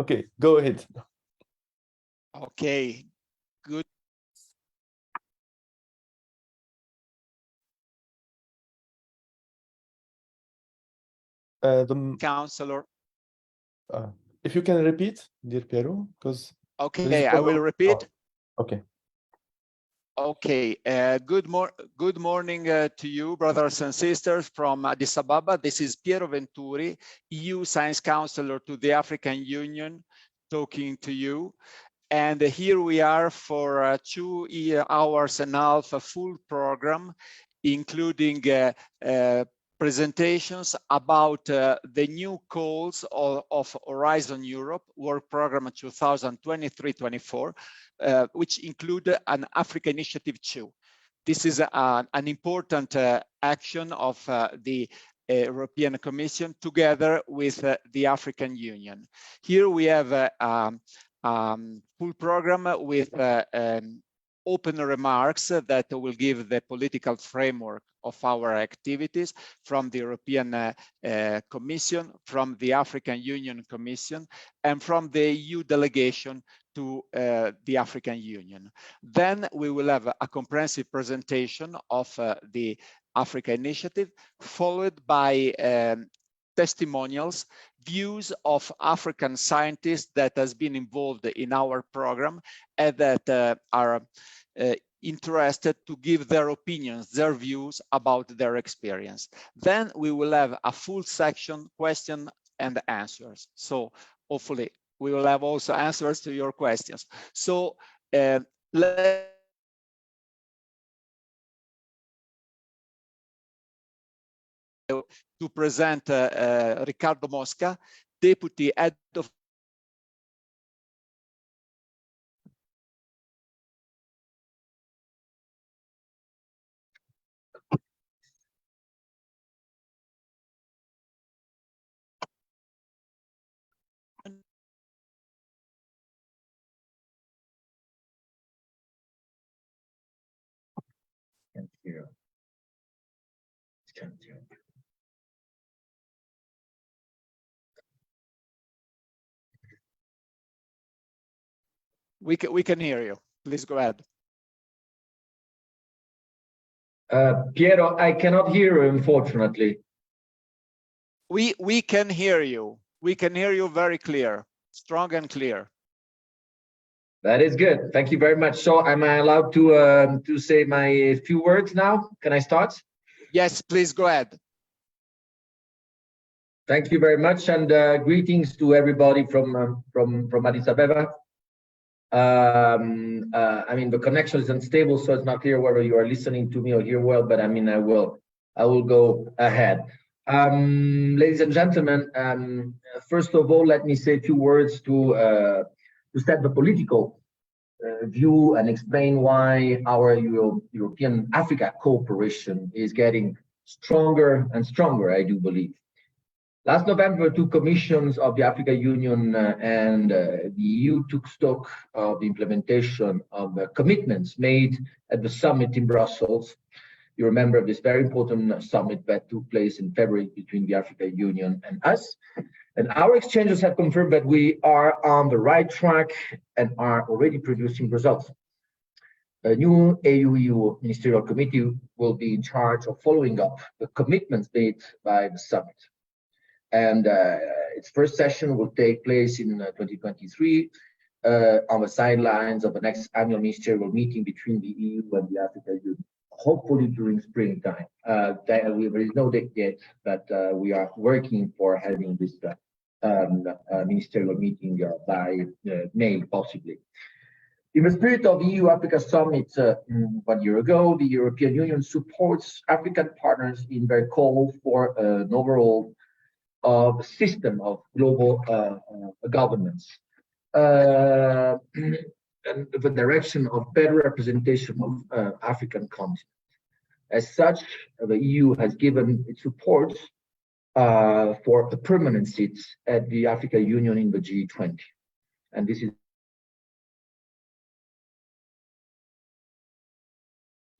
Okay, go ahead. Okay, good. Counselor. If you can repeat, dear Piero, because okay, I will repeat. Oh, okay. Okay, good morning to you, brothers and sisters from Addis Ababa. This is Piero Venturi, EU Science Counselor to the African Union, talking to you. And here we are for 2 hours and a half, a full program, including presentations about the new calls of Horizon Europe Work Program 2023-24, which include an Africa Initiative 2. This is an important action of the European Commission together with the African Union. Here we have a full program with open remarks that will give the political framework of our activities from the European Commission, from the African Union Commission, and from the EU delegation to the African Union. Then we will have a comprehensive presentation of the Africa Initiative, followed by testimonials, views of African scientists that has been involved in our program and that are interested to give their opinions, their views about their experience. Then we will have a full section, question and answers. So hopefully we will have also answers to your questions. So let's to present Riccardo Mosca, Deputy Head of We can hear you. Please go ahead. Piero, I cannot hear you, unfortunately. We can hear you. We can hear you very clear, strong and clear. That is good. Thank you very much. So am I allowed to say my few words now? Can I start? Yes, please go ahead. Thank you very much, and greetings to everybody from Addis Ababa. I mean, the connection is unstable, so it's not clear whether you are listening to me or hear well, but I mean, I will go ahead. Ladies and gentlemen, first of all, let me say a few words to set the political view and explain why our European-Africa cooperation is getting stronger and stronger, I do believe. Last November, two commissions of the African Union and the EU took stock of the implementation of the commitments made at the summit in Brussels. You remember this very important summit that took place in February between the African Union and us. And our exchanges have confirmed that we are on the right track and are already producing results. A new AU-EU Ministerial Committee will be in charge of following up the commitments made by the summit. And its first session will take place in 2023 on the sidelines of the next annual ministerial meeting between the EU and the African Union, hopefully during springtime. There is no date yet, but we are working for having this ministerial meeting by May, possibly. In the spirit of the EU-Africa Summit 1 year ago, the European Union supports African partners in their call for an overall system of global governance and the direction of better representation of African continent. As such, the EU has given its support for a permanent seat at the African Union in the G20. And this is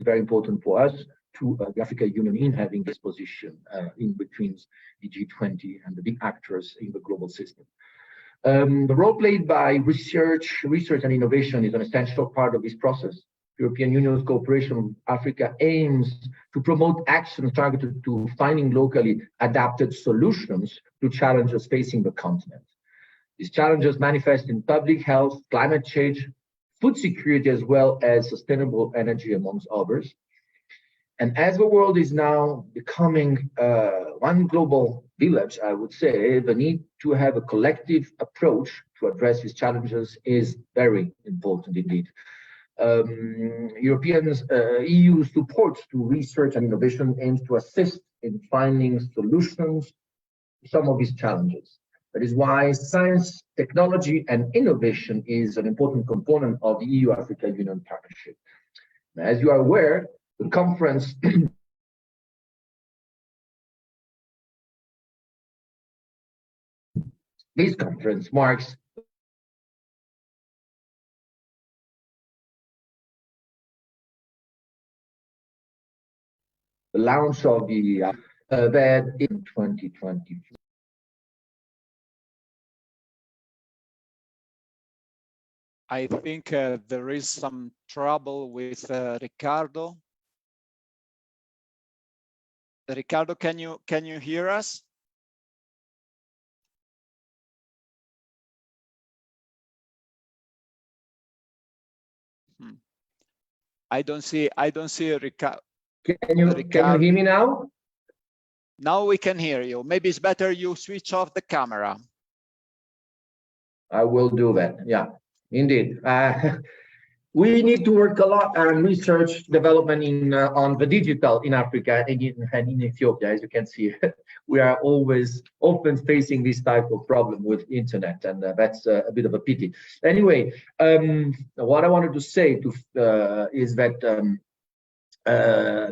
very important for us to the African Union in having this position in between the G20 and the big actors in the global system. The role played by research and innovation is an essential part of this process. European Union's cooperation with Africa aims to promote actions targeted to finding locally adapted solutions to challenges facing the continent. These challenges manifest in public health, climate change, food security, as well as sustainable energy, amongst others. And as the world is now becoming one global village, I would say the need to have a collective approach to address these challenges is very important indeed. EU support to research and innovation aims to assist in finding solutions to some of these challenges. That is why science, technology, and innovation is an important component of the EU-Africa Union partnership. As you are aware, the conference this conference marks the launch of the bed in 2020. I think there is some trouble with Ricardo. Ricardo, can you hear us? I don't see Ricardo. Can you hear me now? Now we can hear you. Maybe it's better you switch off the camera. I will do that. Yeah, indeed. We need to work a lot on research development on the digital in Africa and in Ethiopia. As you can see, we are always often facing this type of problem with internet, and that's a bit of a pity. Anyway, what I wanted to say is that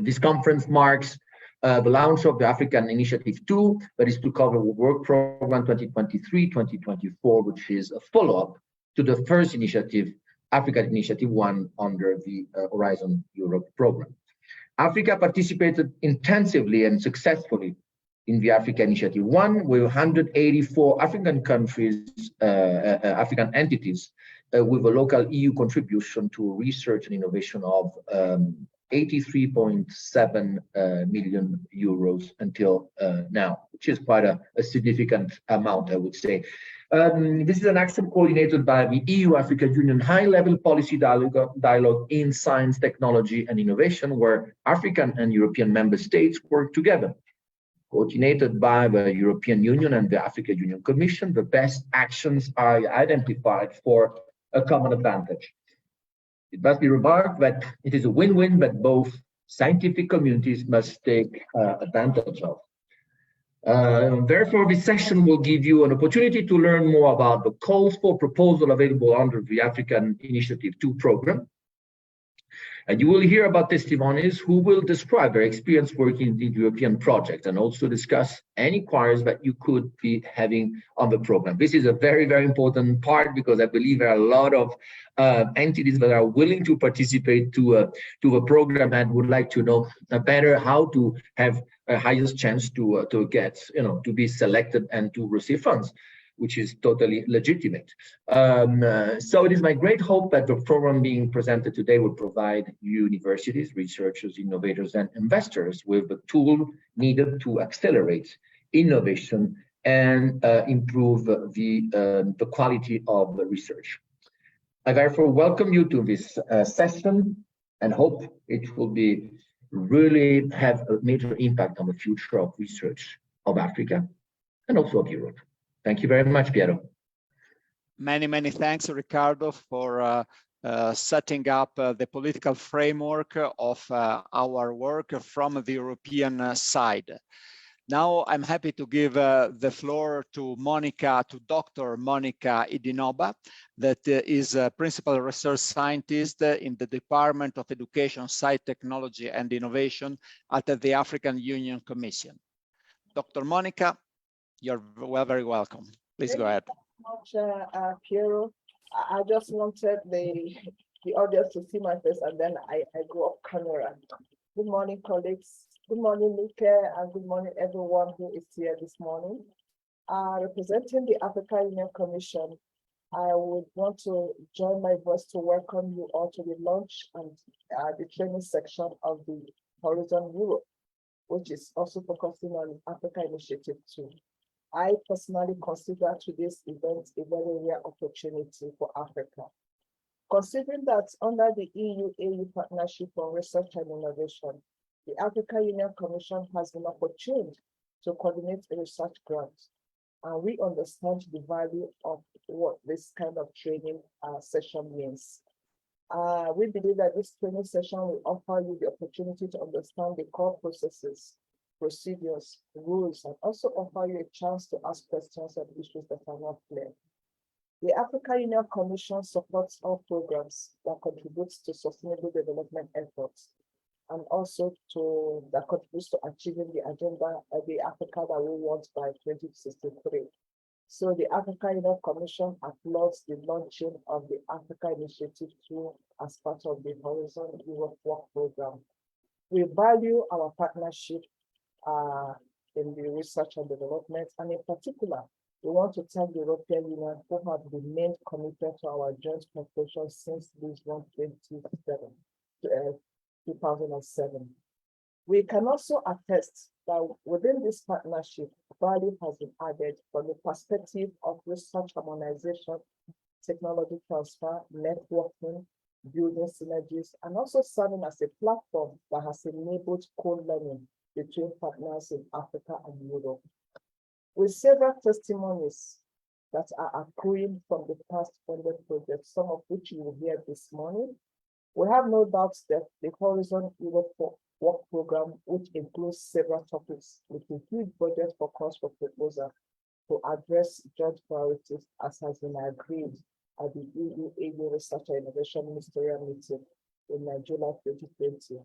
this conference marks the launch of the African Initiative 2, that is to cover work program 2023-2024, which is a follow-up to the first initiative, African Initiative 1, under the Horizon Europe program. Africa participated intensively and successfully in the Africa Initiative 1, with 184 African countries, African entities, with a local EU contribution to research and innovation of 83.7 million euros until now, which is quite a significant amount, I would say. This is an action coordinated by the EU-Africa Union high-level policy dialogue in science, technology, and innovation, where African and European member states work together. Coordinated by the European Union and the Africa Union Commission, the best actions are identified for a common advantage. It must be remarked that it is a win-win that both scientific communities must take advantage of. Therefore, this session will give you an opportunity to learn more about the calls for proposal available under the African Initiative 2 program. And you will hear about testimonies who will describe their experience working in the European project and also discuss any inquiries that you could be having on the program. This is a very, very important part, because I believe there are a lot of entities that are willing to participate to a program and would like to know better how to have a highest chance to get, to be selected and to receive funds, which is totally legitimate. So it is my great hope that the program being presented today will provide universities, researchers, innovators, and investors with the tool needed to accelerate innovation and improve the quality of the research. I therefore welcome you to this session and hope it will be really have a major impact on the future of research of Africa and also of Europe. Thank you very much, Piero. Many, many thanks, Ricardo, for setting up the political framework of our work from the European side. Now I'm happy to give the floor to Dr. Monica Idinoba, that is a Principal Research Scientist in the Department of Education, Science, Technology and Innovation at the African Union Commission. Dr. Monica, you're very welcome. Please go ahead. Thank you very much, Piero. I just wanted the audience to see my face, and then I go off camera. Good morning, colleagues. Good morning, Nike, and good morning, everyone who is here this morning. Representing the African Union Commission, I would want to join my voice to welcome you all to the launch and the training section of the Horizon Europe, which is also focusing on Africa Initiative 2. I personally consider today's event a very rare opportunity for Africa. Considering that under the EU-AU Partnership on Research and Innovation, the African Union Commission has been opportuned to coordinate a research grant. And we understand the value of what this kind of training session means. We believe that this training session will offer you the opportunity to understand the core processes, procedures, rules, and also offer you a chance to ask questions on issues that are not clear. The African Union Commission supports all programs that contribute to sustainable development efforts and also that contributes to achieving the agenda of the Africa that we want by 2063. So the African Union Commission applauds the launching of the Africa Initiative 2 as part of the Horizon Europe Work Program. We value our partnership in the research and development, and in particular, we want to thank the European Union who have remained committed to our joint cooperation since Lisbon 2007. We can also attest that within this partnership, value has been added from the perspective of research harmonization, technology transfer, networking, building synergies, and also serving as a platform that has enabled co-learning between partners in Africa and Europe. With several testimonies that are accruing from the past funded projects, some of which you will hear this morning, we have no doubts that the Horizon Europe Work Program, which includes several topics with a huge budget for cost for proposal to address joint priorities as has been agreed at the EU Research and Innovation Ministerial meeting in July 2020.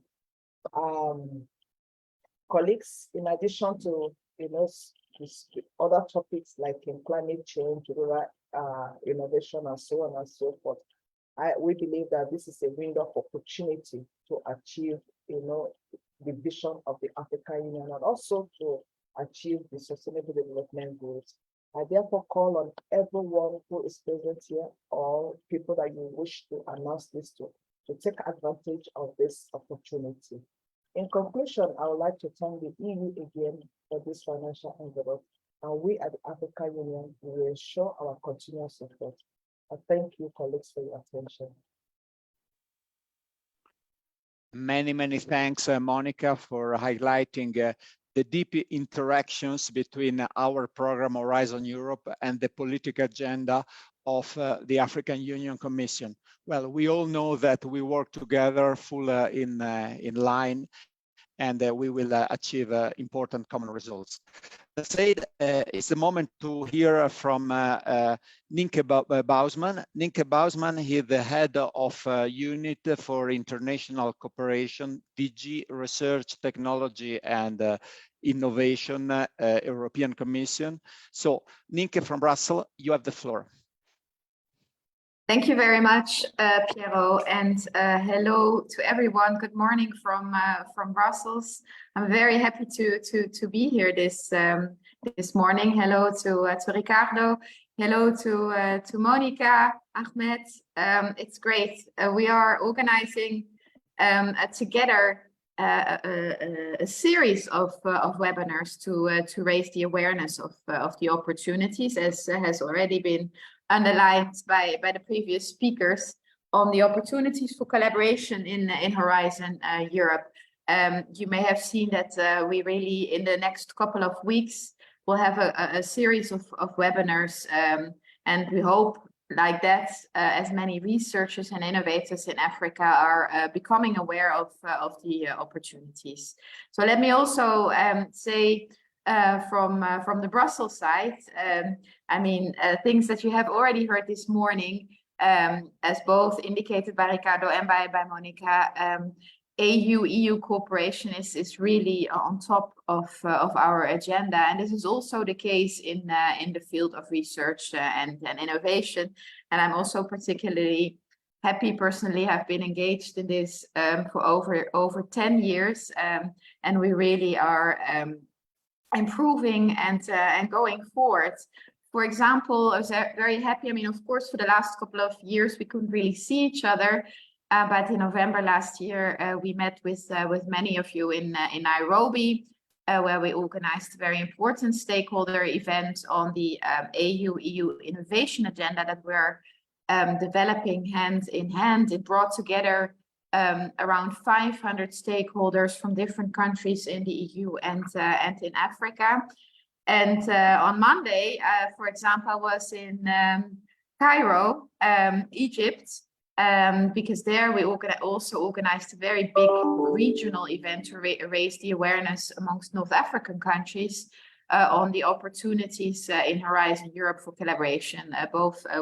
Colleagues, in addition to other topics like in climate change, rural innovation, and so on and so forth, we believe that this is a window of opportunity to achieve, the vision of the African Union and also to achieve the Sustainable Development Goals. I therefore call on everyone who is present here or people that you wish to announce this to take advantage of this opportunity. In conclusion, I would like to thank the EU again for this financial envelope, and we at the African Union will ensure our continuous support. I thank you, colleagues, for your attention. Many thanks, Monica, for highlighting the deep interactions between our program Horizon Europe and the political agenda of the African Union Commission. Well, we all know that we work together full in line, and we will achieve important common results. That said, it's the moment to hear from Nienke Bousman. Nienke Bousman is the head of Unit for International Cooperation, DG Research, Technology and Innovation, European Commission. So, Nienke from Brussels, you have the floor. Thank you very much, Piero, and hello to everyone. Good morning from Brussels. I'm very happy to be here this morning. Hello to Ricardo. Hello to Monica, Ahmed. It's great. We are organizing together a series of webinars to raise the awareness of the opportunities, as has already been underlined by the previous speakers, on the opportunities for collaboration in Horizon Europe. You may have seen that we really, in the next couple of weeks, will have a series of webinars, and we hope like that as many researchers and innovators in Africa are becoming aware of the opportunities. So let me also say from the Brussels side, things that you have already heard this morning, as both indicated by Ricardo and by Monica, EU cooperation is really on top of our agenda, and this is also the case in the field of research and innovation. And I'm also particularly happy, personally, have been engaged in this for over 10 years, and we really are improving and going forward. For example, I was very happy. I mean, of course, for the last couple of years, we couldn't really see each other. But in November last year, we met with many of you in Nairobi, where we organized a very important stakeholder event on the EU innovation agenda that we're developing hand in hand. It brought together around 500 stakeholders from different countries in the EU and in Africa. And on Monday, for example, I was in Cairo, Egypt, because there we also organized a very big regional event to raise the awareness amongst North African countries on the opportunities in Horizon Europe for collaboration.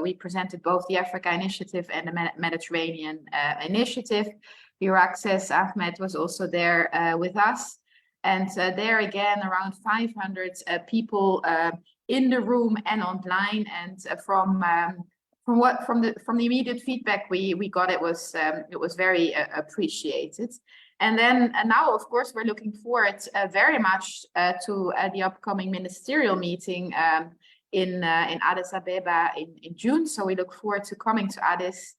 We presented both the Africa Initiative and the Mediterranean Initiative. EURAXESS Ahmed was also there with us. And there again, around 500 people in the room and online. And from the immediate feedback we got, it was very appreciated. And then now, of course, we're looking forward very much to the upcoming ministerial meeting in Addis Ababa in June. So we look forward to coming to Addis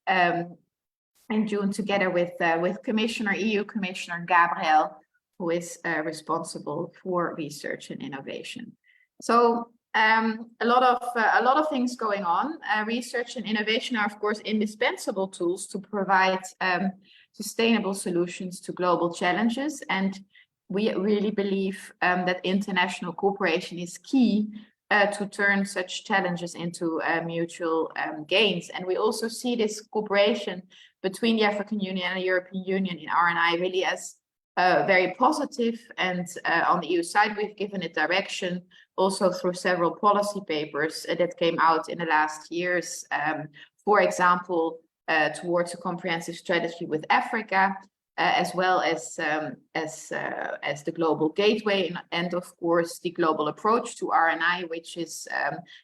in June together with EU Commissioner Gabriel, who is responsible for research and innovation. So a lot of things going on. Research and innovation are, of course, indispensable tools to provide sustainable solutions to global challenges. And we really believe that international cooperation is key to turn such challenges into mutual gains. And we also see this cooperation between the African Union and the European Union in R&I really as very positive. And on the EU side, we've given it direction also through several policy papers that came out in the last years. For example, towards a comprehensive strategy with Africa, as well as the global gateway, and of course the global approach to R&I, which is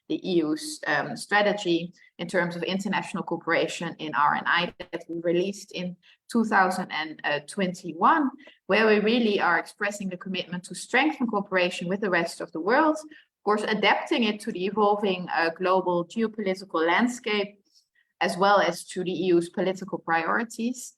the EU's strategy in terms of international cooperation in R&I that we released in 2021, where we really are expressing the commitment to strengthen cooperation with the rest of the world, of course adapting it to the evolving global geopolitical landscape, as well as to the EU's political priorities.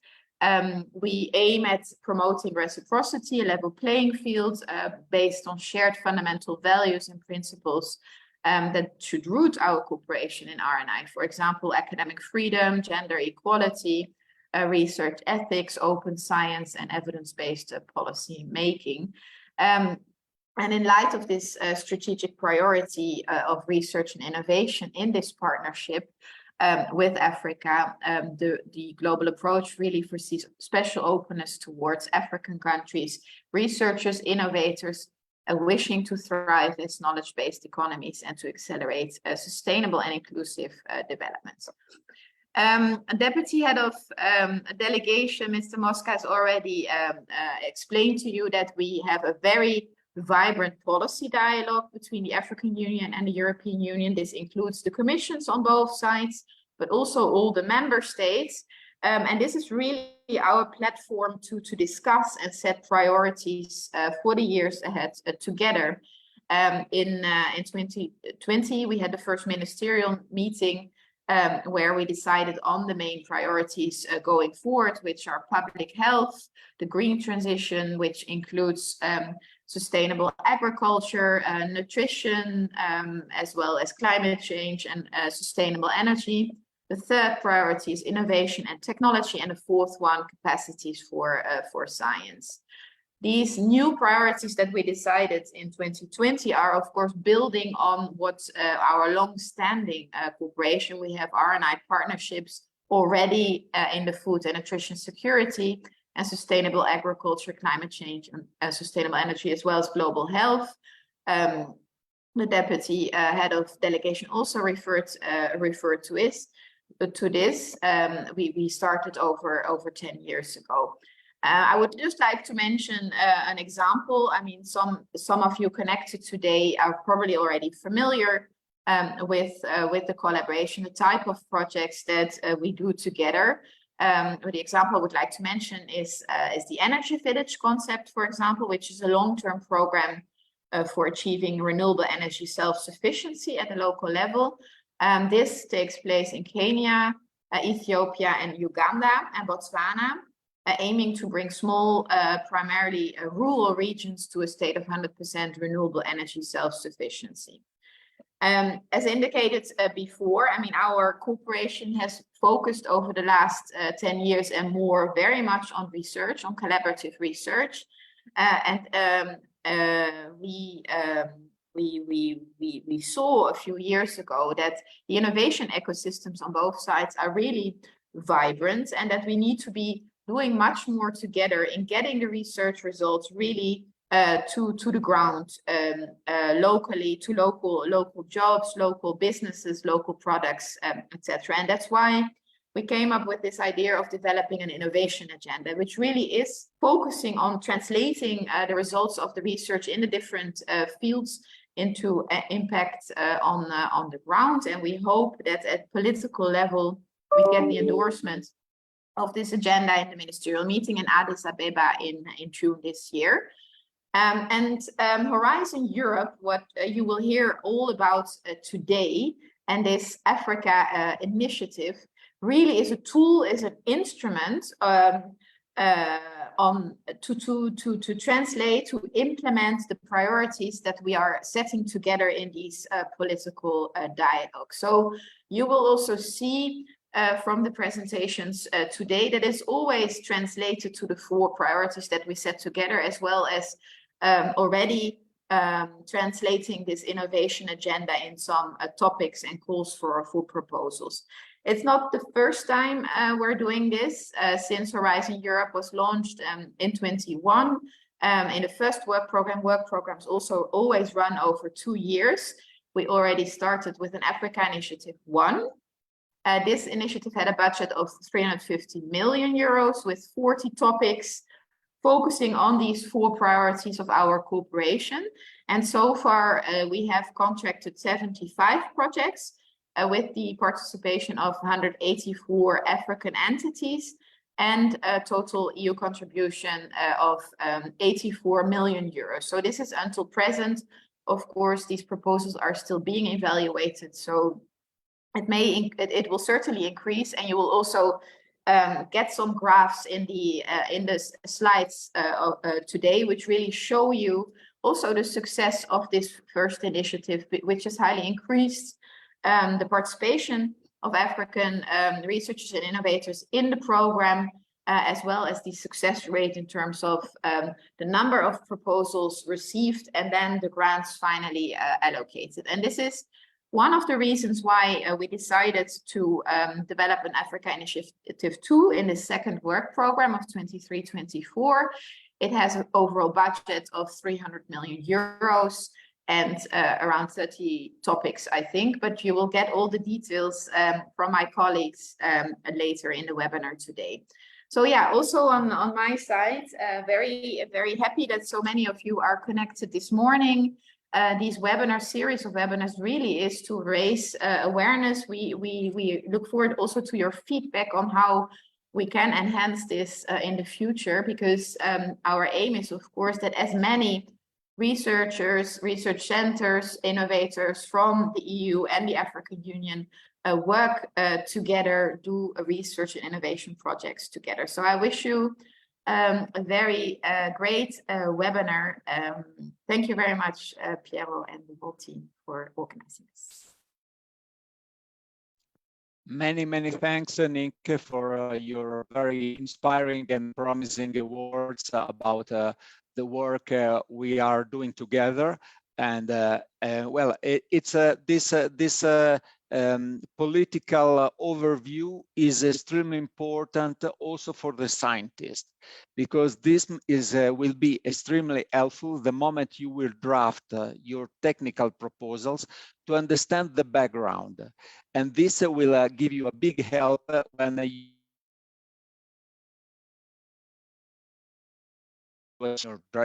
We aim at promoting reciprocity, a level playing field based on shared fundamental values and principles that should root our cooperation in R&I. For example, academic freedom, gender equality, research ethics, open science, and evidence-based policy making. And in light of this strategic priority of research and innovation in this partnership, with Africa, the global approach really foresees special openness towards African countries, researchers, innovators, wishing to thrive as knowledge-based economies and to accelerate sustainable and inclusive development. Deputy Head of Delegation, Mr. Mosca, has already explained to you that we have a very vibrant policy dialogue between the African Union and the European Union. This includes the commissions on both sides, but also all the member states. And this is really our platform to discuss and set priorities for the years ahead together. In 2020, we had the first ministerial meeting where we decided on the main priorities going forward, which are public health, the green transition, which includes sustainable agriculture, nutrition, as well as climate change and sustainable energy. The third priority is innovation and technology, and the fourth one, capacities for science. These new priorities that we decided in 2020 are, of course, building on what our long-standing cooperation. We have R&I partnerships already in the food and nutrition security and sustainable agriculture, climate change, and sustainable energy, as well as global health. The Deputy Head of Delegation also referred to this. We started over 10 years ago. I would just like to mention an example. I mean, some of you connected today are probably already familiar with the collaboration, the type of projects that we do together. The example I would like to mention is the Energy Village concept, for example, which is a long-term program for achieving renewable energy self-sufficiency at the local level. This takes place in Kenya, Ethiopia, and Uganda and Botswana, aiming to bring small, primarily rural regions to a state of 100% renewable energy self-sufficiency. As indicated before, I mean, our cooperation has focused over the last 10 years and more very much on research, on collaborative research. We saw a few years ago that the innovation ecosystems on both sides are really vibrant, and that we need to be doing much more together in getting the research results really to the ground, locally, to local jobs, local businesses, local products, etc. And that's why we came up with this idea of developing an innovation agenda, which really is focusing on translating the results of the research in the different fields into impact on the ground. And we hope that at political level, we get the endorsement of this agenda in the ministerial meeting in Addis Ababa in June this year. Horizon Europe, what you will hear all about today, and this Africa initiative really is a tool, is an instrument to translate, to implement the priorities that we are setting together in these political dialogues. So you will also see from the presentations today that is always translated to the 4 priorities that we set together, as well as already translating this innovation agenda in some topics and calls for proposals. It's not the first time we're doing this since Horizon Europe was launched in 21. In the first work programs also always run over 2 years. We already started with an Africa Initiative 1. This initiative had a budget of 350 million euros with 40 topics, focusing on these 4 priorities of our cooperation. And so far, we have contracted 75 projects with the participation of 184 African entities and a total EU contribution of 84 million euros. So this is until present. Of course, these proposals are still being evaluated. So it will certainly increase, and you will also get some graphs in the slides today, which really show you also the success of this first initiative, which has highly increased the participation of African researchers and innovators in the program, as well as the success rate in terms of the number of proposals received and then the grants finally allocated. And this is one of the reasons why we decided to develop an Africa Initiative 2 in the second work program of 23-24. It has an overall budget of 300 million euros and around 30 topics, I think, but you will get all the details from my colleagues later in the webinar today. So yeah, also on my side, very happy that so many of you are connected this morning. These webinar series of webinars really is to raise awareness. We look forward also to your feedback on how we can enhance this in the future, because our aim is, of course, that as many researchers, research centers, innovators from the EU and the African Union work together, do research and innovation projects together. So I wish you a very great webinar. Thank you very much, Piero and the whole team for organizing this. Many thanks, Nick, for your very inspiring and promising words about the work we are doing together. And well, it's this political overview is extremely important also for the scientist, because this will be extremely helpful the moment you will draft your technical proposals to understand the background, and this will give you a big help when you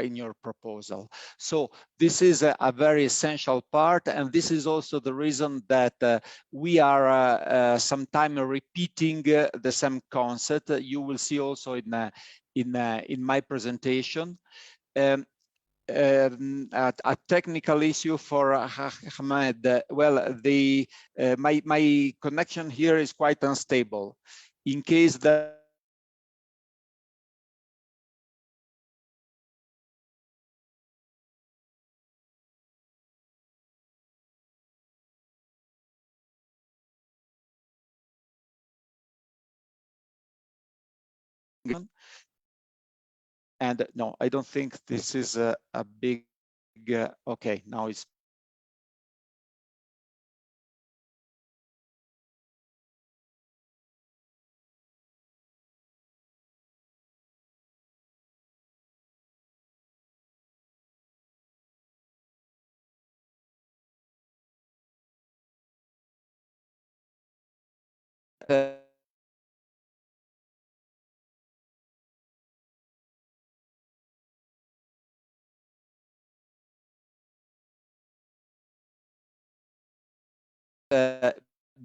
in your proposal. So this is a very essential part, and this is also the reason that we are sometimes repeating the same concept. You will see also in my presentation. a technical issue for Ahmed. Well, my connection here is quite unstable. In case that and no, I don't think this is a big. Okay, now it's.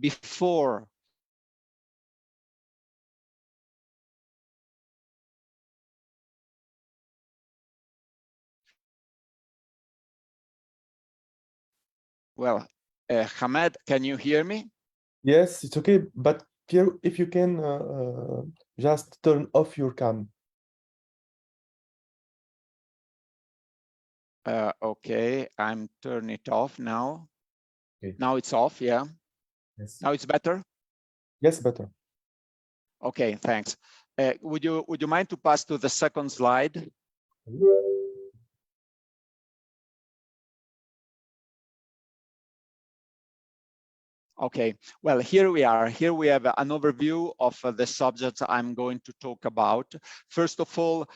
Before well, Hamed, can you hear me? Yes, it's okay, but Piero, if you can just turn off your cam. Okay, I'm turning it off now. Okay. Now it's off, yeah. Yes. Now it's better. Yes, better. Okay, thanks. Would you mind to pass to the second slide? Okay, well, here we are. Here we have an overview of the subjects I'm going to talk about. First of all,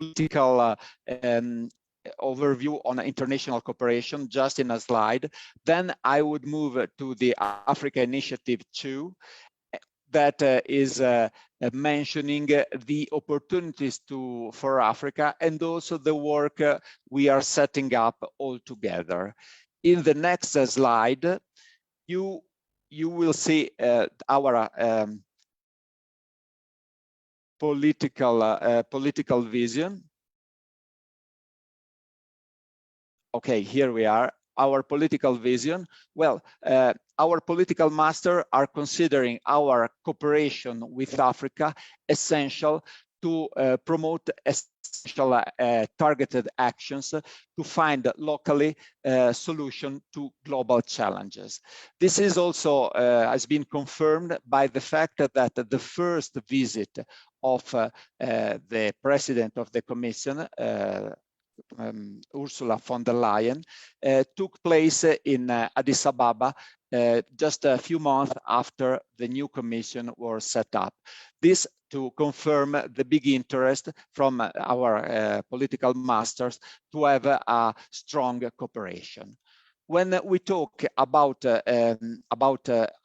political overview on international cooperation, just in a slide. Then I would move to the Africa Initiative 2, that is mentioning the opportunities for Africa and also the work we are setting up all together. In the next slide, you will see our political vision. Okay, here we are. Our political vision. Well, our political masters are considering our cooperation with Africa essential to promote essential targeted actions to find locally solution to global challenges. This is also has been confirmed by the fact that the first visit of the President of the Commission, Ursula von der Leyen, took place in Addis Ababa just a few months after the new commission was set up. This to confirm the big interest from our political masters to have a strong cooperation. When we talk about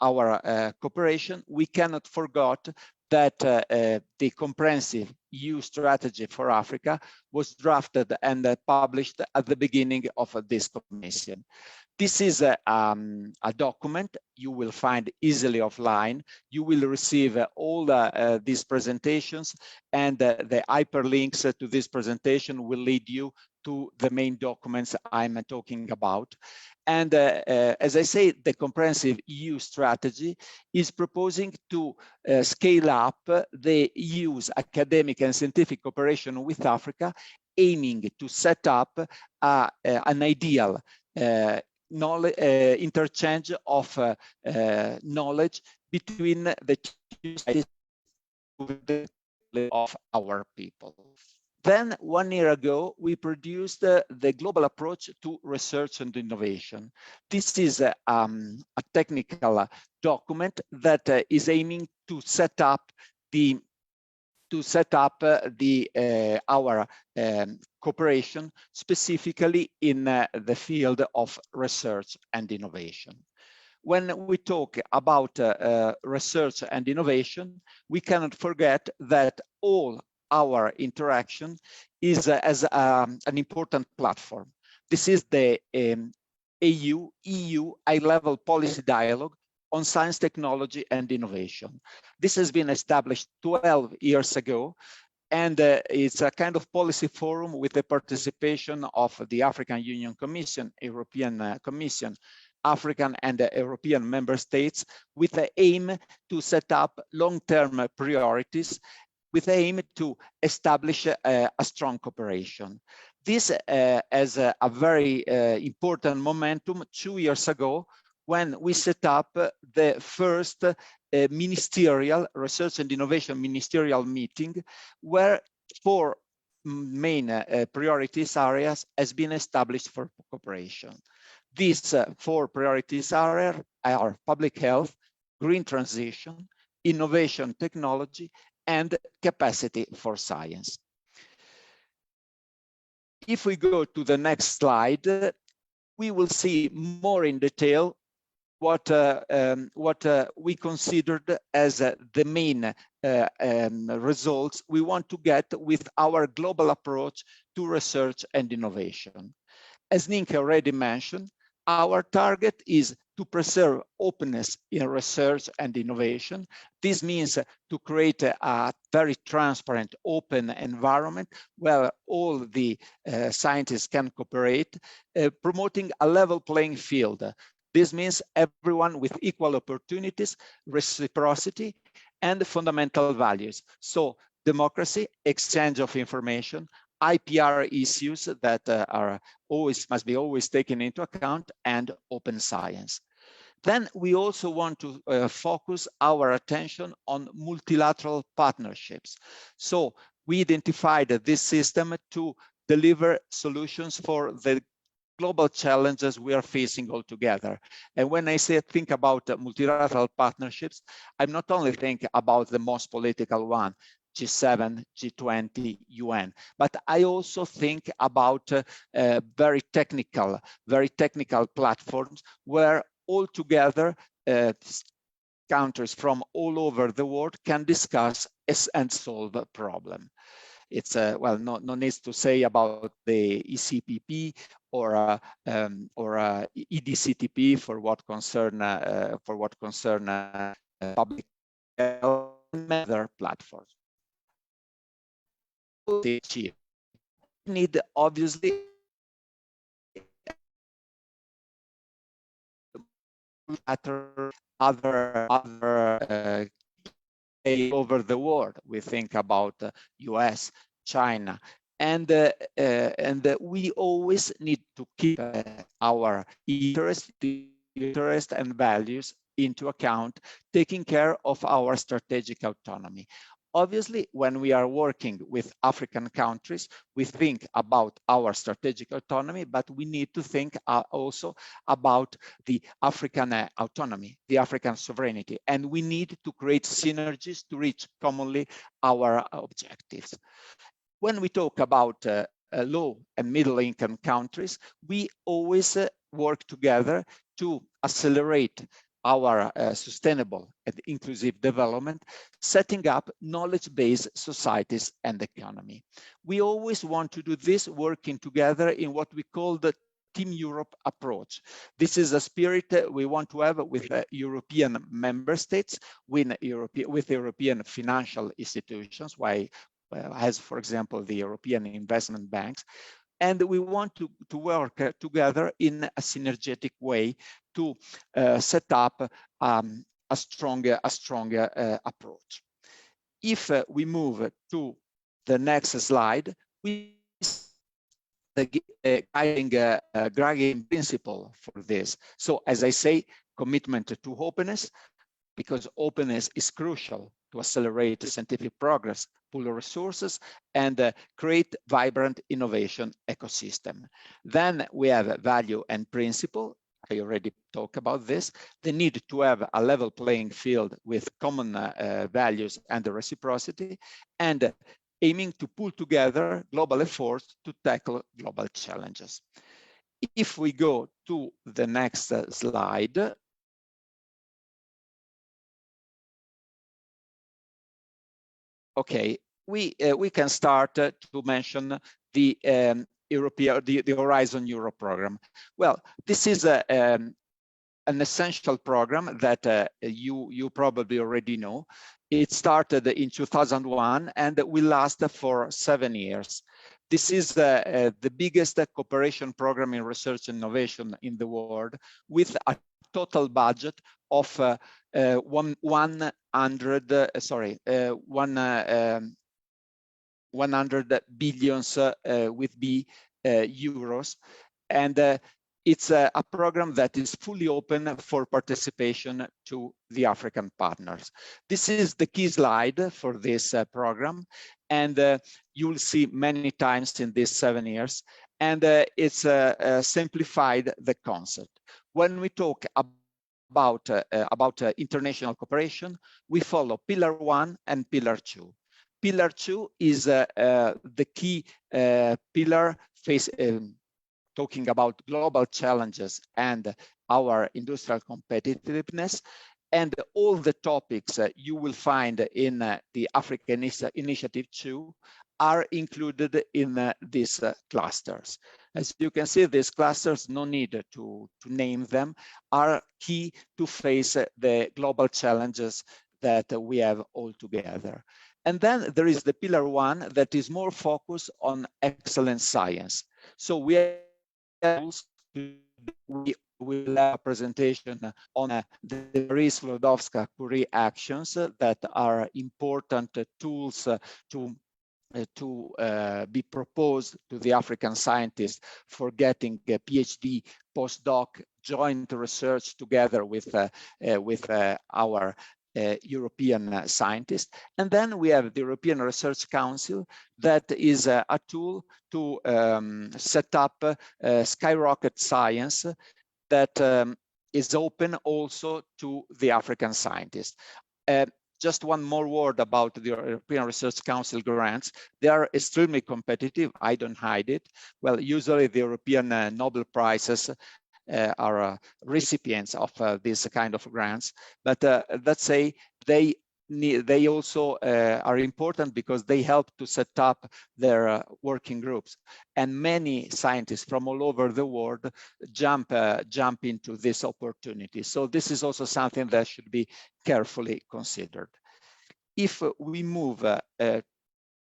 our cooperation, we cannot forget that the comprehensive EU strategy for Africa was drafted and published at the beginning of this commission. This is a document you will find easily offline. You will receive all these presentations, and the hyperlinks to this presentation will lead you to the main documents I'm talking about. And as I say, the comprehensive EU strategy is proposing to scale up the EU's academic and scientific cooperation with Africa, aiming to set up an ideal interchange of knowledge between the two sides of our people. Then 1 year ago, we produced the global approach to research and innovation. This is a technical document that is aiming to set up our cooperation specifically in the field of research and innovation. When we talk about research and innovation, we cannot forget that all our interaction is as an important platform. This is the EU high-level policy dialogue on science, technology, and innovation. This has been established 12 years ago, And it's a kind of policy forum with the participation of the African Union Commission, European Commission, African and European member states, with the aim to set up long-term priorities, with the aim to establish a strong cooperation. This as a very important momentum 2 years ago, when we set up the first ministerial research and innovation ministerial meeting, where 4 main priorities areas has been established for cooperation. These 4 priorities areas are public health, green transition, innovation technology, and capacity for science. If we go to the next slide, we will see more in detail what we considered as the main results we want to get with our global approach to research and innovation. As Ninka already mentioned, our target is to preserve openness in research and innovation. This means to create a very transparent, open environment where all the scientists can cooperate, promoting a level playing field. This means everyone with equal opportunities, reciprocity, and fundamental values. So democracy, exchange of information, IPR issues that must be always taken into account, and open science. Then we also want to focus our attention on multilateral partnerships. So we identified this system to deliver solutions for the global challenges we are facing all together. And when I say think about multilateral partnerships, I'm not only thinking about the most political one, G7, G20, UN, but I also think about very technical platforms where all together countries from all over the world can discuss and solve a problem. It's well, no needs to say about the ECPP or EDCTP for what concern public health and other platforms. They achieve need obviously other over the world. We think about US, China, and we always need to keep our interest and values into account, taking care of our strategic autonomy. Obviously, when we are working with African countries, we think about our strategic autonomy, but we need to think also about the African autonomy, the African sovereignty, and we need to create synergies to reach commonly our objectives. When we talk about low and middle income countries, we always work together to accelerate our sustainable and inclusive development, setting up knowledge-based societies and economy. We always want to do this working together in what we call the Team Europe approach. This is a spirit we want to have with European member states, with European financial institutions, as for example, the European investment banks. And we want to work together in a synergetic way to set up a stronger approach. If we move to the next slide, we see the guiding principle for this. So as I say, commitment to openness, because openness is crucial to accelerate scientific progress, pool resources, and create vibrant innovation ecosystem. Then we have value and principle. I already talked about this. The need to have a level playing field with common values and the reciprocity, and aiming to pull together global efforts to tackle global challenges. If we go to the next slide, okay, we can start to mention the the Horizon Europe program. Well, this is an essential program that you probably already know. It started in 2001 and will last for 7 years. This is the biggest cooperation program in research and innovation in the world, with a total budget of 100 billions with B euros, and it's a program that is fully open for participation to the African partners. This is the key slide for this program, and you will see many times in these 7 years, and it's simplified the concept. When we talk about international cooperation, we follow Pillar 1 and Pillar 2. Pillar 2 is the key pillar talking about global challenges and our industrial competitiveness, and all the topics you will find in the African Initiative 2 are included in these clusters. As you can see, these clusters, no need to name them, are key to face the global challenges that we have all together. And then there is the Pillar 1 that is more focused on excellent science. So we will have a presentation on the Marie Sklodowska-Curie actions that are important tools to be proposed to the African scientists for getting a PhD, postdoc, joint research together with our European scientists. And then we have the European Research Council, that is a tool to set up skyrocket science that is open also to the African scientists. Just one more word about the European Research Council grants. They are extremely competitive, I don't hide it. Well, usually the European Nobel Prizes are recipients of this kind of grants, but let's say they also are important because they help to set up their working groups, and many scientists from all over the world jump into this opportunity. So this is also something that should be carefully considered. If we move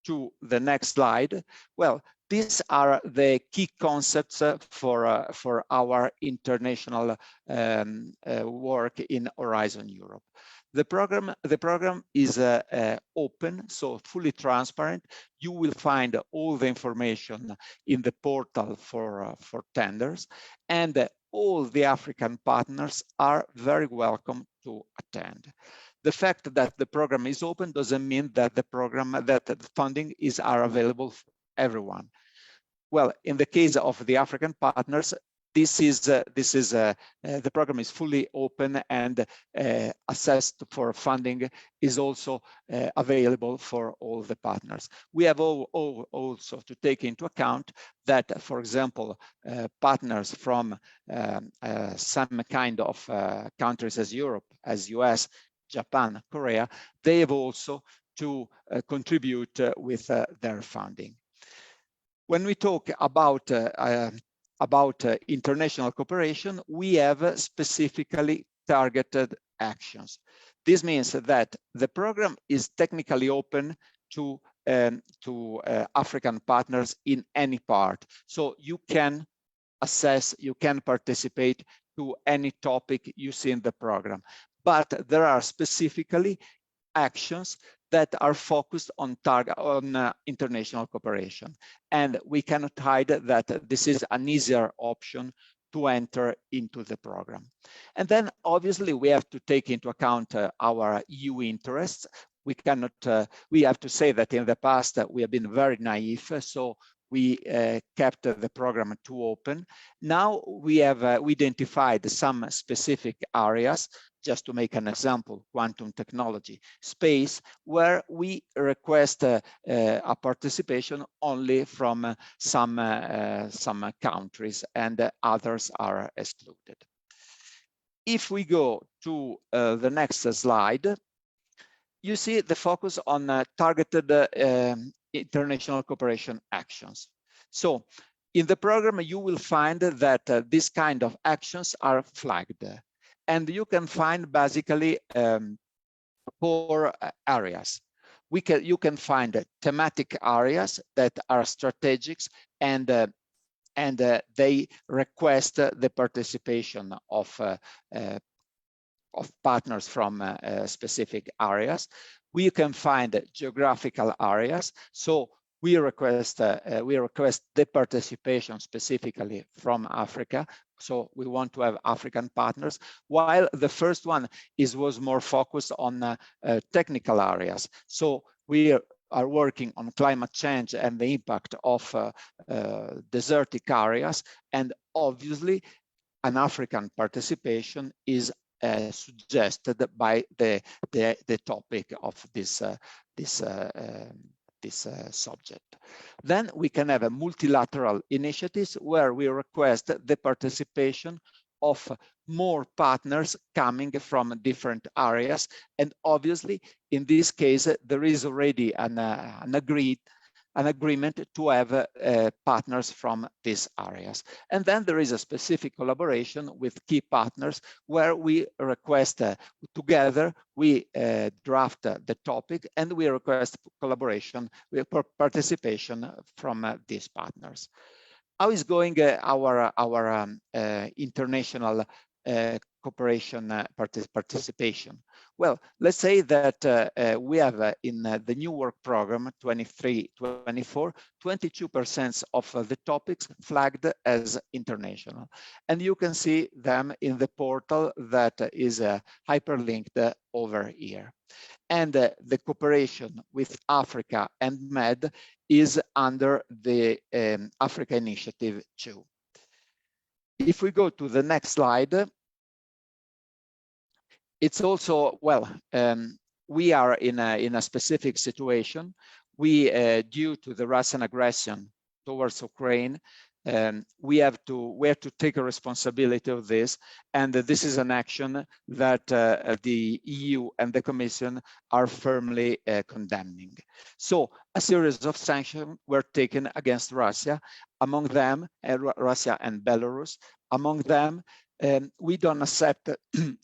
to the next slide, well, these are the key concepts for our international work in Horizon Europe. The program is open, so fully transparent. You will find all the information in the portal for tenders, and all the African partners are very welcome to attend. The fact that the program is open doesn't mean that the funding are available for everyone. Well, in the case of the African partners, the program is fully open, and access for funding is also available for all the partners. We have also to take into account that, for example, partners from some kind of countries as Europe, as US, Japan, Korea, they have also to contribute with their funding. When we talk about international cooperation, we have specifically targeted actions. This means that the program is technically open to African partners in any part. So you can assess, you can participate to any topic you see in the program. But there are specifically actions that are focused on international cooperation. And we cannot hide that this is an easier option to enter into the program. And then obviously we have to take into account our EU interests. We have to say that in the past we have been very naive, so we kept the program too open. Now we have identified some specific areas. Just to make an example, quantum technology, space, where we request a participation only from some countries, and others are excluded. If we go to the next slide, you see the focus on targeted international cooperation actions. So in the program, you will find that these kind of actions are flagged. And you can find basically 4 areas. You can find thematic areas that are strategics, and they request the participation of partners from specific areas. We can find geographical areas. So we request the participation specifically from Africa. So we want to have African partners, while the first one was more focused on technical areas. So we are working on climate change and the impact of desertic areas, and obviously an African participation is suggested by the topic of this subject. Then we can have a multilateral initiatives where we request the participation of more partners coming from different areas, and obviously in this case there is already an agreement to have partners from these areas. And then there is a specific collaboration with key partners where we request together, we draft the topic, and we request collaboration with participation from these partners. How is going our international cooperation participation? Well, let's say that we have in the new work program 23-24, 22% of the topics flagged as international. And you can see them in the portal that is hyperlinked over here. And the cooperation with Africa and MED is under the Africa Initiative 2. If we go to the next slide, it's also, well, we are in a specific situation. We, due to the Russian aggression towards Ukraine, we have to take a responsibility of this, and this is an action that the EU and the Commission are firmly condemning. So a series of sanctions were taken against Russia, among them Russia and Belarus. Among them, we don't accept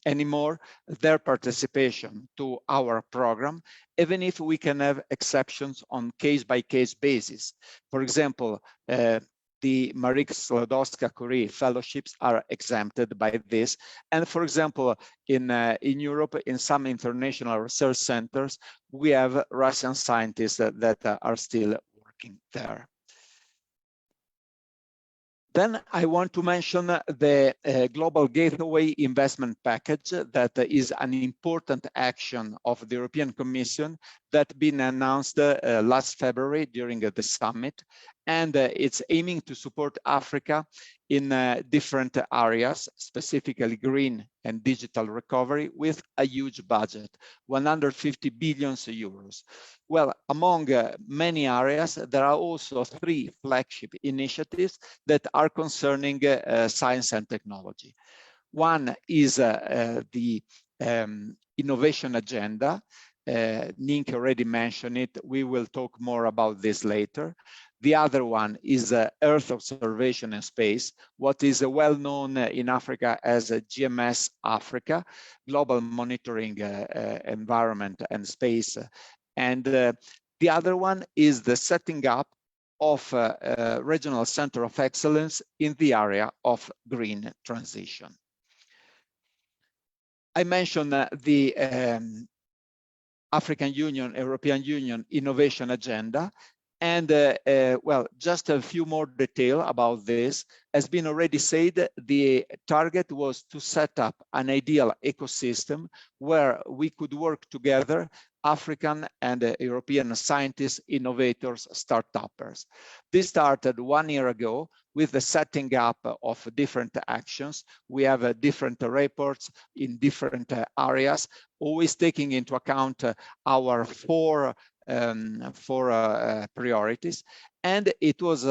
anymore their participation to our program, even if we can have exceptions on case-by-case basis. For example, the Marie Sklodowska-Curie fellowships are exempted by this. And for example, in Europe, in some international research centers, we have Russian scientists that are still working there. Then I want to mention the Global Gateway Investment Package that is an important action of the European Commission that been announced last February during the summit. And it's aiming to support Africa in different areas, specifically green and digital recovery, with a huge budget, 150 billion euros. Well, among many areas, there are also 3 flagship initiatives that are concerning science and technology. One is the innovation agenda. Nink already mentioned it. We will talk more about this later. The other one is Earth observation and space, what is well known in Africa as GMS Africa, Global Monitoring Environment and Space. And the other one is the setting up of a regional center of excellence in the area of green transition. I mentioned the African Union, European Union Innovation Agenda. And well, just a few more detail about this. As been already said, the target was to set up an ideal ecosystem where we could work together, African and European scientists, innovators, start-uppers. This started 1 year ago with the setting up of different actions. We have different reports in different areas, always taking into account our four priorities, and it was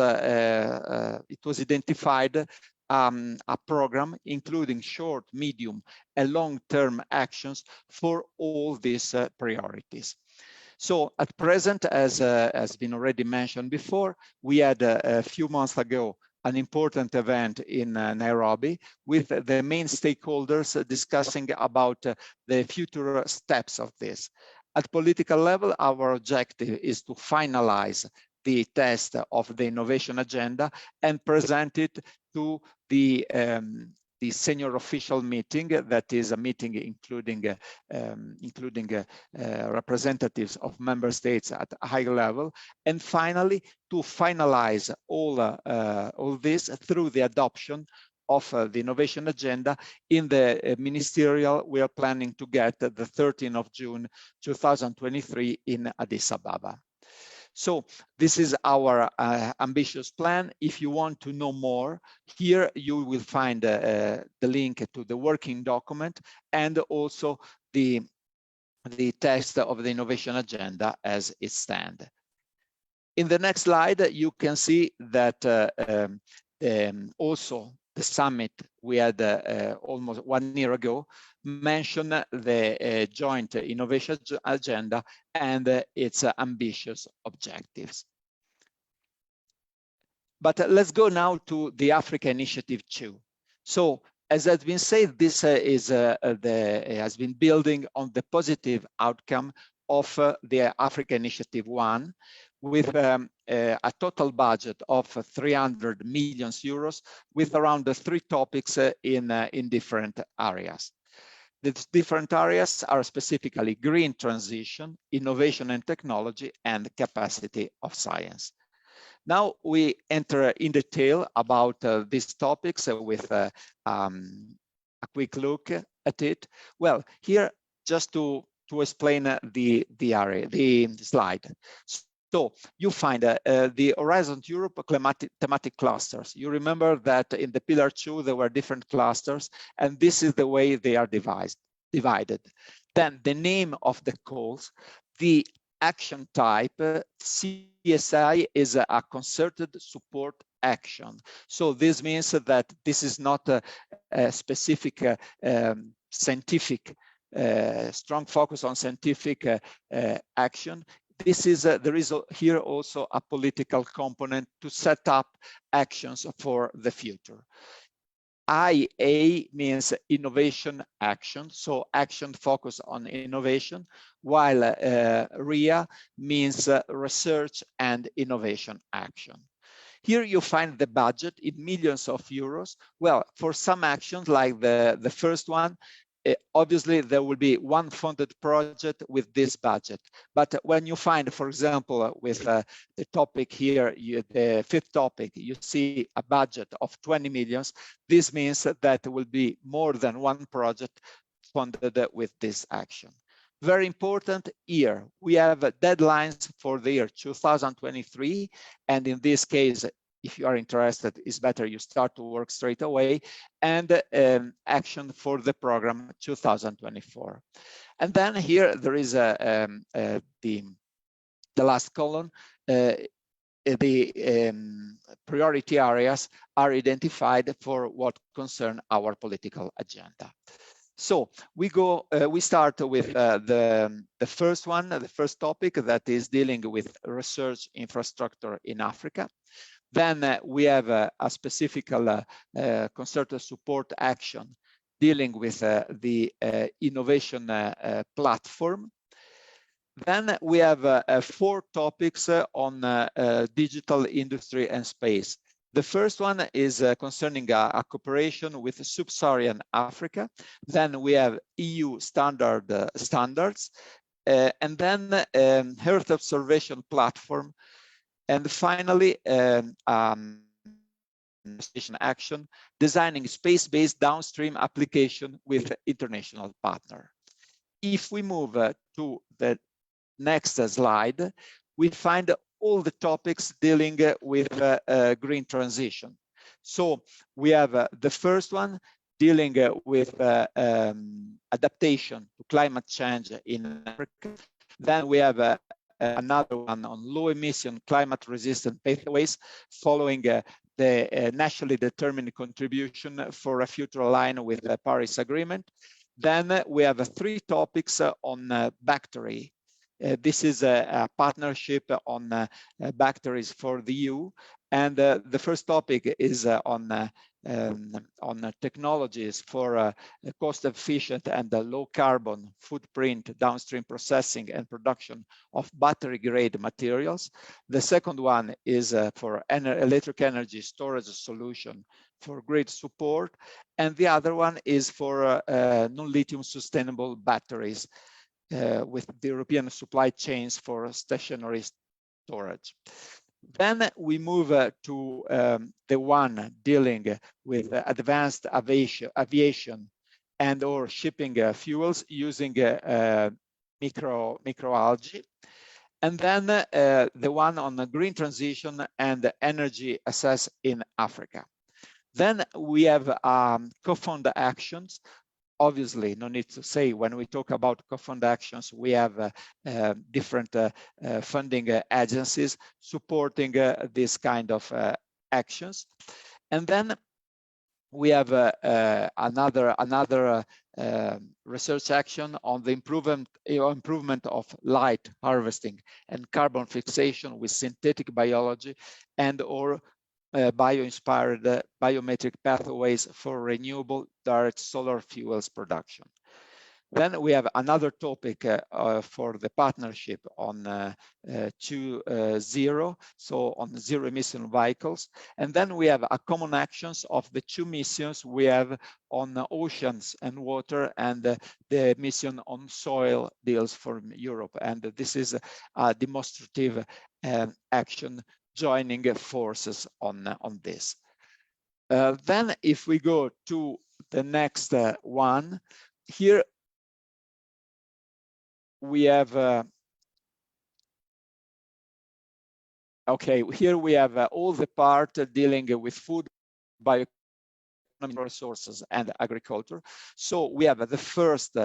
identified a program including short, medium, and long-term actions for all these priorities. So at present, as has been already mentioned before, we had a few months ago an important event in Nairobi with the main stakeholders discussing about the future steps of this. At political level, our objective is to finalize the text of the innovation agenda and present it to the senior official meeting, that is a meeting including representatives of member states at a high level, and finally to finalize all this through the adoption of the innovation agenda in the ministerial we are planning to get the 13th of June 2023 in Addis Ababa. So this is our ambitious plan. If you want to know more, here you will find the link to the working document and also the text of the innovation agenda as it stands. In the next slide, you can see that also the summit we had almost 1 year ago mentioned the joint innovation agenda and its ambitious objectives. But let's go now to the Africa Initiative 2. So as has been said, this has been building on the positive outcome of the Africa Initiative 1, with a total budget of 300 million euros, with around 3 topics in different areas. The different areas are specifically green transition, innovation and technology, and capacity of science. Now we enter in detail about these topics with a quick look at it. Well, here just to explain the slide. So you find the Horizon Europe thematic clusters. You remember that in the Pillar 2, there were different clusters, and this is the way they are divided. Then the name of the calls, the action type, CSI is a concerted support action. So this means that this is not a specific scientific, strong focus on scientific action. This is there is here also a political component to set up actions for the future. IA means innovation action, so action focused on innovation, while RIA means research and innovation action. Here you find the budget in millions of euros. Well, for some actions like the first one, obviously there will be one funded project with this budget. But when you find, for example, with the topic here, the 5th topic, you see a budget of 20 millions, this means that there will be more than one project funded with this action. Very important year. We have deadlines for the year 2023, and in this case, if you are interested, it's better you start to work straight away, and action for the program 2024. And then here there is the last column. The priority areas are identified for what concern our political agenda. So we start with the first one, the first topic, that is dealing with research infrastructure in Africa. Then we have a specific concerted support action dealing with the innovation platform. Then we have 4 topics on digital industry and space. The first one is concerning a cooperation with Sub-Saharan Africa. Then we have EU standards, and then Earth observation platform. And finally, action, designing space-based downstream application with international partner. If we move to the next slide, we find all the topics dealing with green transition. So we have the first one dealing with adaptation to climate change in Africa. Then we have another one on low emission climate resistant pathways, following the nationally determined contribution for a future aligned with the Paris Agreement. Then we have 3 topics on battery. This is a partnership on batteries for the EU, And the first topic is on technologies for cost-efficient and low carbon footprint downstream processing and production of battery-grade materials. The second one is for electric energy storage solution for grid support, and the other one is for non-lithium sustainable batteries with the European supply chains for stationary storage. Then we move to the one dealing with advanced aviation and or shipping fuels using microalgae. And then the one on the green transition and energy access in Africa. Then we have co-fund actions. Obviously, no need to say, when we talk about co-fund actions, we have different funding agencies supporting this kind of actions. And then we have another research action on the improvement of light harvesting and carbon fixation with synthetic biology and or bio-inspired biometric pathways for renewable direct solar fuels production. Then we have another topic for the partnership on 2.0, so on zero emission vehicles. And then we have a common actions of the two missions we have on oceans and water and the mission on soil deals for Europe. And this is a demonstrative action joining forces on this. Then if we go to the next one, here we have, okay, here we have all the part dealing with food, bioeconomic resources and agriculture. So we have the first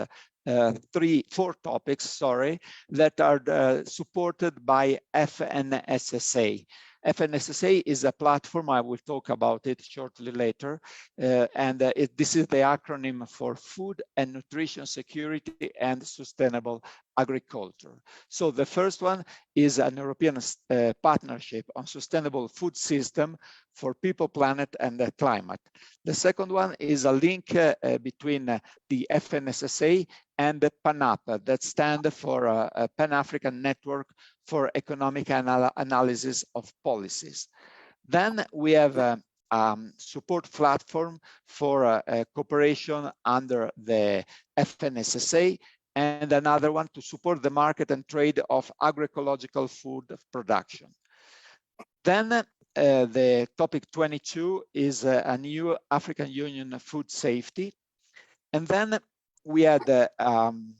four topics, sorry, that are supported by FNSSA. FNSSA is a platform, I will talk about it shortly later, this is the acronym for Food and Nutrition Security and Sustainable Agriculture. So the first one is an European partnership on sustainable food system for people, planet, and the climate. The second one is a link between the FNSSA and the PANAP, that stand for a Pan-African Network for Economic Analysis of Policies. Then we have a support platform for cooperation under the FNSSA, and another one to support the market and trade of agroecological food production. Then the topic 22 is a new African Union food safety. And then we had an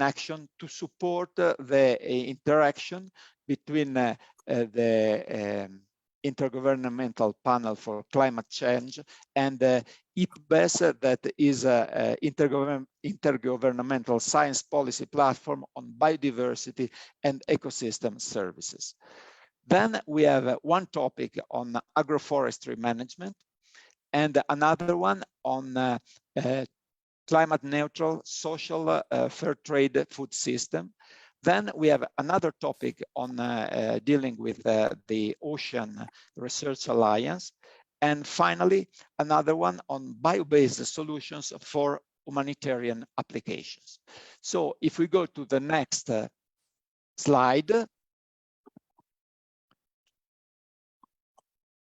action to support the interaction between the Intergovernmental Panel for Climate Change and IPBES, that is an intergovernmental science policy platform on biodiversity and ecosystem services. Then we have one topic on agroforestry management and another one on climate neutral, social, fair trade food system. Then we have another topic on dealing with the Ocean Research Alliance. And finally, another one on bio-based solutions for humanitarian applications. So if we go to the next slide,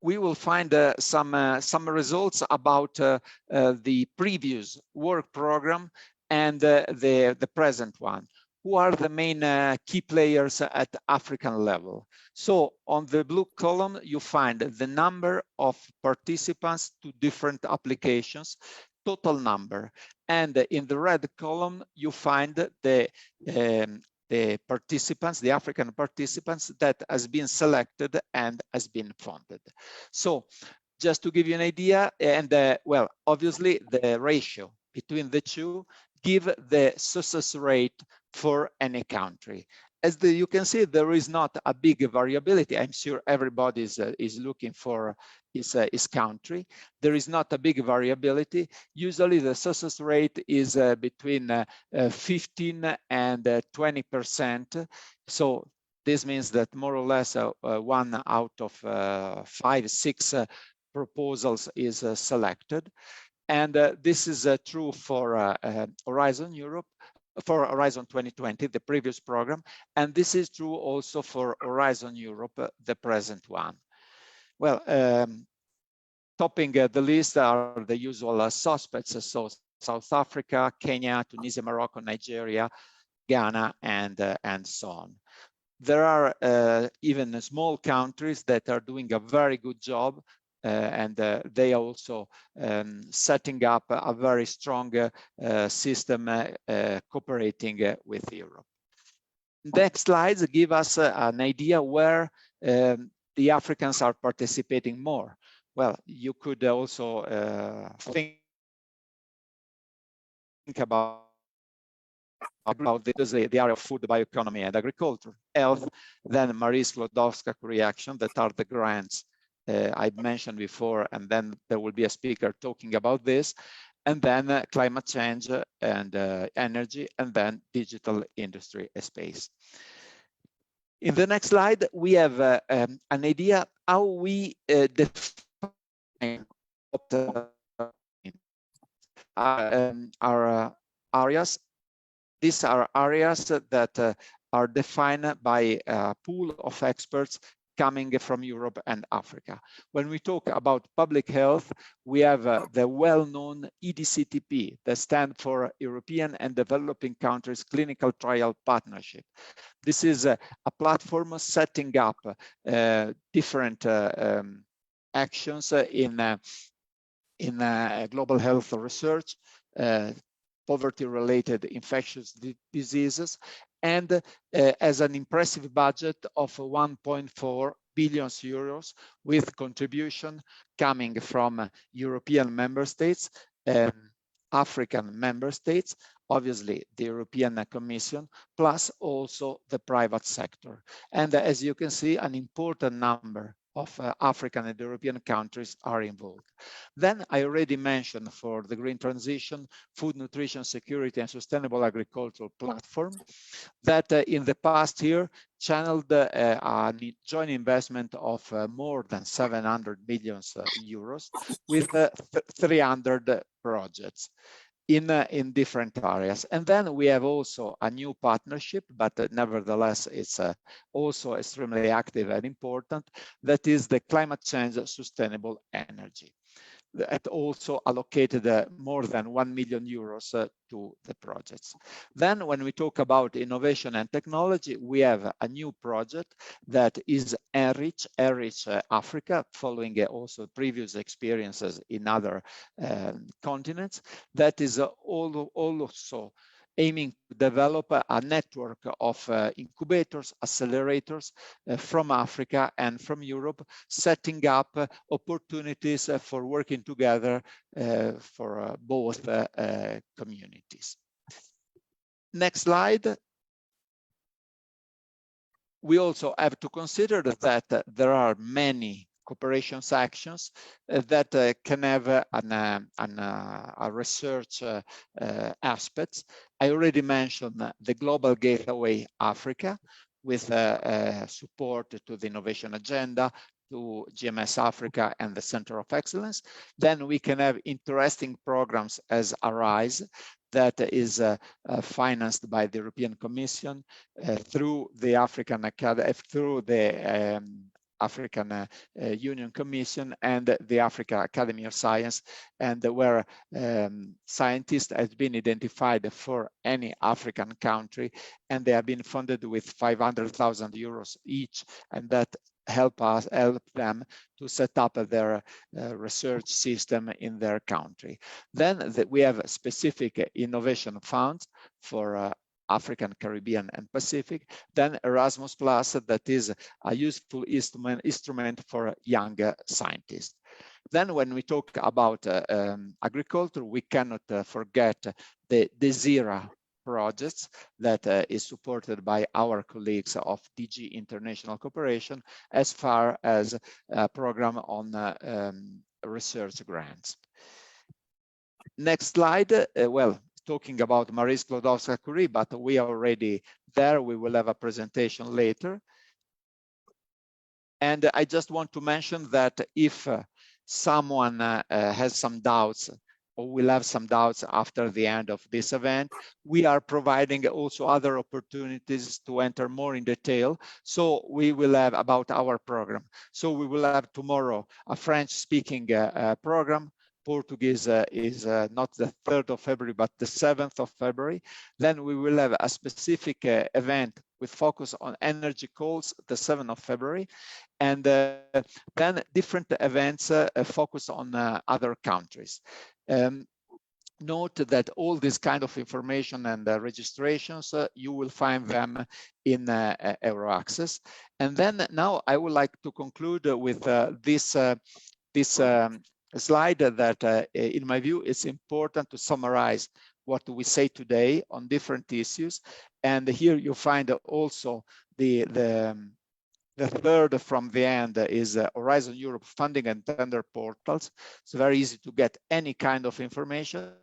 we will find some results about the previous work program and the present one. Who are the main key players at African level? So on the blue column, you find the number of participants to different applications, total number. And in the red column, you find the participants, the African participants that has been selected and has been funded. So just to give you an idea, and well, obviously the ratio between the two give the success rate for any country. As you can see, there is not a big variability. I'm sure everybody is looking for his country. There is not a big variability. Usually the success rate is between 15 and 20%. So This means that more or less 1 out of 5, 6 proposals is selected. And this is true for Horizon Europe, for Horizon 2020, the previous program. And this is true also for Horizon Europe, the present one. Well, topping the list are the usual suspects. So South Africa, Kenya, Tunisia, Morocco, Nigeria, Ghana, and so on. There are even small countries that are doing a very good job, and they are also setting up a very strong system cooperating with Europe. Next slides give us an idea where the Africans are participating more. Well, you could also think about this, the area of food, bioeconomy, and agriculture, health, then Marie Sklodowska-Curie action, that are the grants I mentioned before, and then there will be a speaker talking about this, and then climate change and energy, and then digital industry space. In the next slide, we have an idea how we define our areas. These are areas that are defined by a pool of experts coming from Europe and Africa. When we talk about public health, we have the well-known EDCTP, that stands for European and Developing Countries Clinical Trial Partnership. This is a platform setting up different actions in global health research, poverty-related infectious diseases, and as an impressive budget of 1.4 billion euros, with contribution coming from European member states, African member states, obviously the European Commission, plus also the private sector. And as you can see, an important number of African and European countries are involved. Then I already mentioned for the green transition, food, nutrition, security, and sustainable agricultural platform that in the past year channeled a joint investment of more than 700 million euros with 300 projects in different areas. And then we have also a new partnership, but nevertheless, it's also extremely active and important. That is the climate change sustainable energy. That also allocated more than 1 million euros to the projects. Then when we talk about innovation and technology, we have a new project that is Enrich Africa, following also previous experiences in other continents. That is also aiming to develop a network of incubators, accelerators from Africa and from Europe, setting up opportunities for working together for both communities. Next slide. We also have to consider that there are many cooperation actions that can have a research aspects. I already mentioned the Global Gateway Africa with support to the innovation agenda, to GMS Africa and the Center of Excellence. Then we can have interesting programs as ARISE, that is financed by the European Commission through the African Academy, through the African Union Commission and the Africa Academy of Science, and where scientists have been identified for any African country, and they have been funded with 500,000 euros each, and that help them to set up their research system in their country. Then we have specific innovation funds for African, Caribbean, and Pacific. Then Erasmus Plus, that is a useful instrument for young scientists. Then when we talk about agriculture, we cannot forget the DESIRA projects that is supported by our colleagues of DG International Cooperation, as far as a program on research grants. Next slide. Well, talking about Marie Sklodowska-Curie, but we are already there. We will have a presentation later. And I just want to mention that if someone has some doubts or will have some doubts after the end of this event, we are providing also other opportunities to enter more in detail. So we will have about our program. So we will have tomorrow a French-speaking program. Portuguese is not the 3rd of February, but the 7th of February. Then we will have a specific event with focus on energy calls, the 7th of February. And then different events focus on other countries. Note that all this kind of information and registrations, you will find them in EURAXESS. And then now I would like to conclude with this slide that in my view, it's important to summarize what we say today on different issues. And here you find also the third from the end is Horizon Europe funding and tender portals. It's very easy to get any kind of information.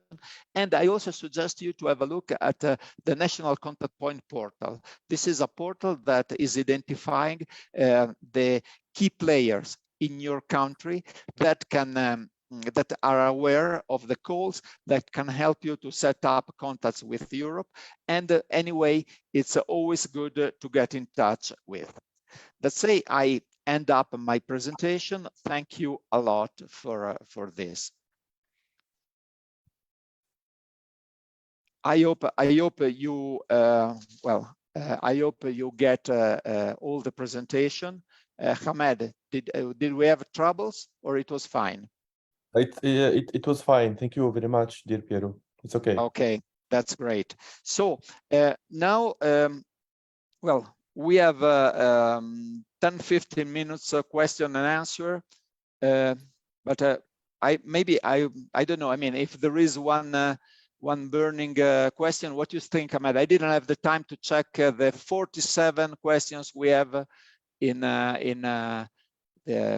And I also suggest you to have a look at the National Contact Point portal. This is a portal that is identifying the key players in your country that can that are aware of the calls that can help you to set up contacts with Europe. And anyway, it's always good to get in touch with. Let's say I end up my presentation. Thank you a lot for this. I hope you I hope you get all the presentation. Hamed, did we have troubles or it was fine? It was fine. Thank you very much, dear Piero. It's okay. Okay, that's great. So now, well, we have 10-15 minutes question and answer, but I don't know. I mean, if there is one burning question, what do you think, Ahmed? I didn't have the time to check the 47 questions we have in the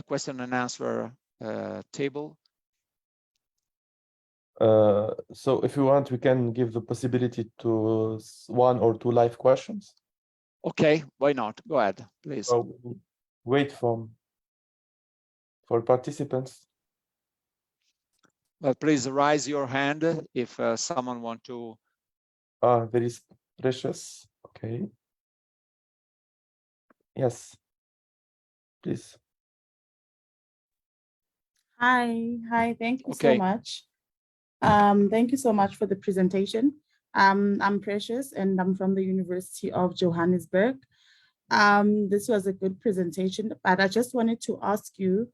question and answer table. So if you want, we can give the possibility to 1 or 2 live questions. Okay, why not? Go ahead, please. So wait for participants. Well, please raise your hand if someone want to. There is Precious. Okay. Yes. Please. Hi, thank you Okay. so much. Thank you so much for the presentation. I'm Precious and I'm from the University of Johannesburg. This was a good presentation, but I just wanted to ask you,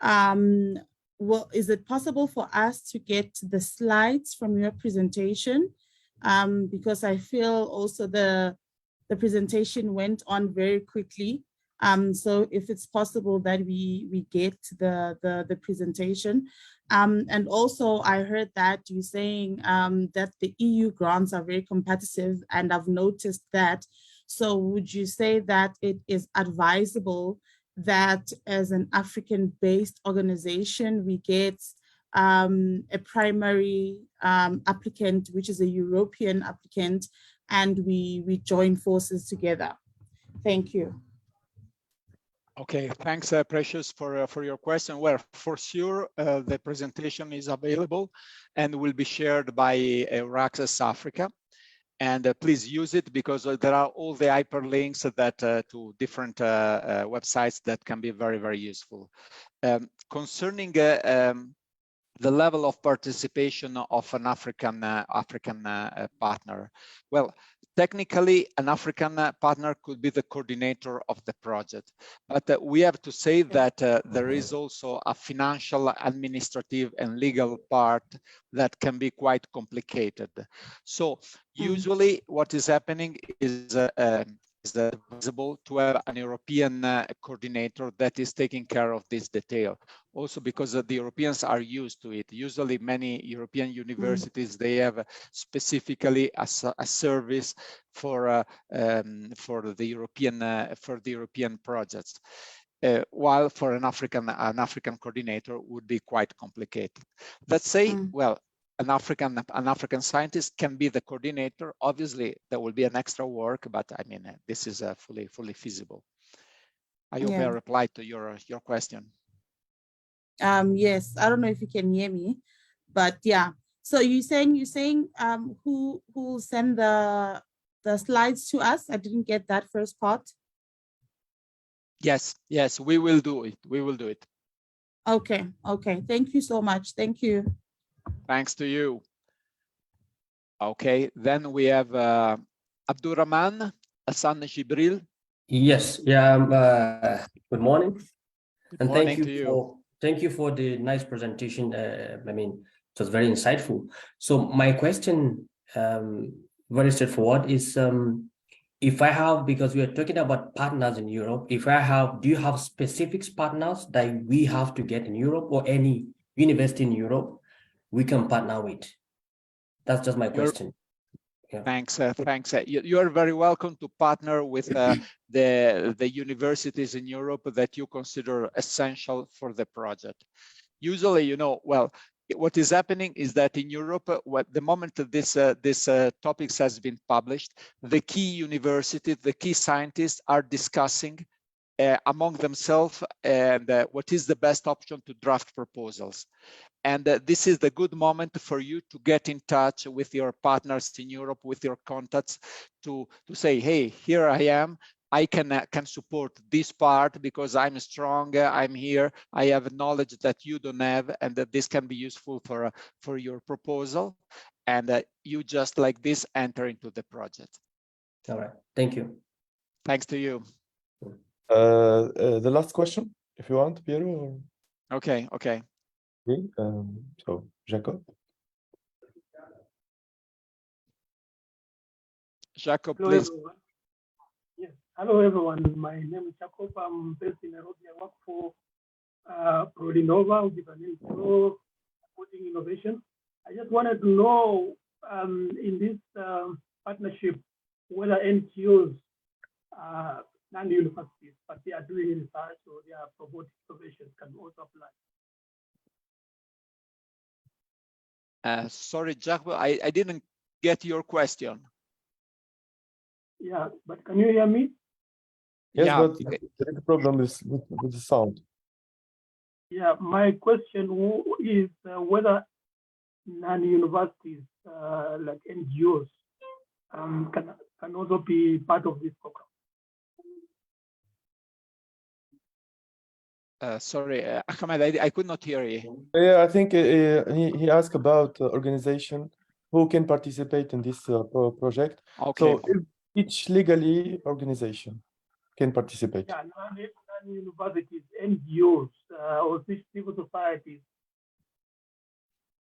well, is it possible for us to get the slides from your presentation? Because I feel also the presentation went on very quickly. So if it's possible that we get the presentation. And also I heard that you saying that the EU grants are very competitive, and I've noticed that. So would you say that it is advisable that as an African-based organization, we get a primary applicant, which is a European applicant, and we join forces together? Thank you. Okay, thanks, Precious, for your question. Well, for sure, the presentation is available and will be shared by EURAXESS Africa. And please use it, because there are all the hyperlinks that to different websites that can be very, very useful. Concerning the level of participation of an African partner, well, technically, an African partner could be the coordinator of the project, but we have to say that there is also a financial, administrative, and legal part that can be quite complicated. So usually what is happening is advisable to have an European coordinator that is taking care of this detail. Also because the Europeans are used to it. Usually many European universities, they have specifically a service for the European projects. While for an African coordinator would be quite complicated. Let's say, well, an African scientist can be the coordinator. Obviously, there will be an extra work, but I mean, this is fully feasible. I hope I replied to your question. Yes, I don't know if you can hear me, but yeah. So you're saying who will send the slides to us? I didn't get that first part. Yes, we will do it. We will do it. Okay. Thank you so much. Thank you. Thanks to you. Okay, then we have Abdurrahman Hassan Jibril. Yes, good morning. Good morning to you. Thank you for the nice presentation. I mean, it was very insightful. So my question, very straightforward, is if I have, because we are talking about partners in Europe, do you have specific partners that we have to get in Europe, or any university in Europe we can partner with? That's just my question. Yeah. Thanks. You are very welcome to partner with the universities in Europe that you consider essential for the project. Usually, well, what is happening is that in Europe, the moment this topics has been published, the key universities, the key scientists are discussing among themselves and what is the best option to draft proposals. And this is the good moment for you to get in touch with your partners in Europe, with your contacts, to say, hey, here I am. I can support this part because I'm strong, I'm here, I have knowledge that you don't have, and that this can be useful for your proposal. And you just like this enter into the project. All right, thank you. Thanks to you. The last question, if you want, Piero. Okay. So Jacob. Jacob, Hello, please. everyone. Yes. Hello, everyone. My name is Jacob. I'm based in Nairobi. I work for Prodinova, which is an NGO supporting innovation. I just wanted to know in this partnership whether NGOs, non-universities, but they are doing research or they are promoting innovations can also apply. Sorry, Jacob, I didn't get your question. Yeah, but can you hear me? Yes, Yeah. but there is a problem with the sound. Yeah, my question is whether non-universities like NGOs can also be part of this program. Sorry, Ahmed, I could not hear you. Yeah, I think he asked about organization who can participate in this project. Okay. So if each legally organization can participate. Yeah, non-universities, NGOs, or civil societies.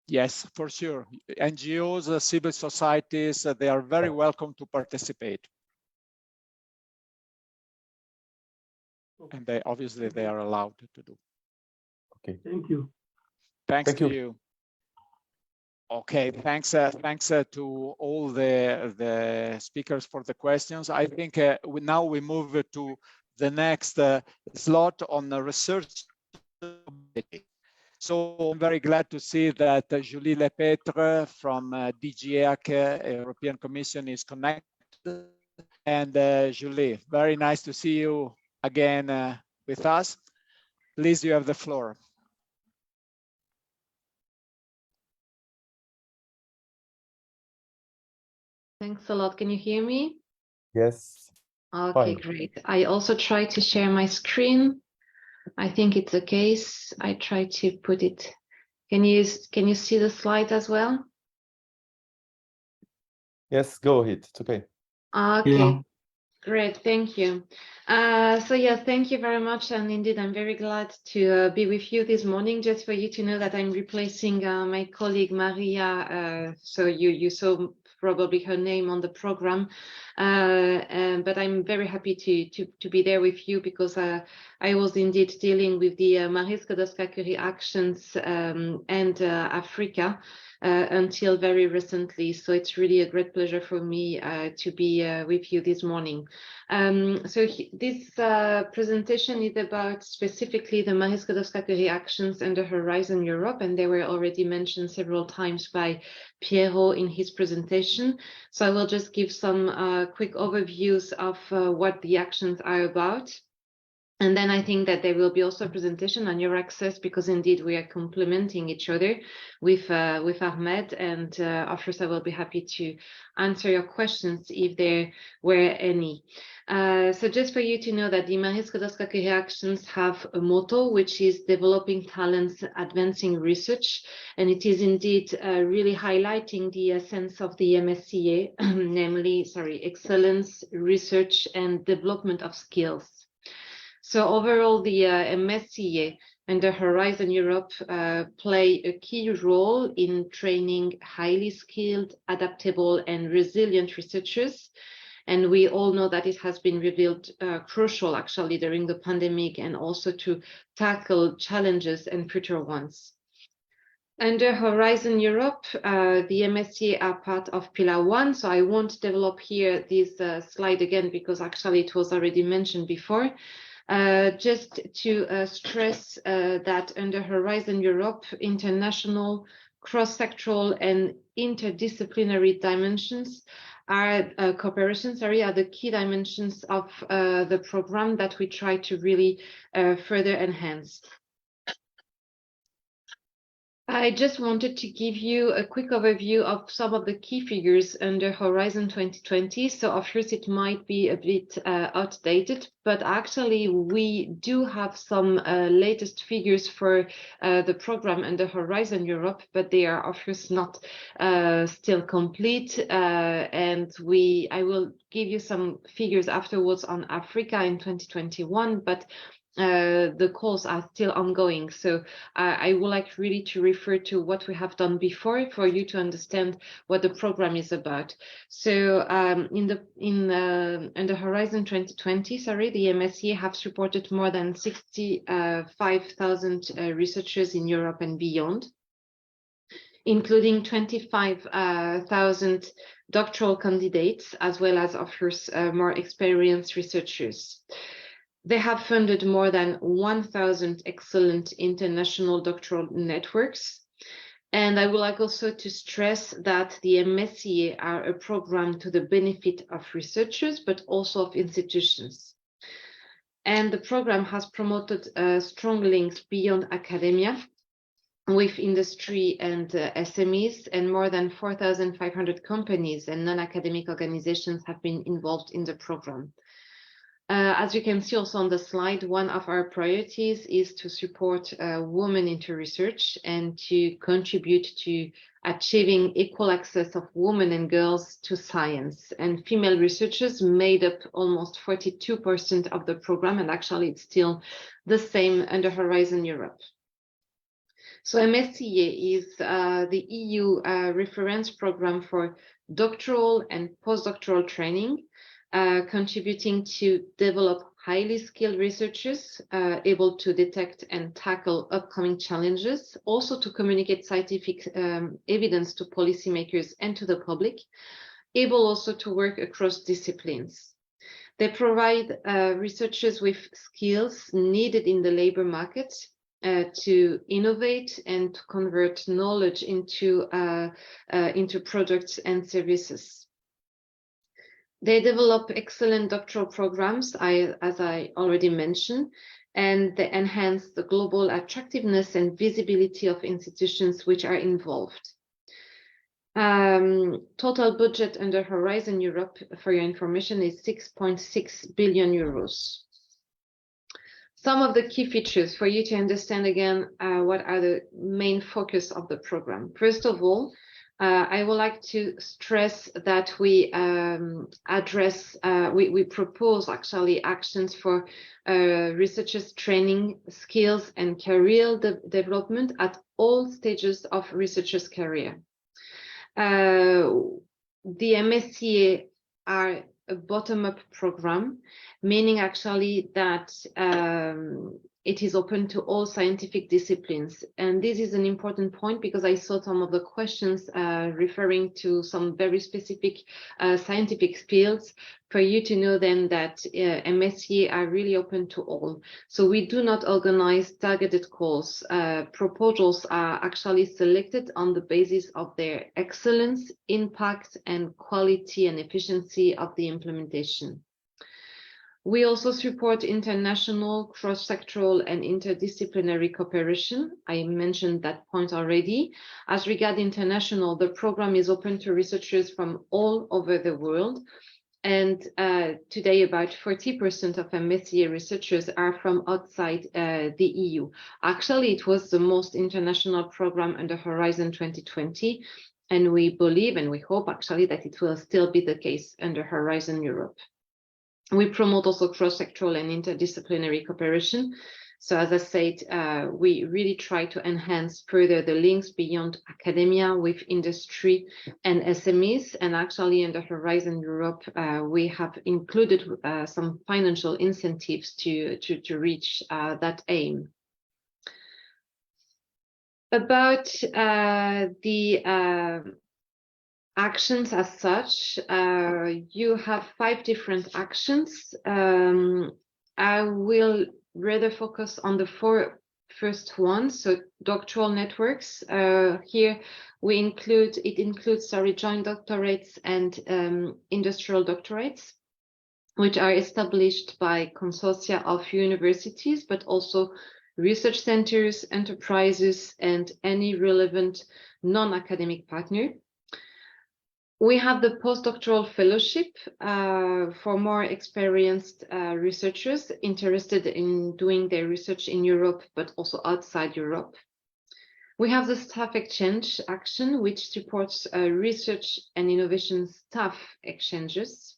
Yes, for sure. NGOs, civil societies, they are very welcome to participate. And they obviously they are allowed to do. Okay. Thank you. Thanks Thank to you. you. Okay, thanks to all the speakers for the questions. I think now we move to the next slot on the research. So I'm very glad to see that Julie Lepêtre from DG EAC, European Commission, is connected. And Julie, very nice to see you again with us. Please, you have the floor. Thanks a lot. Can you hear me? Yes. Okay, Fine. great. I also try to share my screen. I think it's the case. I try to put it. Can you see the slide as well? Yes, go ahead. It's okay. Okay. Yeah. Great, thank you. So yeah, thank you very much. And indeed, I'm very glad to be with you this morning. Just for you to know that I'm replacing my colleague Maria. So you saw probably her name on the program, but I'm very happy to be there with you because I was indeed dealing with the Marie Skłodowska-Curie actions and Africa until very recently. So it's really a great pleasure for me to be with you this morning. This presentation is about specifically the Marie Skłodowska-Curie actions and the Horizon Europe, and they were already mentioned several times by Piero in his presentation. So I will just give some quick overviews of what the actions are about. And then I think that there will be also a presentation on EURAXESS, because indeed we are complementing each other with Ahmed, and of course I will be happy to answer your questions if there were any. So just for you to know that the Marie Skłodowska Actions have a motto, which is developing talents, advancing research, and it is indeed really highlighting the essence of the MSCA, namely, excellence, research, and development of skills. So overall, the MSCA and the Horizon Europe play a key role in training highly skilled, adaptable, and resilient researchers. And we all know that it has been revealed crucial actually during the pandemic, and also to tackle challenges and future ones. Under Horizon Europe, the MSCA are part of Pillar 1, so I won't develop here this slide again, because actually it was already mentioned before. Just to stress that under Horizon Europe, international, cross-sectoral, and interdisciplinary dimensions are cooperation, are the key dimensions of the program that we try to really further enhance. I just wanted to give you a quick overview of some of the key figures under Horizon 2020. So of course it might be a bit outdated, but actually we do have some latest figures for the program under Horizon Europe, but they are of course not still complete. And I will give you some figures afterwards on Africa in 2021, but the calls are still ongoing. So I would like really to refer to what we have done before for you to understand what the program is about. So under Horizon 2020, the MSCA have supported more than 65,000 researchers in Europe and beyond, including 25,000 doctoral candidates, as well as, of course, more experienced researchers. They have funded more than 1,000 excellent international doctoral networks. And I would like also to stress that the MSCA are a program to the benefit of researchers, but also of institutions. And the program has promoted strong links beyond academia with industry and SMEs, and more than 4,500 companies and non-academic organizations have been involved in the program. As you can see also on the slide, one of our priorities is to support women into research and to contribute to achieving equal access of women and girls to science. And female researchers made up almost 42% of the program, and actually it's still the same under Horizon Europe. So MSCA is the EU reference program for doctoral and postdoctoral training, contributing to develop highly skilled researchers able to detect and tackle upcoming challenges, also to communicate scientific evidence to policymakers and to the public, able also to work across disciplines. They provide researchers with skills needed in the labor market to innovate and to convert knowledge into products and services. They develop excellent doctoral programs, as I already mentioned, and they enhance the global attractiveness and visibility of institutions which are involved. Total budget under Horizon Europe, for your information, is 6.6 billion euros. Some of the key features for you to understand again what are the main focus of the program. First of all, I would like to stress that we we propose actually actions for researchers' training, skills, and career development at all stages of researchers' career. The MSCA are a bottom-up program, meaning actually that it is open to all scientific disciplines. And this is an important point because I saw some of the questions referring to some very specific scientific fields, for you to know then that MSCA are really open to all. So we do not organize targeted calls. Proposals are actually selected on the basis of their excellence, impact, and quality and efficiency of the implementation. We also support international, cross-sectoral and interdisciplinary cooperation. I mentioned that point already. As regards international, the program is open to researchers from all over the world. And today, about 40% of MSCA researchers are from outside the EU. Actually, it was the most international program under Horizon 2020. And we believe and we hope actually that it will still be the case under Horizon Europe. We promote also cross-sectoral and interdisciplinary cooperation. So as I said, we really try to enhance further the links beyond academia with industry and SMEs. And actually under Horizon Europe, we have included some financial incentives to reach that aim. About the actions as such, you have 5 different actions. I will rather focus on the 4 first ones. So doctoral networks. Here it includes joint doctorates and industrial doctorates, which are established by consortia of universities, but also research centers, enterprises, and any relevant non-academic partner. We have the postdoctoral fellowship for more experienced researchers interested in doing their research in Europe, but also outside Europe. We have the staff exchange action, which supports research and innovation staff exchanges.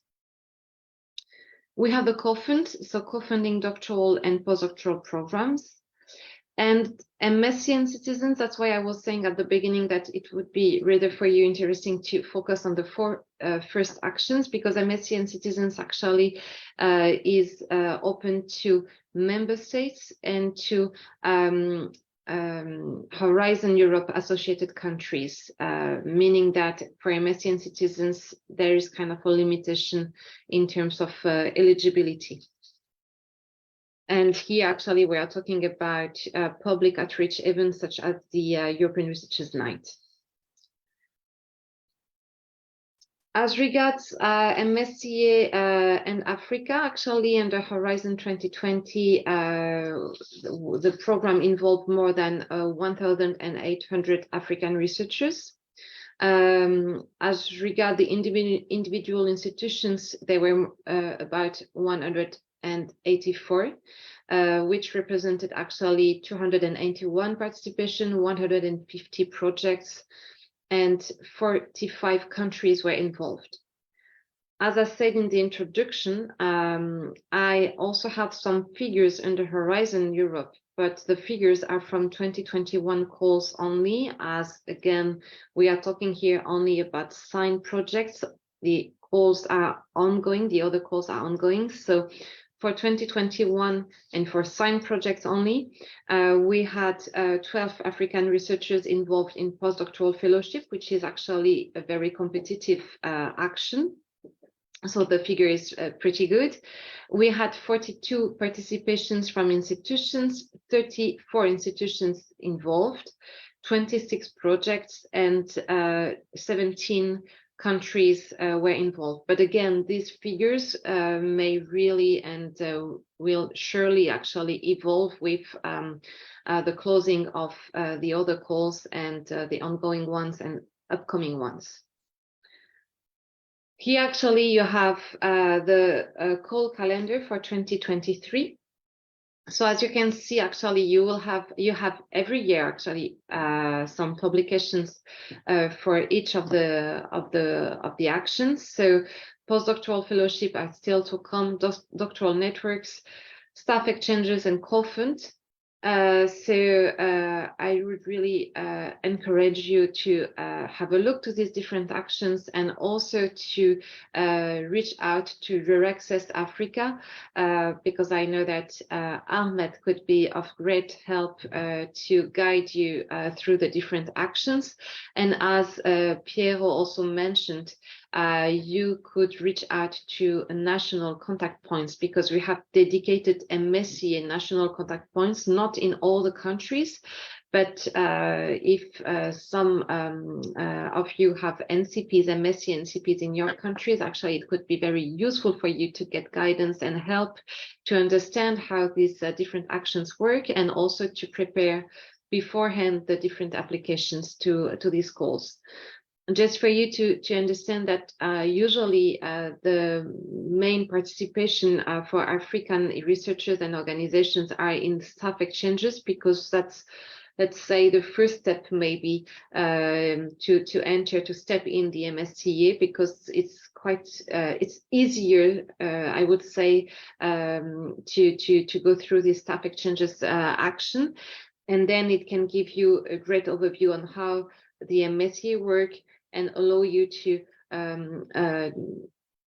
We have the co-fund, so co-funding doctoral and postdoctoral programs. And MSc and citizens, that's why I was saying at the beginning that it would be rather for you interesting to focus on the 4 first actions, because MSc and citizens actually is open to member states and to Horizon Europe associated countries, meaning that for MSc and citizens, there is kind of a limitation in terms of eligibility. And here, actually, we are talking about public outreach events such as the European Researchers' Night. As regards MSCA and Africa, actually, under Horizon 2020, the program involved more than 1,800 African researchers. As regards the individual institutions, there were about 184, which represented actually 281 participation, 150 projects, and 45 countries were involved. As I said in the introduction, I also have some figures under Horizon Europe, but the figures are from 2021 calls only, as again, we are talking here only about signed projects. The calls are ongoing, the other calls are ongoing. So for 2021 and for signed projects only, we had 12 African researchers involved in postdoctoral fellowship, which is actually a very competitive action. So the figure is pretty good. We had 42 participations from institutions, 34 institutions involved, 26 projects, and 17 countries were involved. But again, these figures may really and will surely actually evolve with the closing of the other calls and the ongoing ones and upcoming ones. Here actually you have the call calendar for 2023. So as you can see, actually, you have every year actually some publications for each of the actions. So postdoctoral fellowship are still to come, doctoral networks, staff exchanges, and co-fund. I would really encourage you to have a look to these different actions and also to reach out to EURAXESS Africa, because I know that Ahmed could be of great help to guide you through the different actions. And as Piero also mentioned, you could reach out to national contact points, because we have dedicated MSc and national contact points, not in all the countries, But if some of you have NCPs, MSc NCPs in your countries, actually it could be very useful for you to get guidance and help to understand how these different actions work, and also to prepare beforehand the different applications to these calls. Just for you to understand that usually the main participation for African researchers and organizations are in staff exchanges, because that's, let's say, the first step maybe to step in the MSCA, because it's quite it's easier, I would say, to go through the staff exchanges action, and then it can give you a great overview on how the MSCA work and allow you to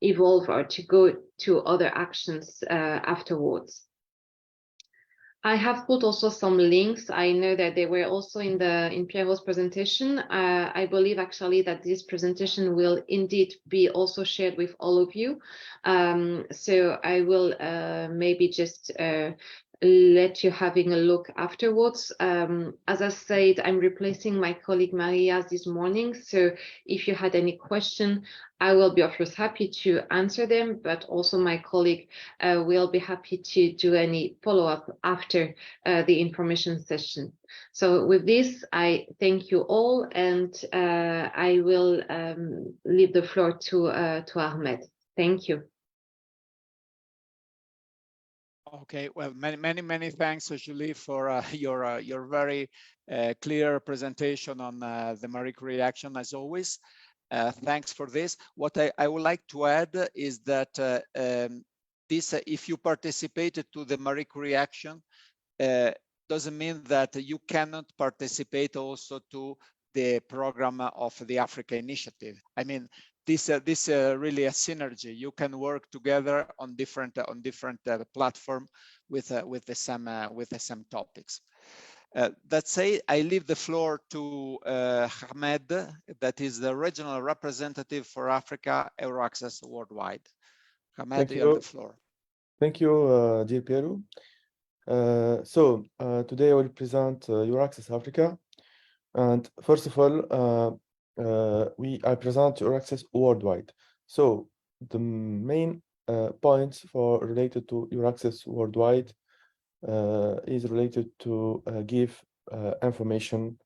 evolve or to go to other actions afterwards. I have put also some links. I know that they were also in Piero's presentation. I believe actually that this presentation will indeed be also shared with all of you. So I will maybe just let you having a look afterwards. As I said, I'm replacing my colleague Maria this morning. So if you had any question, I will be of course happy to answer them, but also my colleague will be happy to do any follow-up after the information session. So with this, I thank you all, and I will leave the floor to Ahmed. Thank you. Okay, well, many thanks, Julie, for your very clear presentation on the Marie Curie action, as always. Thanks for this. What I would like to add is that if you participated to the Marie Curie action, doesn't mean that you cannot participate also to the program of the Africa Initiative. I mean, this really a synergy. You can work together on different platform with the same topics. That said, I leave the floor to Ahmed, that is the regional representative for Africa, EURAXESS worldwide. Ahmed, you have the floor. Thank you, dear Piero. Today I will present EURAXESS Africa. And first of all, I present EURAXESS worldwide. So the main points related to EURAXESS worldwide is related to give information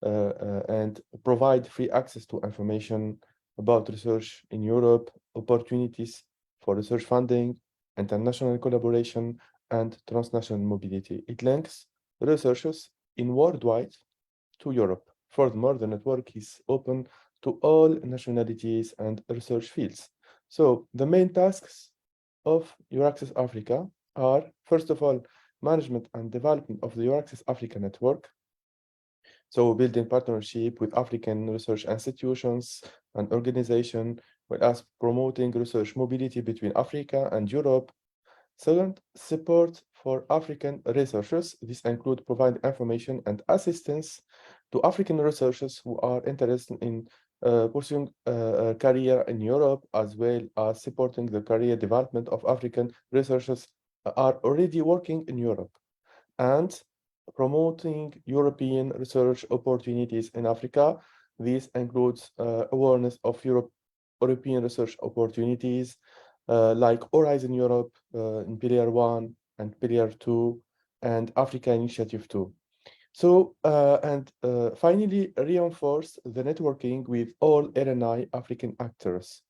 and provide free access to information about research in Europe, opportunities for research funding, international collaboration, and transnational mobility. It links researchers in worldwide to Europe. Furthermore, the network is open to all nationalities and research fields. So the main tasks of EURAXESS Africa are, first of all, management and development of the EURAXESS Africa network. So building partnership with African research institutions and organizations, as well as promoting research mobility between Africa and Europe. Second, support for African researchers. This includes providing information and assistance to African researchers who are interested in pursuing a career in Europe, as well as supporting the career development of African researchers are already working in Europe, and promoting European research opportunities in Africa. This includes awareness of European research opportunities like Horizon Europe in Pillar 1 and Pillar 2 and Africa Initiative 2. So, finally, reinforce the networking with all RNI African actors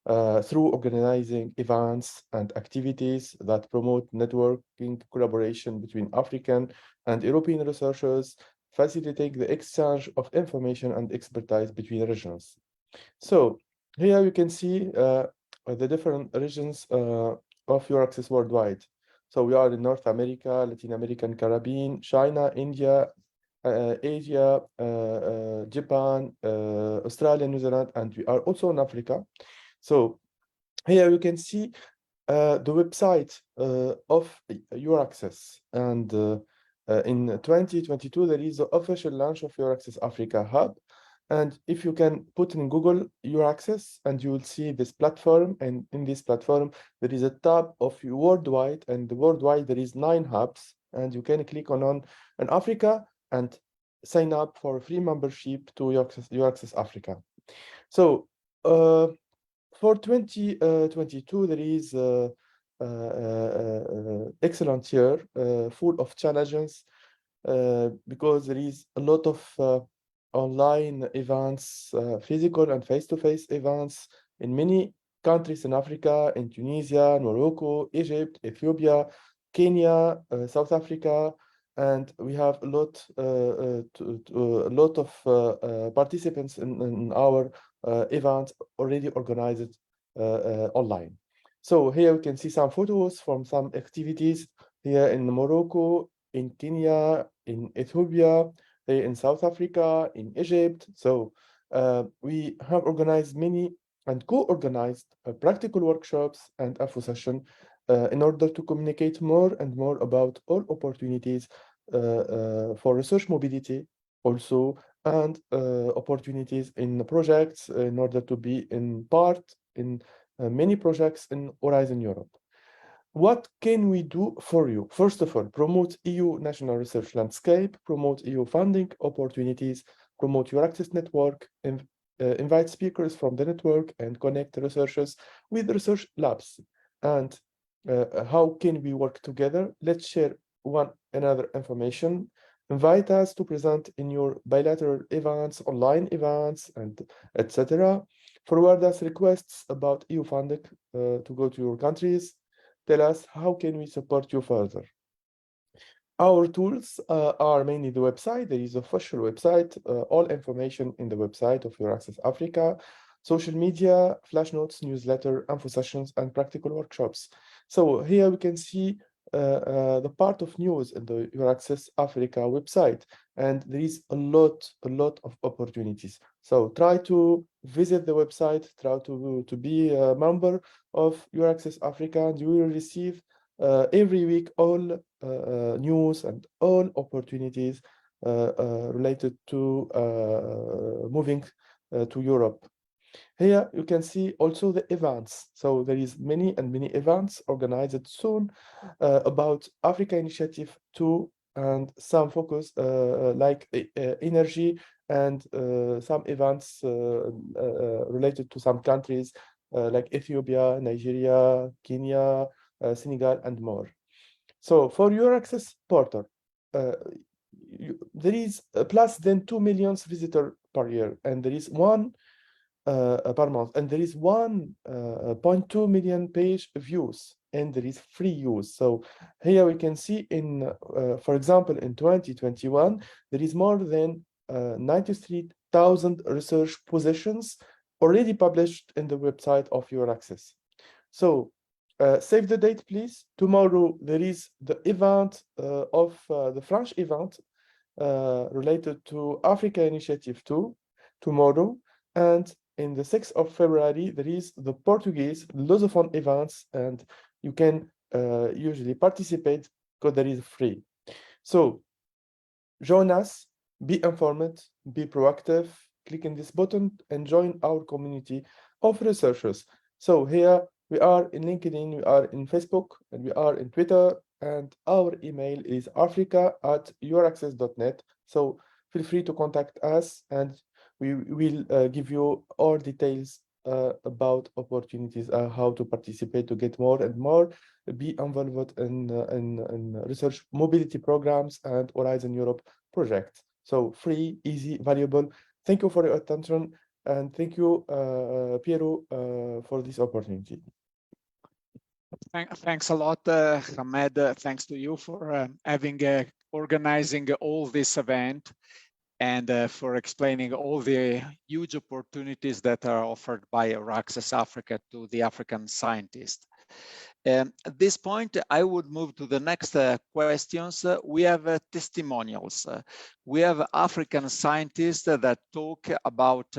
through organizing events and activities that promote networking collaboration between African and European researchers, facilitating the exchange of information and expertise between regions. So here you can see the different regions of EURAXESS worldwide. So we are in North America, Latin America, and Caribbean, China, India, Asia, Japan, Australia, New Zealand, and we are also in Africa. So here you can see the website of EURAXESS, and in 2022 there is the official launch of EURAXESS Africa Hub. And if you can put in Google EURAXESS, and you will see this platform, and in this platform there is a tab of worldwide, and the worldwide there is 9 hubs, and you can click on Africa, and sign up for free membership to EURAXESS Africa. So for 2022, there is excellent year, full of challenges, because there is a lot of online events, physical and face-to-face events in many countries in Africa, in Tunisia, Morocco, Egypt, Ethiopia, Kenya, South Africa, and we have a lot of participants in our events already organized online. So here we can see some photos from some activities here in Morocco, in Kenya, in Ethiopia, in South Africa, in Egypt. So we have organized many and co-organized practical workshops and info session in order to communicate more and more about all opportunities for research mobility also, and opportunities in projects in order to be in part in many projects in Horizon Europe. What can we do for you? First of all, promote EU national research landscape, promote EU funding opportunities, promote EURAXESS network, invite speakers from the network, and connect researchers with research labs. And how can we work together? Let's share one another information. Invite us to present in your bilateral events, online events, and etc. Forward us requests about EU funding to go to your countries. Tell us how can we support you further. Our tools are mainly the website. There is an official website, all information in the website of EURAXESS Africa, social media, flash notes, newsletter, info sessions, and practical workshops. So here we can see the part of news in the EURAXESS Africa website, and there is a lot of opportunities. So try to visit the website, try to be a member of EURAXESS Africa, and you will receive every week all news and all opportunities related to moving to Europe. Here you can see also the events. So there is many events organized soon about Africa Initiative 2, and some focus like energy, and some events related to some countries like Ethiopia, Nigeria, Kenya, Senegal, and more. So for EURAXESS portal, there is plus than 2 million visitors per year, and there is per month, and there is 1.2 million page views, and there is free use. So here we can see in, for example, in 2021, there is more than 93,000 research positions already published in the website of EURAXESS. So save the date, please. Tomorrow there is the event of the French event related to Africa Initiative 2 tomorrow, and in the 6th of February, there is the Portuguese Lusophone events, and you can usually participate because there is free. So join us, be informed, be proactive, click in this button and join our community of researchers. So here we are in LinkedIn, we are in Facebook, and we are in Twitter, and our email is africa@euraxess.net. So feel free to contact us, and we will give you all details about opportunities, how to participate to get more and more, be involved in research mobility programs and Horizon Europe projects. So free, easy, valuable. Thank you for your attention, and thank you, Piero, for this opportunity. Thanks a lot, Hamed. Thanks to you for organizing all this event, and for explaining all the huge opportunities that are offered by EURAXESS Africa to the African scientists. At this point, I would move to the next questions. We have testimonials. We have African scientists that talk about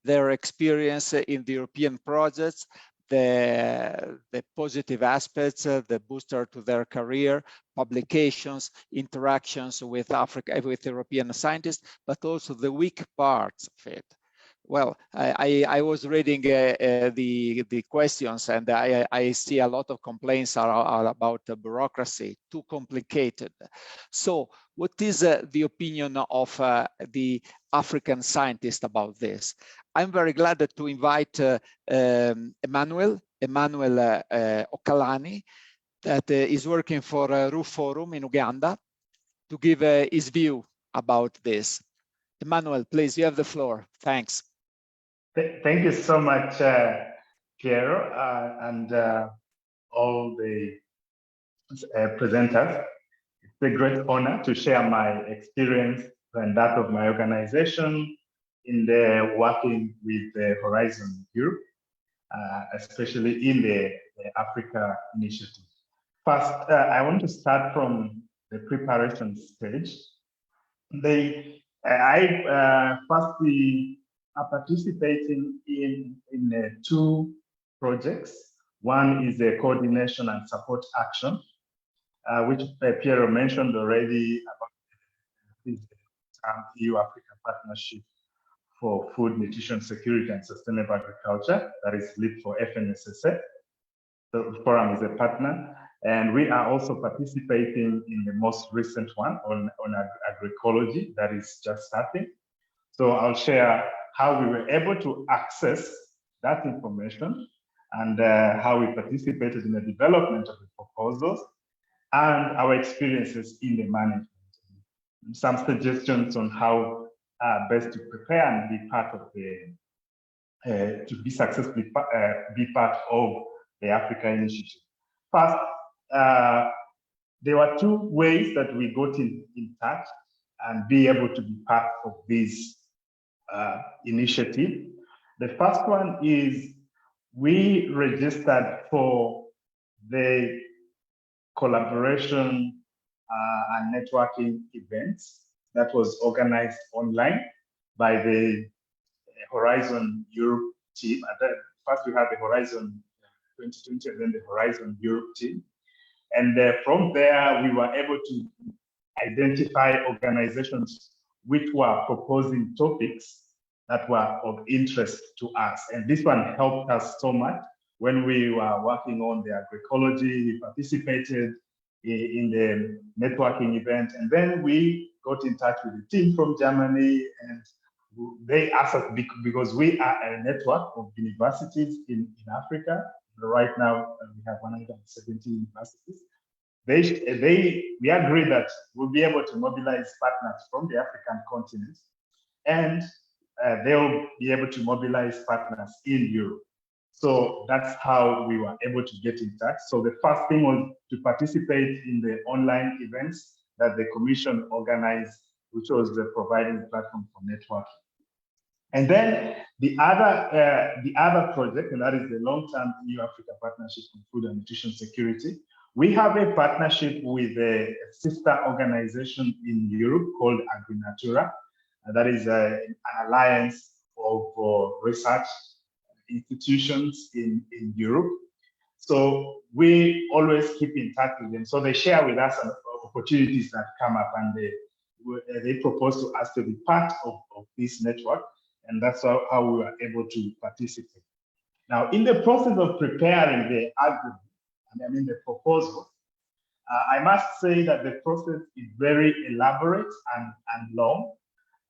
their experience in the European projects, the positive aspects, the booster to their career, publications, interactions with European scientists, but also the weak parts of it. Well, I was reading the questions, and I see a lot of complaints are about the bureaucracy, too complicated. So what is the opinion of the African scientist about this? I'm very glad to invite Emmanuel Okalani, that is working for Roof Forum in Uganda, to give his view about this. Emmanuel, please, you have the floor. Thanks. Thank you so much, Piero, and all the presenters. It's a great honor to share my experience and that of my organization in the working with the Horizon Europe, especially in the Africa initiative. First, I want to start from the preparation stage. I firstly are participating in two projects. One is the coordination and support action, which Piero mentioned already about the EU-Africa Partnership for Food, Nutrition, Security and Sustainable Agriculture, that is LEAP for FNSSA. The forum is a partner. And we are also participating in the most recent one on agroecology that is just starting. So I'll share how we were able to access that information and how we participated in the development of the proposals and our experiences in the management. Some suggestions on how best to prepare and be part of the, to be successfully be part of the Africa Initiative. First, there were two ways that we got in touch and be able to be part of this initiative. The first one is we registered for the collaboration and networking events that was organized online by the Horizon Europe team. First we had the Horizon 2020 and then the Horizon Europe team. And from there, we were able to identify organizations which were proposing topics that were of interest to us. And this one helped us so much when we were working on the agroecology. We participated in the networking event. And then we got in touch with the team from Germany, and they asked us, because we are a network of universities in Africa. Right now, we have 170 universities. We agreed that we'll be able to mobilize partners from the African continent, and they'll be able to mobilize partners in Europe. So that's how we were able to get in touch. So the first thing was to participate in the online events that the Commission organized, which was the providing platform for networking. And then the other project, and that is the long-term EU-Africa Partnership on Food and Nutrition Security. We have a partnership with a sister organization in Europe called AgriNatura. That is an alliance of research institutions in Europe. So we always keep in touch with them. So they share with us opportunities that come up, and they propose to us to be part of this network. And that's how we were able to participate. Now, in the process of preparing the agreement, the proposal, I must say that the process is very elaborate and long,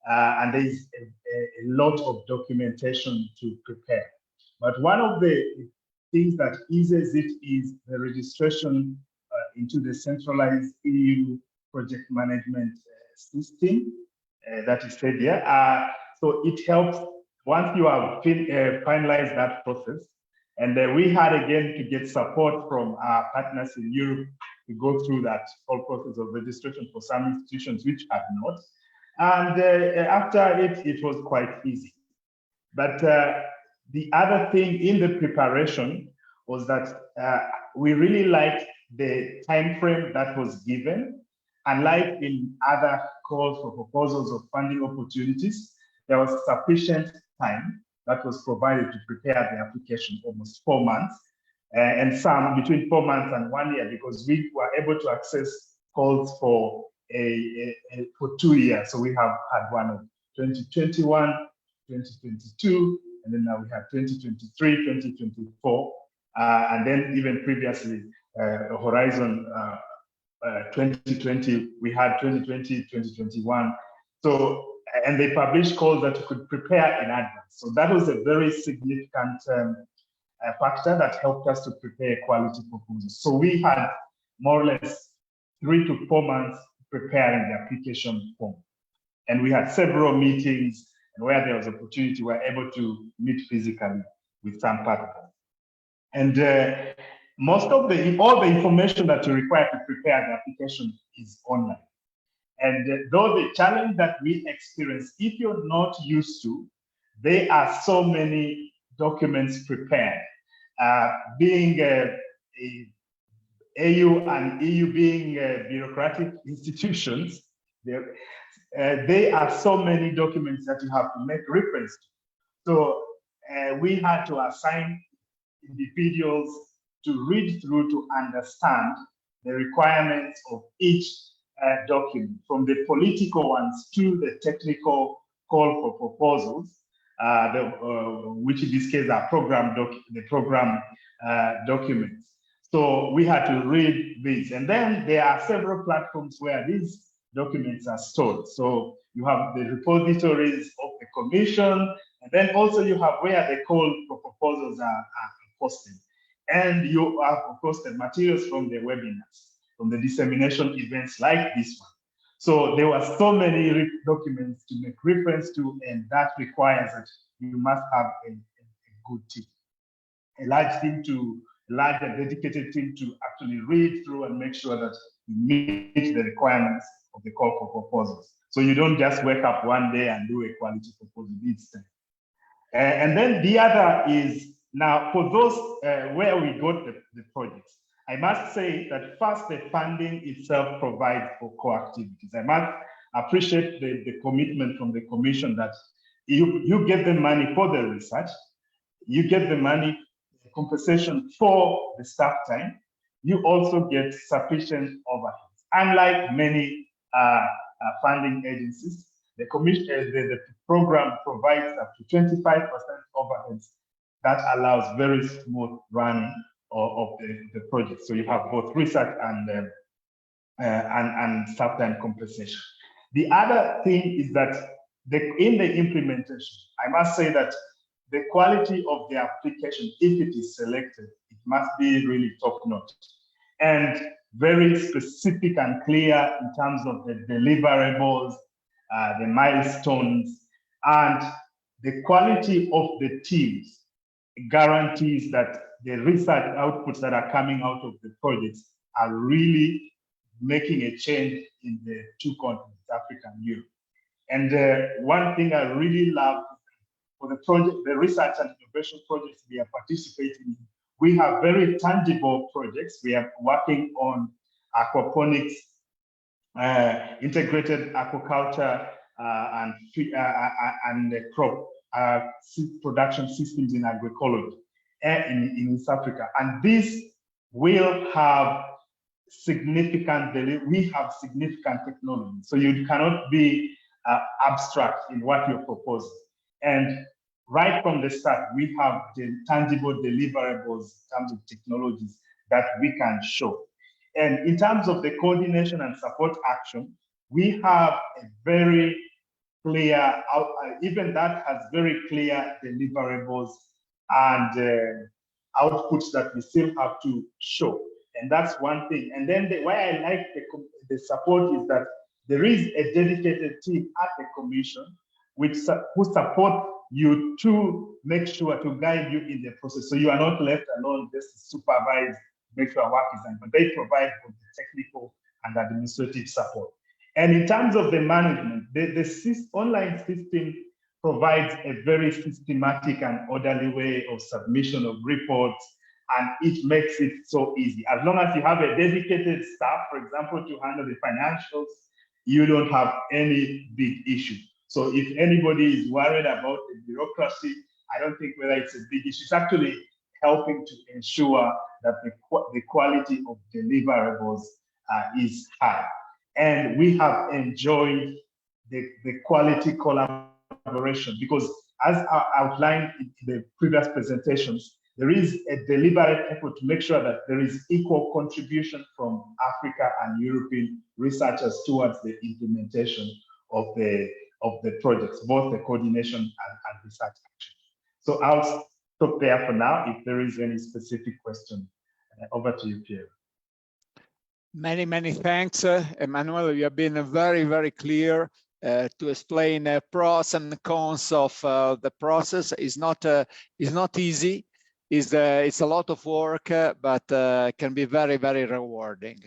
and there is a lot of documentation to prepare. But one of the things that eases it is the registration into the centralized EU project management system that is said here. So it helps once you have finalized that process. And we had again to get support from our partners in Europe to go through that whole process of registration for some institutions which have not. And after it was quite easy. But the other thing in the preparation was that we really liked the time frame that was given. Unlike in other calls for proposals of funding opportunities, there was sufficient time that was provided to prepare the application, almost 4 months, and some between 4 months and 1 year, because we were able to access calls for 2 years. So we have had one of 2021, 2022, and then now we have 2023, 2024, and then even previously, Horizon 2020, we had 2020, 2021. So, and they published calls that you could prepare in advance. So that was a very significant factor that helped us to prepare quality proposals. So we had more or less 3 to 4 months preparing the application form. And we had several meetings, and where there was opportunity, we were able to meet physically with some partners. And all the information that you require to prepare the application is online. And though the challenge that we experience, if you're not used to, there are so many documents prepared. Being AU and EU being bureaucratic institutions, there are so many documents that you have to make reference to. So we had to assign individuals to read through to understand the requirements of each document, from the political ones to the technical call for proposals, which in this case are the program documents. So we had to read these. And then there are several platforms where these documents are stored. So you have the repositories of the Commission, and then also you have where the call for proposals are posted. And you have, of course, the materials from the webinars, from the dissemination events like this one. So there were so many documents to make reference to, and that requires that you must have a good team, a large and dedicated team to actually read through and make sure that you meet the requirements of the call for proposals. So you don't just wake up one day and do a quality proposal. It's time. And then the other is, now for those where we got the projects, I must say that first, the funding itself provides for core activities. I must appreciate the commitment from the Commission that you get the money for the research, you get the money, the compensation for the staff time, you also get sufficient overheads. Unlike many funding agencies, the program provides up to 25% overheads. That allows very smooth running of the project. So you have both research and staff time compensation. The other thing is that in the implementation, I must say that the quality of the application, if it is selected, it must be really top-notch and very specific and clear in terms of the deliverables, the milestones, and the quality of the teams guarantees that the research outputs that are coming out of the projects are really making a change in the two continents, Africa and Europe. And one thing I really love for the project, the research and innovation projects we are participating in, we have very tangible projects. We are working on aquaponics, integrated aquaculture, and crop production systems in agroecology in East Africa. And this will have significant, we have significant technology. So you cannot be abstract in what you're proposing. And right from the start, we have the tangible deliverables in terms of technologies that we can show. And in terms of the coordination and support action, we have a very clear, even that has very clear deliverables and outputs that we still have to show. And that's one thing. And then why I like the support is that there is a dedicated team at the Commission who support you to make sure to guide you in the process. So you are not left alone, just supervise, make sure work is done, but they provide both the technical and administrative support. And in terms of the management, the online system provides a very systematic and orderly way of submission of reports, and it makes it so easy. As long as you have a dedicated staff, for example, to handle the financials, you don't have any big issue. So if anybody is worried about the bureaucracy, I don't think whether it's a big issue. It's actually helping to ensure that the quality of deliverables is high. And we have enjoyed the quality collaboration, because as outlined in the previous presentations, there is a deliberate effort to make sure that there is equal contribution from Africa and European researchers towards the implementation of the projects, both the coordination and research action. So I'll stop there for now. If there is any specific question, over to you, Pierre. Many, many thanks, Emmanuel. You have been very, very clear to explain pros and cons of the process. It's not easy. It's a lot of work, but can be very, very rewarding.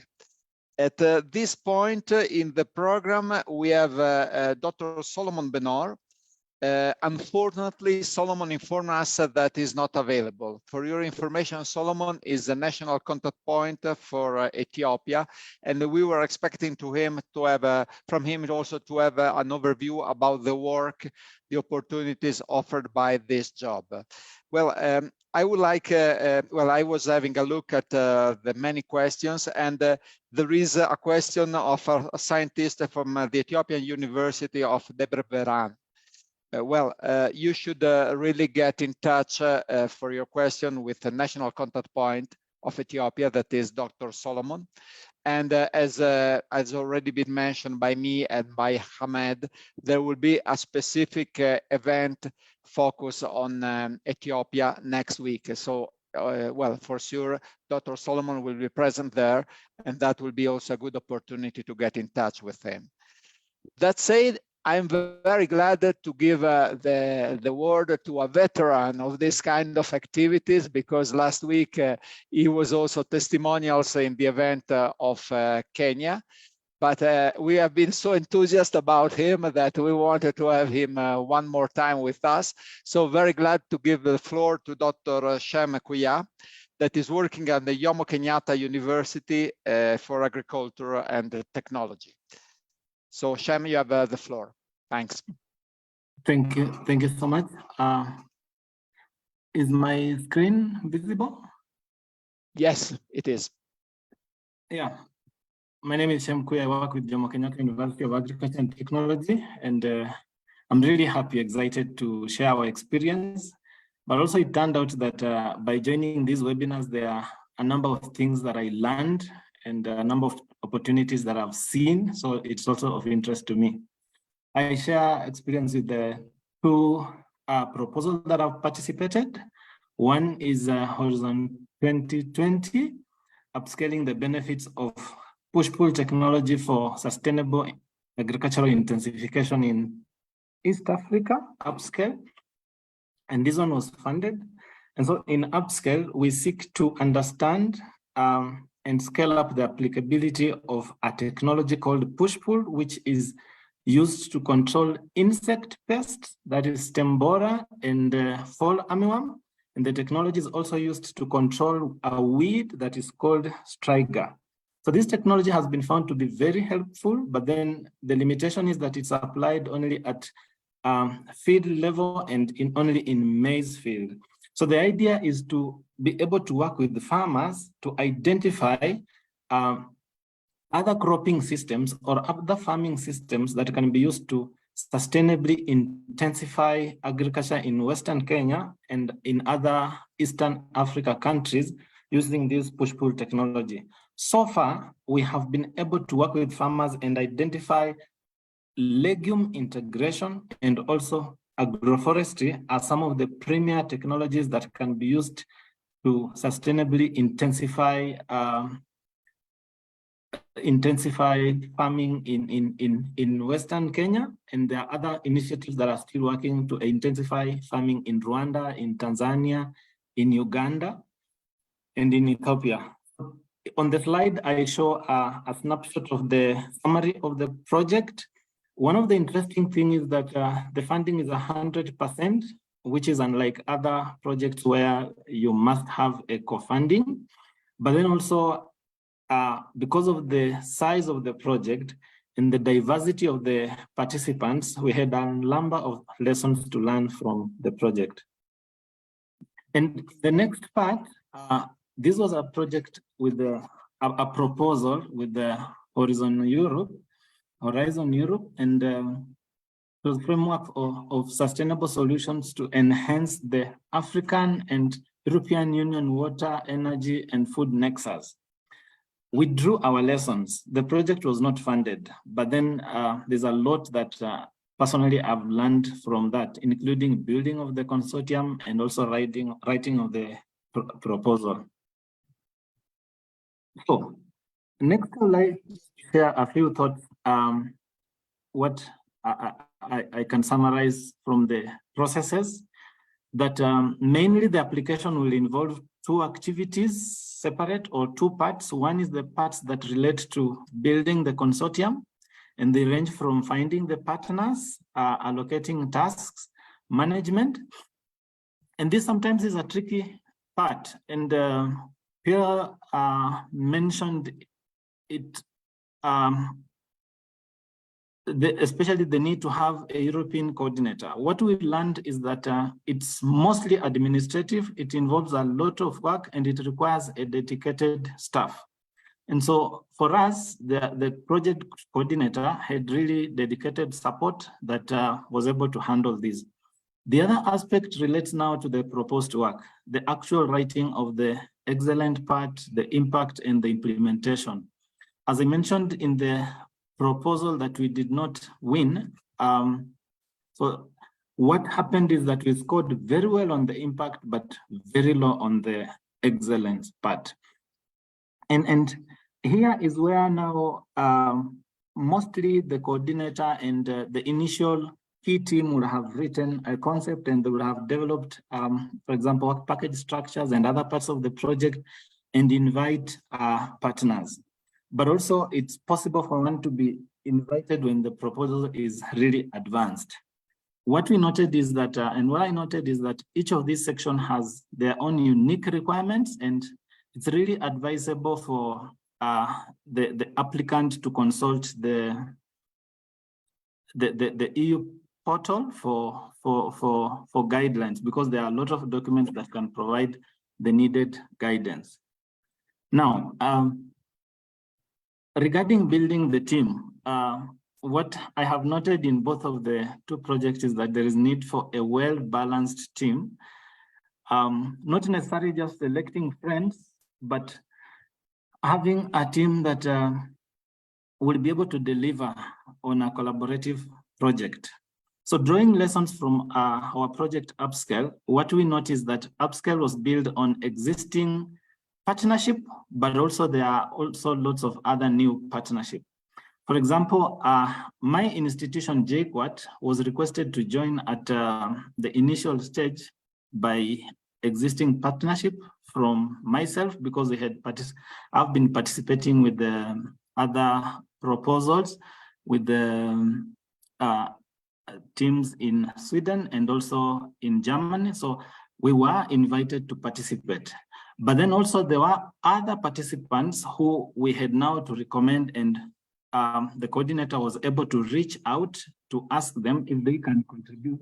At this point in the program, we have Dr. Solomon Benor. Unfortunately, Solomon informed us that is not available. For your information, Solomon is the national contact point for Ethiopia, and we were expecting from him to have an overview about the work, the opportunities offered by this job. Well, I would like, I was having a look at the many questions, and there is a question of a scientist from the Ethiopian University of Debre Berhan. You should really get in touch for your question with the national contact point of Ethiopia, that is Dr. Solomon. And as already been mentioned by me and by Hamed, there will be a specific event focused on Ethiopia next week. So, for sure, Dr. Solomon will be present there, and that will be also a good opportunity to get in touch with him. That said, I'm very glad to give the word to a veteran of this kind of activities, because last week he was also testimonials in the event of Kenya. But we have been so enthusiastic about him that we wanted to have him one more time with us. So very glad to give the floor to Dr. Shem Kuya, that is working at the Jomo Kenyatta University for Agriculture and Technology. So Shem, you have the floor. Thanks. Thank you so much. Is my screen visible? Yes, it is. Yeah. My name is Shem Kuya. I work with Jomo Kenyatta University of Agriculture and Technology, and I'm really happy, excited to share our experience. But also it turned out that by joining these webinars, there are a number of things that I learned and a number of opportunities that I've seen. So it's also of interest to me. I share experience with the two proposals that I've participated. One is Horizon 2020, upscaling the benefits of push-pull technology for sustainable agricultural intensification in East Africa, upscale. And this one was funded. And so in upscale, we seek to understand and scale up the applicability of a technology called push-pull, which is used to control insect pests, that is stem borer and fall armyworm. And the technology is also used to control a weed that is called striga. So this technology has been found to be very helpful, but then the limitation is that it's applied only at field level and only in maize field. So the idea is to be able to work with the farmers to identify other cropping systems or other farming systems that can be used to sustainably intensify agriculture in Western Kenya and in other Eastern Africa countries using this push-pull technology. So far, we have been able to work with farmers and identify legume integration and also agroforestry as some of the premier technologies that can be used to sustainably intensify farming in Western Kenya, and there are other initiatives that are still working to intensify farming in Rwanda, in Tanzania, in Uganda, and in Ethiopia. On the slide, I show a snapshot of the summary of the project. One of the interesting things is that the funding is 100%, which is unlike other projects where you must have a co-funding. But then also, because of the size of the project and the diversity of the participants, we had a number of lessons to learn from the project. And the next part, this was a project with a proposal with the Horizon Europe, and was framework of sustainable solutions to enhance the African and European Union water, energy, and food nexus. We drew our lessons. The project was not funded, but then there's a lot that personally I've learned from that, including building of the consortium and also writing of the proposal. So next, I'd like to share a few thoughts. What I can summarize from the processes, that mainly the application will involve two activities, separate or two parts. One is the parts that relate to building the consortium, and they range from finding the partners, allocating tasks, management. And this sometimes is a tricky part. And Pierre mentioned it, especially the need to have a European coordinator. What we learned is that it's mostly administrative, it involves a lot of work, and it requires a dedicated staff. And so for us, the project coordinator had really dedicated support that was able to handle this. The other aspect relates now to the proposed work, the actual writing of the excellent part, the impact, and the implementation. As I mentioned in the proposal that we did not win, so what happened is that we scored very well on the impact, but very low on the excellence part. And here is where now mostly the coordinator and the initial key team would have written a concept, and they would have developed, for example, work package structures and other parts of the project, and invite partners. But also it's possible for one to be invited when the proposal is really advanced. What we noted is that, and what I noted is that each of these sections has their own unique requirements, and it's really advisable for the applicant to consult the EU portal for guidelines, because there are a lot of documents that can provide the needed guidance. Now, regarding building the team, what I have noted in both of the two projects is that there is need for a well-balanced team, not necessarily just selecting friends, but having a team that will be able to deliver on a collaborative project. So drawing lessons from our project Upscale, what we noticed that Upscale was built on existing partnership, but also there are also lots of other new partnerships. For example, my institution, JQuat, was requested to join at the initial stage by existing partnership from myself, because I've been participating with the other proposals with the teams in Sweden and also in Germany. So we were invited to participate. But then also there were other participants who we had now to recommend, and the coordinator was able to reach out to ask them if they can contribute,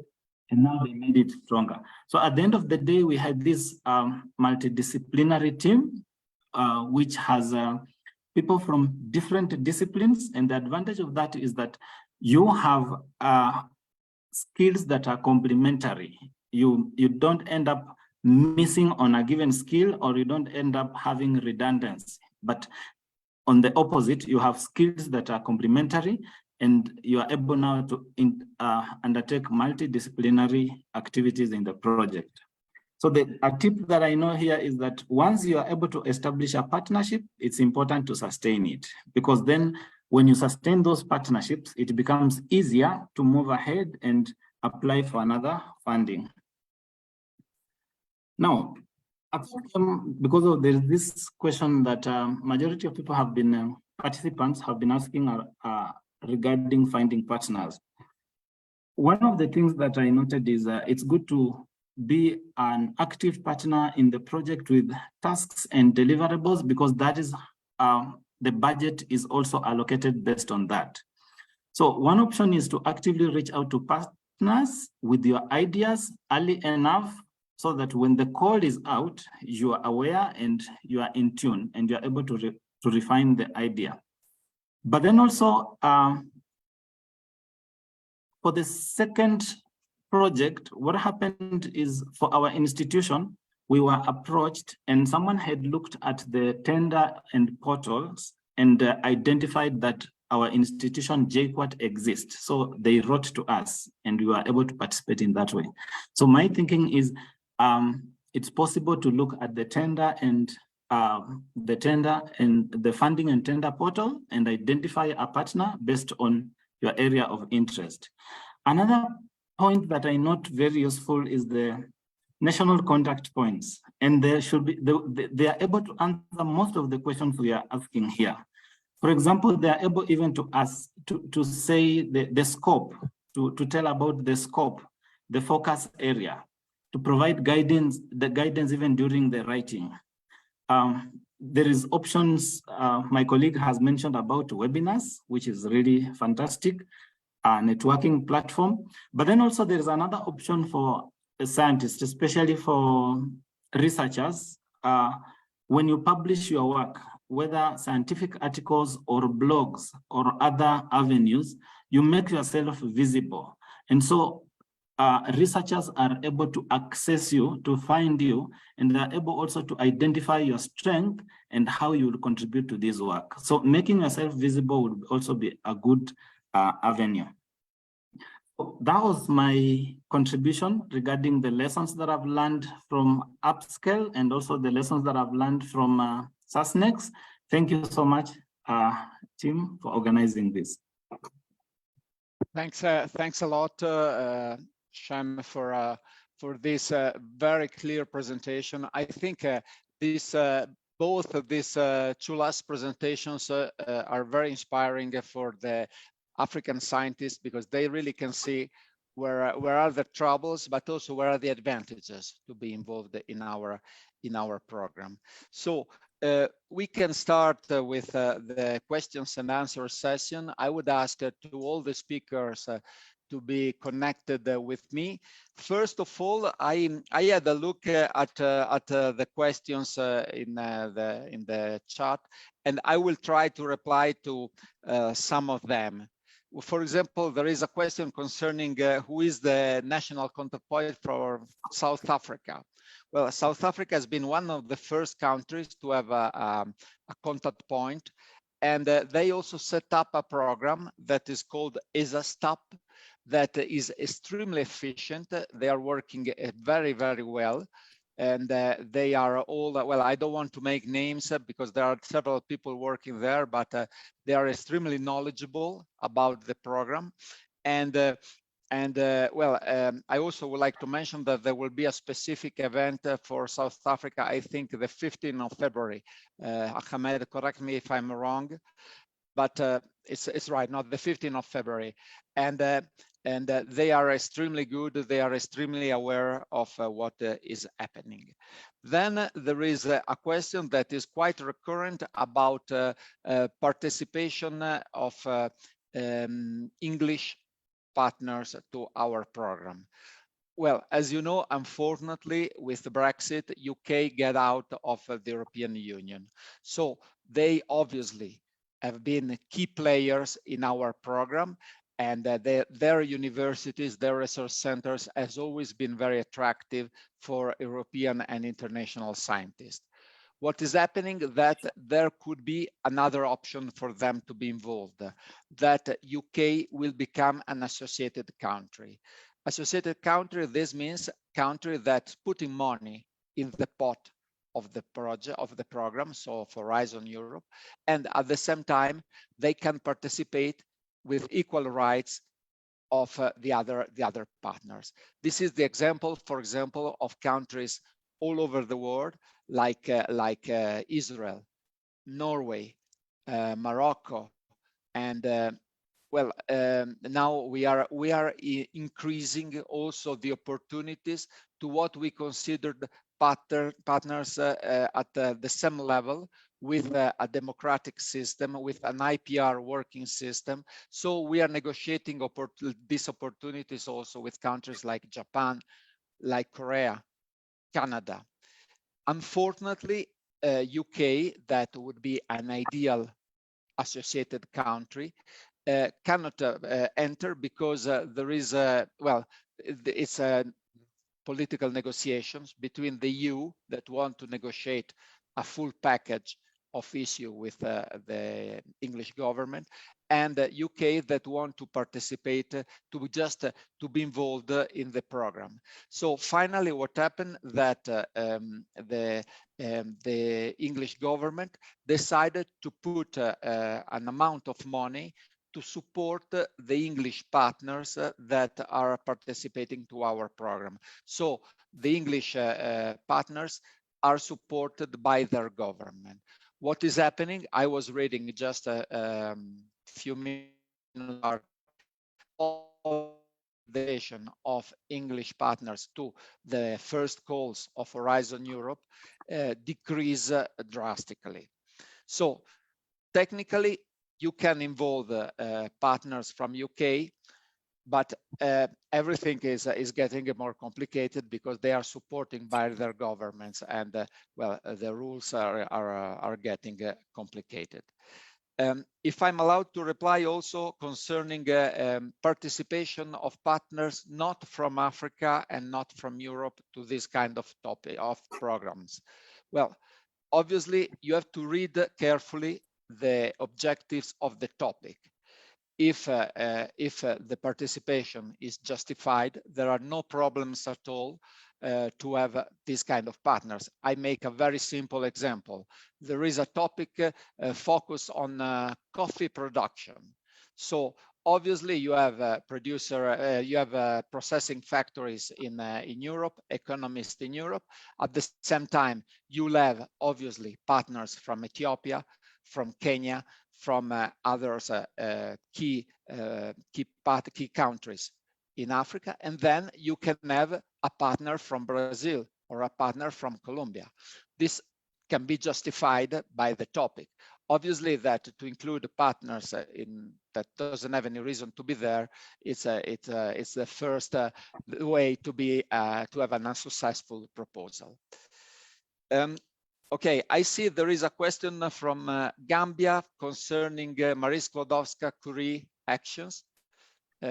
and now they made it stronger. So at the end of the day, we had this multidisciplinary team, which has people from different disciplines. And the advantage of that is that you have skills that are complementary. You don't end up missing on a given skill, or you don't end up having redundancy. But on the opposite, you have skills that are complementary, and you are able now to undertake multidisciplinary activities in the project. So a tip that I know here is that once you are able to establish a partnership, it's important to sustain it, because then when you sustain those partnerships, it becomes easier to move ahead and apply for another funding. Now, because of there's this question that majority of people have been, participants have been asking regarding finding partners. One of the things that I noted is it's good to be an active partner in the project with tasks and deliverables, because that is, the budget is also allocated based on that. So one option is to actively reach out to partners with your ideas early enough, so that when the call is out, you are aware and you are in tune, and you are able to refine the idea. But then also, for the second project, what happened is for our institution, we were approached and someone had looked at the tender and portals and identified that our institution, JQuat, exists. So they wrote to us and we were able to participate in that way. So my thinking is it's possible to look at the tender and the funding and tender portal and identify a partner based on your area of interest. Another point that I note very useful is the national contact points, and there should be they are able to answer most of the questions we are asking here. For example, they are able even to ask to say the scope, to tell about the scope, the focus area, to provide guidance, the guidance even during the writing. There is options, my colleague has mentioned about webinars, which is really fantastic, networking platform. But then also there's another option for scientists, especially for researchers. When you publish your work, whether scientific articles or blogs or other avenues, you make yourself visible. And so researchers are able to access you, to find you, and they are able also to identify your strength and how you will contribute to this work. So making yourself visible would also be a good avenue. That was my contribution regarding the lessons that I've learned from Upscale and also the lessons that I've learned from SASNEX. Thank you so much, team, for organizing this. Thanks a lot, Shem, for this very clear presentation. I think both of these two last presentations are very inspiring for the African scientists, because they really can see where are the troubles, but also where are the advantages to be involved in our program. So we can start with the questions and answers session. I would ask to all the speakers to be connected with me. First of all, I had a look at the questions in the chat, and I will try to reply to some of them. For example, there is a question concerning who is the national contact point for South Africa. Well, South Africa has been one of the first countries to have a contact point, and they also set up a program that is called ESASTAP, that is extremely efficient. They are working very, very well. And they are all, well, I don't want to make names because there are several people working there, but they are extremely knowledgeable about the program. And I also would like to mention that there will be a specific event for South Africa, I think the 15th of February. Ahmed, correct me if I'm wrong, but it's right, not the 15th of February. And they are extremely good. They are extremely aware of what is happening. Then there is a question that is quite recurrent about participation of English partners to our program. Well, as you know, unfortunately, with Brexit, UK get out of the European Union. So they obviously have been key players in our program, and their universities, their research centers has always been very attractive for European and international scientists. What is happening that there could be another option for them to be involved, that UK will become an associated country. Associated country, this means country that's putting money in the pot of the project, of the program, so for Horizon Europe, and at the same time, they can participate with equal rights of the other partners. This is the example, for example, of countries all over the world, like Israel, Norway, Morocco, and now we are increasing also the opportunities to what we considered partners at the same level, with a democratic system, with an IPR working system. So we are negotiating these opportunities also with countries like Japan, like Korea, Canada. Unfortunately, UK, that would be an ideal associated country, cannot enter because there is it's a political negotiations between the EU that want to negotiate a full package of issue with the English government, and the UK that want to participate to be involved in the program. So finally, what happened that the English government decided to put an amount of money to support the English partners that are participating to our program. So the English partners are supported by their government. What is happening? I was reading just a few minutes of English partners to the first calls of Horizon Europe decrease drastically. So technically, you can involve partners from UK, but everything is getting more complicated because they are supporting by their governments, and the rules are getting complicated. If I'm allowed to reply also concerning participation of partners not from Africa and not from Europe to this kind of topic of programs. Well, obviously you have to read carefully the objectives of the topic. If the participation is justified, there are no problems at all to have this kind of partners. I make a very simple example. There is a topic focused on coffee production. So obviously you have a producer, you have processing factories in Europe, economists in Europe. At the same time, you'll have obviously partners from Ethiopia, from Kenya, from others key countries in Africa, and then you can have a partner from Brazil or a partner from Colombia. This can be justified by the topic. Obviously, that to include partners that doesn't have any reason to be there, it's the first way to have an unsuccessful proposal. Okay, I see there is a question from Gambia concerning Marie Sklodowska-Curie actions.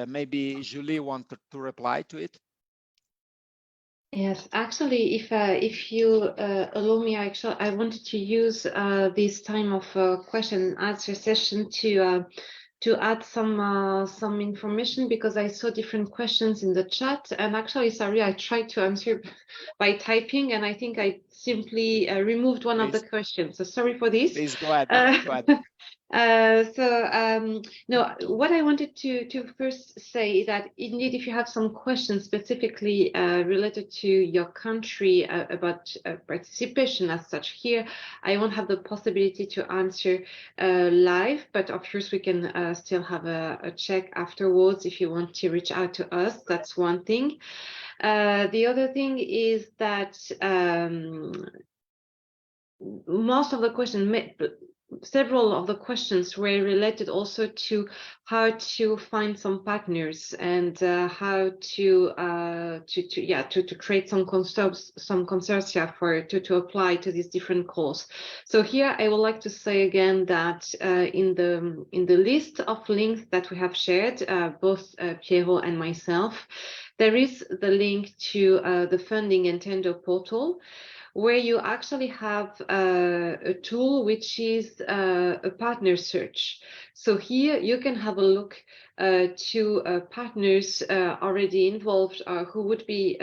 Maybe Julie wanted to reply to it. Yes, actually, if you allow me, I wanted to use this time of question and answer session to add some information, because I saw different questions in the chat, and actually, sorry, I tried to answer by typing, and I think I simply removed one of the questions. So sorry for this. Please go ahead. Go ahead. No, what I wanted to first say is that indeed, if you have some questions specifically related to your country about participation as such here, I won't have the possibility to answer live, but of course we can still have a check afterwards if you want to reach out to us. That's one thing. The other thing is that most of the questions, several of the questions were related also to how to find some partners and how to create some consortia to apply to these different calls. So here I would like to say again that in the list of links that we have shared, both Piero and myself, there is the link to the funding and tender portal, where you actually have a tool which is a partner search. So here you can have a look to partners already involved who would be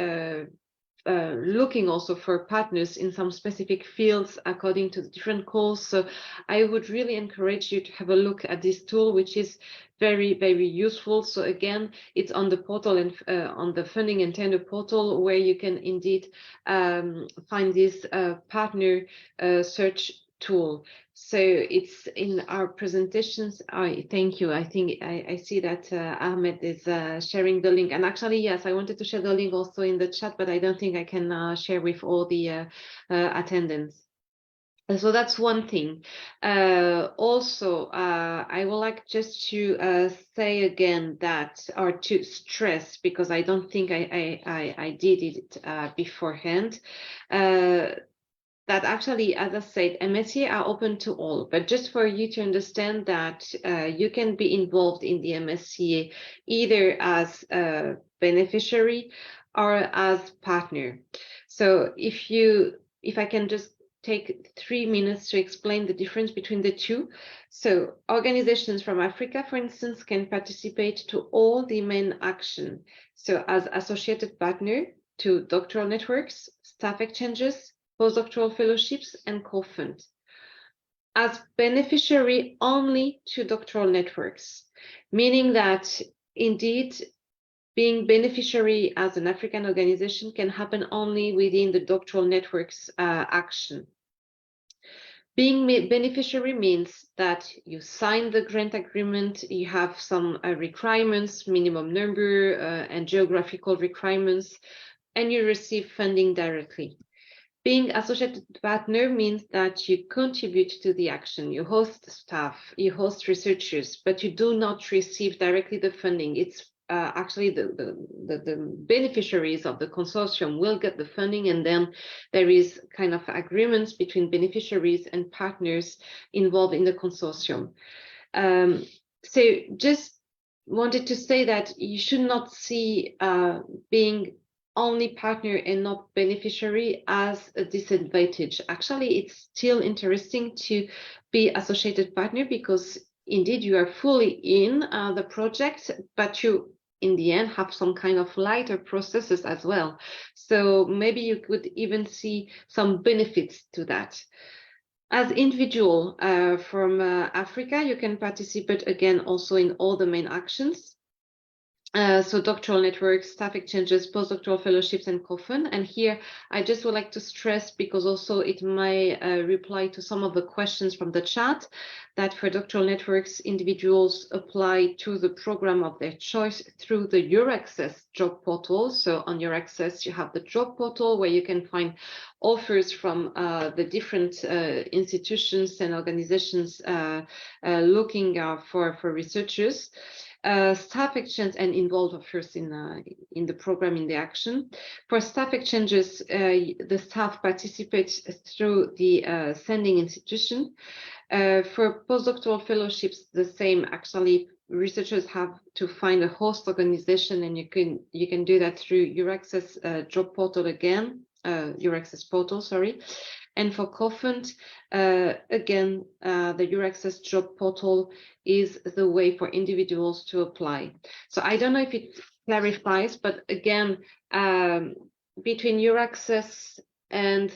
looking also for partners in some specific fields according to the different calls. So I would really encourage you to have a look at this tool, which is very, very useful. So again, it's on the portal and on the funding and tender portal, where you can indeed find this partner search tool. So it's in our presentations. Thank you. I think I see that Ahmed is sharing the link. And actually, yes, I wanted to share the link also in the chat, but I don't think I can share with all the attendants. So that's one thing. Also, I would like just to say again that, or to stress, because I don't think I did it beforehand, that actually, as I said, MSCA are open to all, but just for you to understand that you can be involved in the MSCA either as a beneficiary or as partner. So if I can just take 3 minutes to explain the difference between the two. So organizations from Africa, for instance, can participate to all the main action. So as associated partner to doctoral networks, staff exchanges, postdoctoral fellowships, and co-fund. As beneficiary only to doctoral networks, meaning that indeed being beneficiary as an African organization can happen only within the doctoral networks action. Being beneficiary means that you sign the grant agreement, you have some requirements, minimum number and geographical requirements, and you receive funding directly. Being associated partner means that you contribute to the action, you host staff, you host researchers, but you do not receive directly the funding. It's actually the beneficiaries of the consortium will get the funding, and then there is kind of agreements between beneficiaries and partners involved in the consortium. So just wanted to say that you should not see being only partner and not beneficiary as a disadvantage. Actually, it's still interesting to be associated partner because indeed you are fully in the project, but you in the end have some kind of lighter processes as well. So maybe you could even see some benefits to that. As individual from Africa, you can participate again also in all the main actions. So doctoral networks, staff exchanges, postdoctoral fellowships, and co-fund. And here I just would like to stress, because also it may reply to some of the questions from the chat, that for doctoral networks, individuals apply to the program of their choice through the EURAXESS job portal. So on EURAXESS, you have the job portal where you can find offers from the different institutions and organizations looking for researchers. Staff exchange and involved, of course, in the program, in the action. For staff exchanges, the staff participates through the sending institution. For postdoctoral fellowships, the same. Actually, researchers have to find a host organization, and you can do that through EURAXESS job portal again, EURAXESS portal, sorry. And for co-fund, again, the EURAXESS job portal is the way for individuals to apply. So I don't know if it clarifies, but again, between EURAXESS and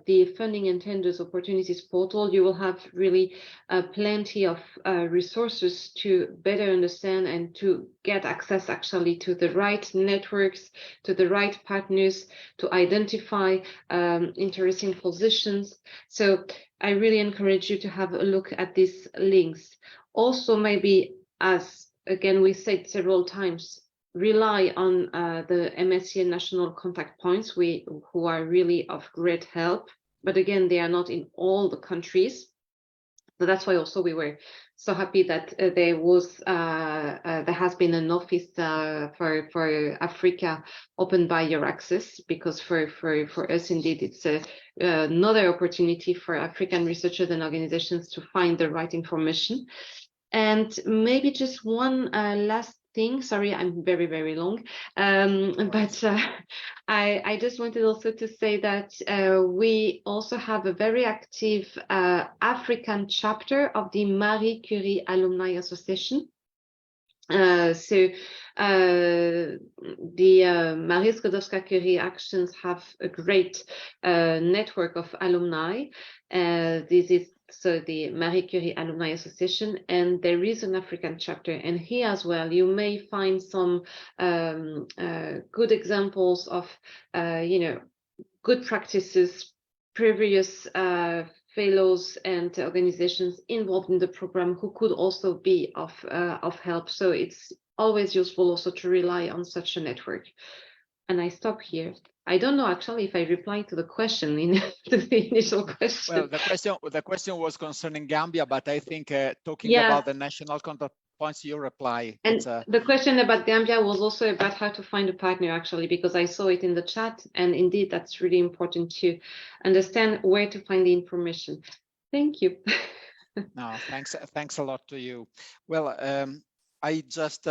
the funding and tenders opportunities portal, you will have really plenty of resources to better understand and to get access actually to the right networks, to the right partners, to identify interesting positions. So I really encourage you to have a look at these links. Also, maybe, as again we said several times, rely on the MSCA national contact points who are really of great help. But again, they are not in all the countries. So that's why also we were so happy that there has been an office for Africa opened by EURAXESS, because for us indeed it's another opportunity for African researchers and organizations to find the right information. And maybe just one last thing. Sorry, I'm very, very long. But I just wanted also to say that we also have a very active African chapter of the Marie Curie Alumni Association. So the Marie Skłodowska-Curie Actions have a great network of alumni. This is so the Marie Curie Alumni Association, and there is an African chapter. And here as well, you may find some good examples of, good practices, previous fellows and organizations involved in the program who could also be of help. So it's always useful also to rely on such a network. And I stop here. I don't know actually if I replied to the question to the initial question. Well, the question was concerning Gambia, but I think talking about the national contact points you reply. And the question about Gambia was also about how to find a partner, actually, because I saw it in the chat, and indeed that's really important to understand where to find the information. Thank you. No, thanks a lot to you. Well, I just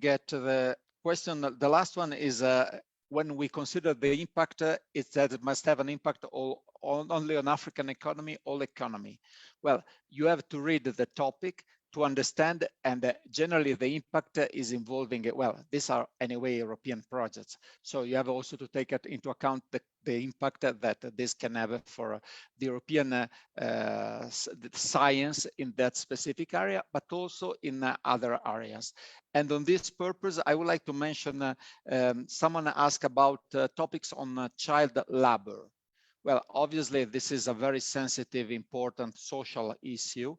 get to the question. The last one is when we consider the impact, it's that it must have an impact only on African economy, all economy. Well, you have to read the topic to understand, and generally the impact is involving, well, these are anyway European projects. So you have also to take it into account the impact that this can have for the European science in that specific area, but also in other areas. And on this purpose, I would like to mention, someone asked about topics on child labor. Well, obviously, this is a very sensitive, important social issue.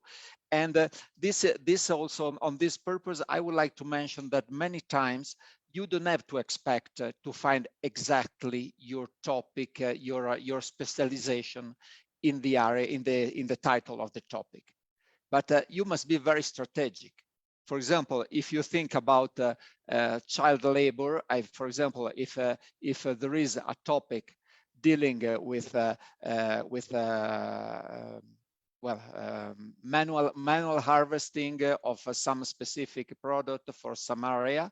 And this also, on this purpose, I would like to mention that many times you don't have to expect to find exactly your topic, your specialization in the area, in the title of the topic. But you must be very strategic. For example, if you think about child labor, for example, if there is a topic dealing with manual harvesting of some specific product for some area,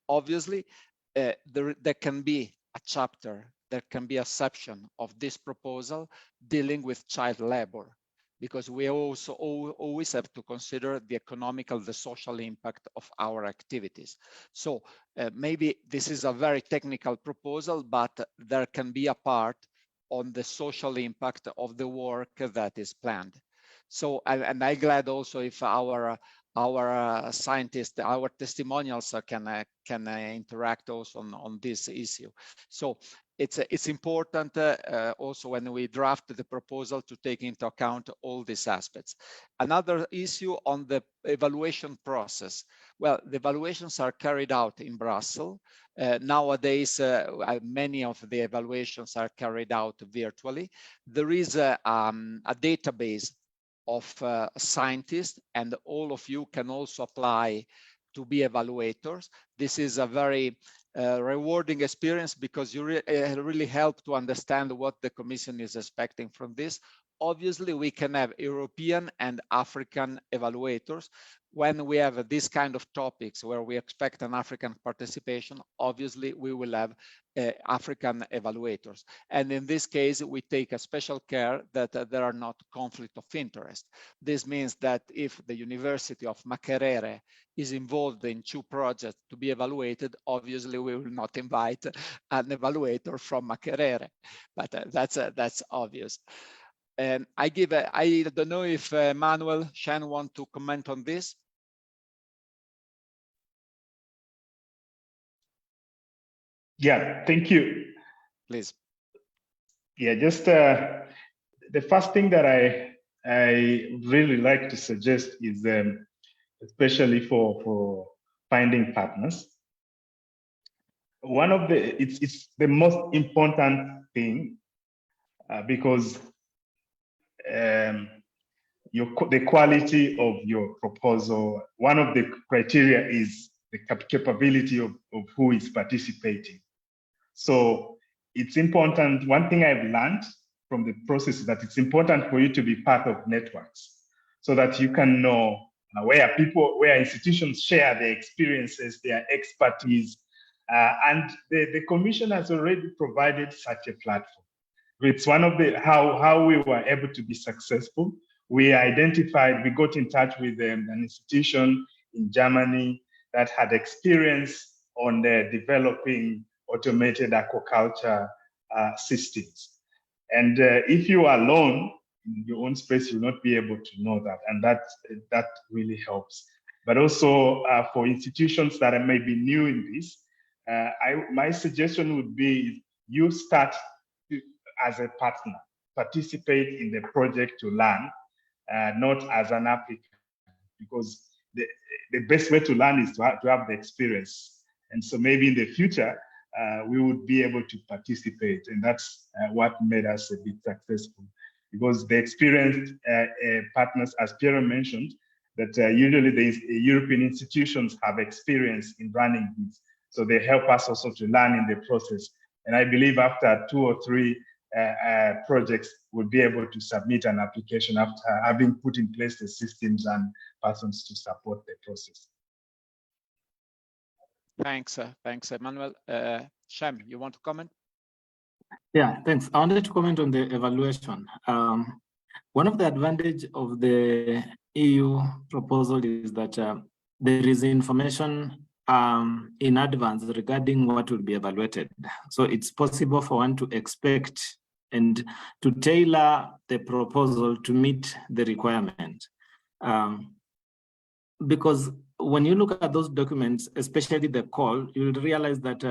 obviously there can be a chapter, there can be a section of this proposal dealing with child labor, because we also always have to consider the economical, the social impact of our activities. So maybe this is a very technical proposal, but there can be a part on the social impact of the work that is planned. So, and I'm glad also if our scientists, our testimonials can interact also on this issue. So it's important also when we draft the proposal to take into account all these aspects. Another issue on the evaluation process. Well, the evaluations are carried out in Brussels. Nowadays, many of the evaluations are carried out virtually. There is a database of scientists, and all of you can also apply to be evaluators. This is a very rewarding experience because you really help to understand what the Commission is expecting from this. Obviously, we can have European and African evaluators. When we have this kind of topics where we expect an African participation, obviously we will have African evaluators. And in this case, we take a special care that there are not conflict of interest. This means that if the University of Makerere is involved in 2 projects to be evaluated, obviously we will not invite an evaluator from Makerere, but that's obvious. And I don't know if Manuel, Shan want to comment on this. Yeah, thank you. Please. Yeah, just the first thing that I really like to suggest is, especially for finding partners, one of it's the most important thing because the quality of your proposal, one of the criteria is the capability of who is participating. So it's important. One thing I've learned from the process is that it's important for you to be part of networks so that you can know where institutions share their experiences, their expertise, and the Commission has already provided such a platform. It's one of the how we were able to be successful. We got in touch with an institution in Germany that had experience on developing automated aquaculture systems. And if you are alone in your own space, you'll not be able to know that. And that really helps. But also for institutions that may be new in this, my suggestion would be you start as a partner, participate in the project to learn, not as an applicant, because the best way to learn is to have the experience. And so maybe in the future, we would be able to participate. And that's what made us a bit successful, because the experienced partners, as Piero mentioned, that usually the European institutions have experience in running these. So they help us also to learn in the process. And I believe after 2 or 3 projects, we'll be able to submit an application after having put in place the systems and persons to support the process. Thanks, Emmanuel. Shem, you want to comment? Yeah, thanks. I wanted to comment on the evaluation. One of the advantage of the EU proposal is that there is information in advance regarding what will be evaluated. So it's possible for one to expect and to tailor the proposal to meet the requirement. Because when you look at those documents, especially the call, you'll realize that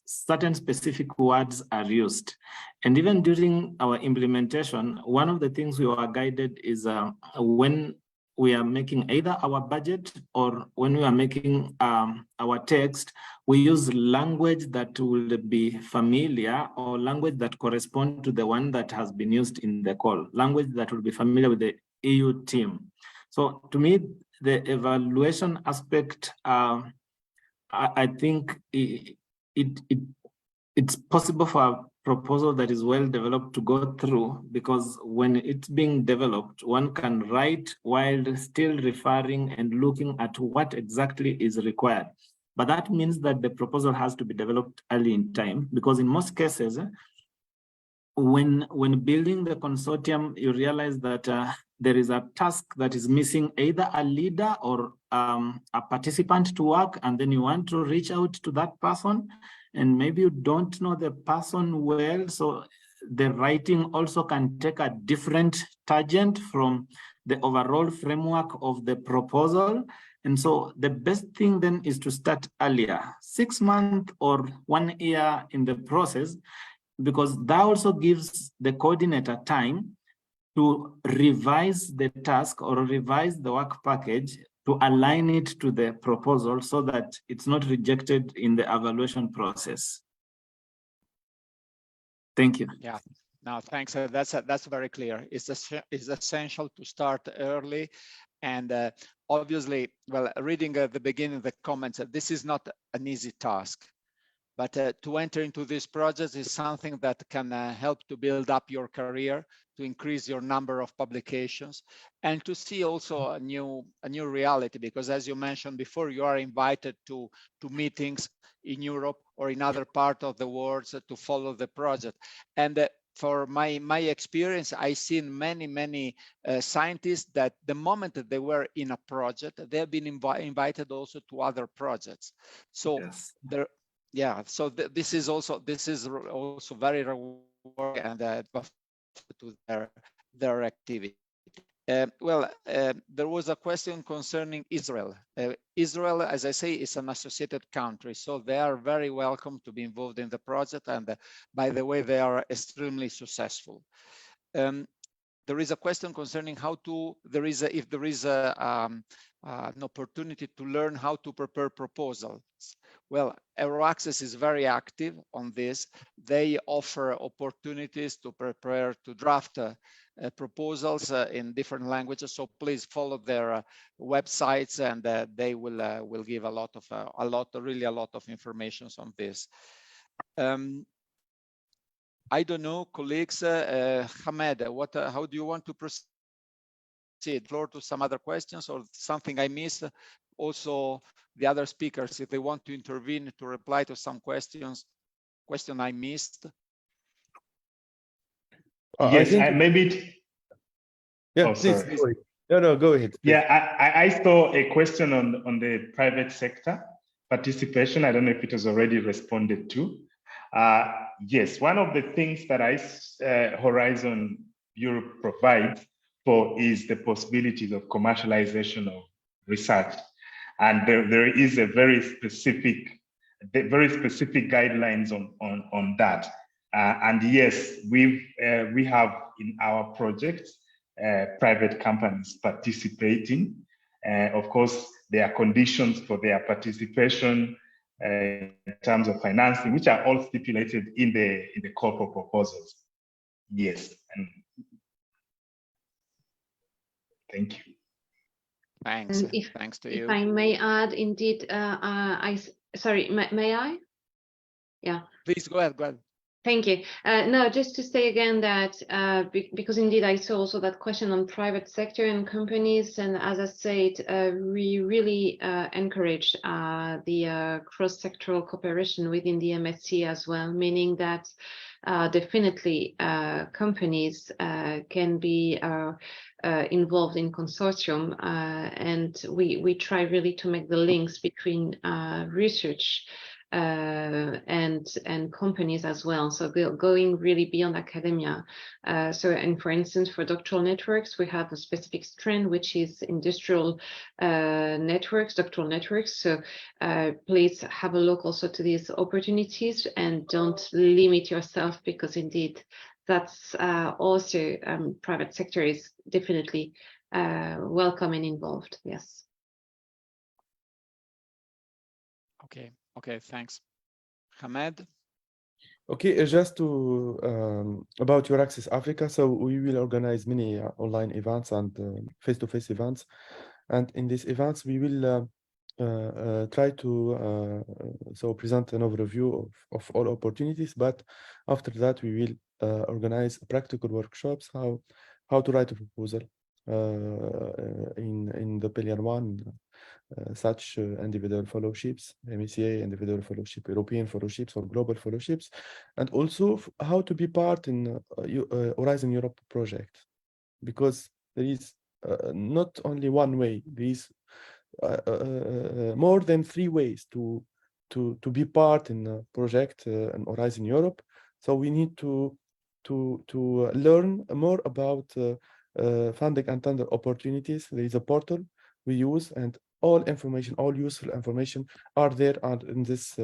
certain specific words are used. And even during our implementation, one of the things we were guided is when we are making either our budget or when we are making our text, we use language that will be familiar or language that correspond to the one that has been used in the call, language that will be familiar with the EU team. So to me, the evaluation aspect, I think it's possible for a proposal that is well developed to go through, because when it's being developed, one can write while still referring and looking at what exactly is required. But that means that the proposal has to be developed early in time, because in most cases, when building the consortium, you realize that there is a task that is missing either a leader or a participant to work, and then you want to reach out to that person, and maybe you don't know the person well, so the writing also can take a different tangent from the overall framework of the proposal. And so the best thing then is to start earlier, 6 months or 1 year in the process, because that also gives the coordinator time to revise the task or revise the work package to align it to the proposal so that it's not rejected in the evaluation process. Thank you. Yeah, no, thanks. That's very clear. It's essential to start early. And obviously, well, reading at the beginning of the comments, this is not an easy task. But to enter into this project is something that can help to build up your career, to increase your number of publications, and to see also a new reality. Because as you mentioned before, you are invited to meetings in Europe or in other parts of the world to follow the project. And for my experience, I've seen many scientists that the moment that they were in a project, they have been invited also to other projects. So yes. Yeah, so this is also very rewarding and to their activity. There was a question concerning Israel. Israel, as I say, is an associated country, so they are very welcome to be involved in the project. And by the way, they are extremely successful. There is a question concerning if there is an opportunity to learn how to prepare proposals. Well, EURAXESS is very active on this. They offer opportunities to draft proposals in different languages. So please follow their websites, and they will give a lot of information on this. I don't know, colleagues, Hamed, how do you want to proceed? Floor to some other questions or something I missed? Also, the other speakers, if they want to intervene to reply to some question I missed. Yes, maybe. Yeah, please. Sorry. No, go ahead. Please. Yeah, I saw a question on the private sector participation. I don't know if it was already responded to. Yes, one of the things that Horizon Europe provides for is the possibilities of commercialization of research. And there is a very specific guidelines on that. And yes, we have in our projects private companies participating. Of course, there are conditions for their participation in terms of financing, which are all stipulated in the call for proposals. Yes, and thank you. Thanks. And Thanks to if you. I may add, indeed, sorry, may I? Yeah. Please go ahead. Go ahead. Thank you. No, just to say again that because indeed I saw also that question on private sector and companies, and as I said, we really encourage the cross-sectoral cooperation within the MSc as well, meaning that definitely companies can be involved in consortium, and we try really to make the links between research and companies as well. So going really beyond academia. And for instance, for doctoral networks, we have a specific strand, which is industrial networks, doctoral networks. So please have a look also to these opportunities and don't limit yourself, because indeed that's also private sector is definitely welcome and involved. Yes. Okay, thanks. Hamed? Okay, just to about EURAXESS Africa. So we will organize many online events and face-to-face events, and in these events we will try to so present an overview of all opportunities. But after that, we will organize practical workshops how to write a proposal in the pillar one. Such individual fellowships, MECA individual fellowship, European fellowships, or global fellowships, and also how to be part in Horizon Europe project, because there is not only one way, there is more than 3 ways to be part in a project in Horizon Europe. So we need to learn more about funding and tender opportunities. There is a portal we use, and all information, all useful information are there in this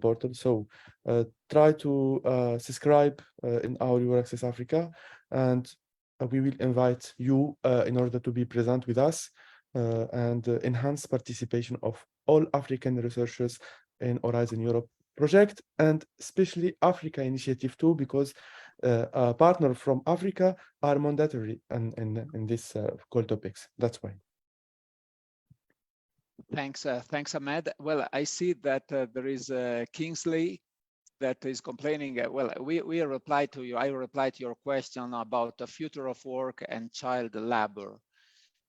portal. So try to subscribe in our EURAXESS Africa, and we will invite you in order to be present with us and enhance participation of all African researchers in Horizon Europe project, and especially Africa Initiative too, because a partner from Africa are mandatory in this core topics. That's why. Thanks, Ahmed. Well, I see that there is Kingsley that is complaining. Well, we replied to you. I replied to your question about the future of work and child labor.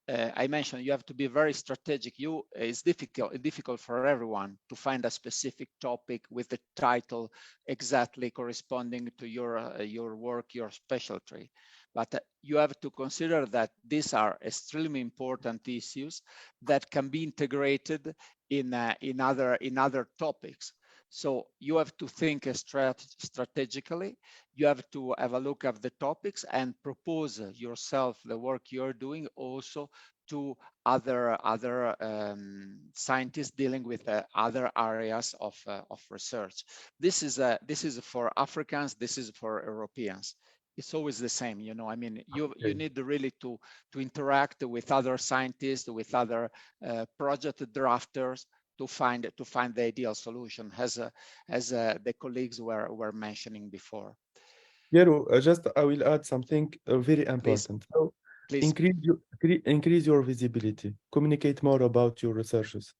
I mentioned you have to be very strategic. It's difficult for everyone to find a specific topic with the title exactly corresponding to your work, your specialty. But you have to consider that these are extremely important issues that can be integrated in other topics. So you have to think strategically. You have to have a look at the topics and propose yourself the work you're doing also to other scientists dealing with other areas of research. This is for Africans. This is for Europeans. It's always the same, you know. I mean, you need really to interact with other scientists, with other project drafters, to find the ideal solution, as the colleagues were mentioning before. Piero, I will add something very important. Please. So Please. increase your visibility, communicate more about your researches.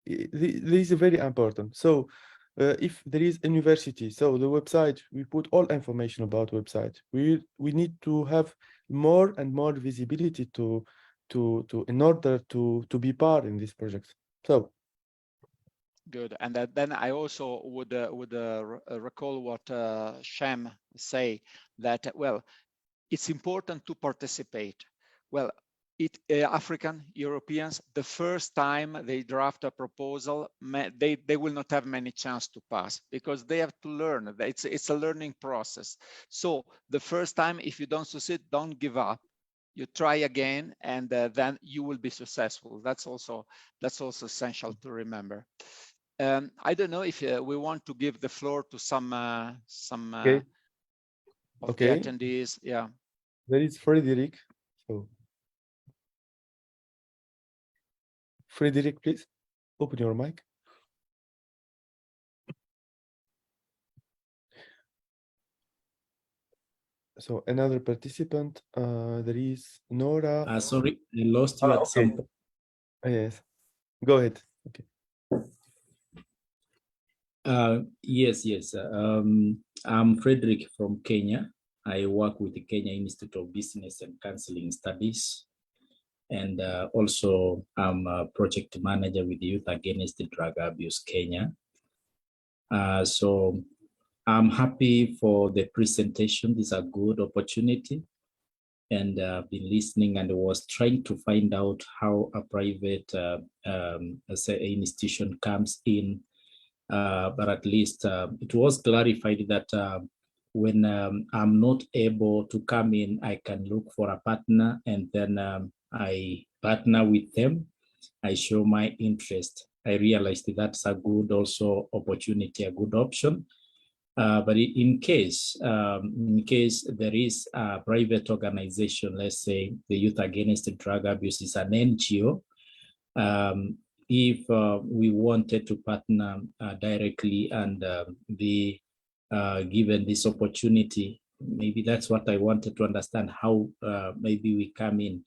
This is very important. So if there is a university, so the website, we put all information about website. We need to have more and more visibility to in order to be part in this project. So good. And then I also would recall what Shem say, that well, it's important to participate. Well, African Europeans, the first time they draft a proposal, they will not have many chance to pass, because they have to learn. It's a learning process. So the first time, if you don't succeed, don't give up. You try again, and then you will be successful. That's also essential to remember. I don't know if we want to give the floor to some of the attendees. Yeah. There is Frederick. So Frederick, please open your mic. So another participant, there is Nora. Sorry, I lost you at some point. Yes, go ahead. Okay. Yes. I'm Frederick from Kenya. I work with the Kenya Institute of Business and Counseling Studies. And also I'm a project manager with Youth Against Drug Abuse Kenya. So I'm happy for the presentation. This is a good opportunity. And I've been listening and was trying to find out how a private say institution comes in. But at least it was clarified that when I'm not able to come in, I can look for a partner, and then I partner with them. I show my interest. I realized that's a good also opportunity, a good option. But in case there is a private organization, let's say the Youth Against Drug Abuse is an NGO, if we wanted to partner directly and be given this opportunity, maybe that's what I wanted to understand, how maybe we come in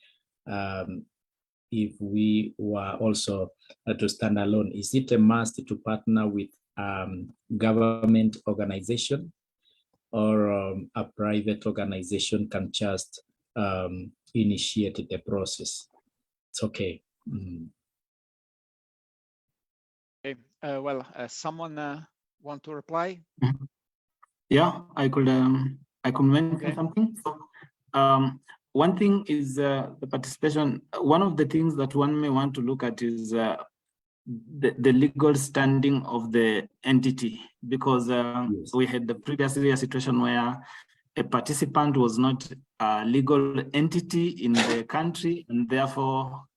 if we were also to stand alone. Is it a must to partner with government organization, or a private organization can just initiate the process? It's okay. Okay. Well, someone want to reply? Yeah, I could mention something. So, one thing is the participation. One of the things that one may want to look at is the legal standing of the entity, because Yes. we had the previously a situation where a participant was not a legal entity in the country, and therefore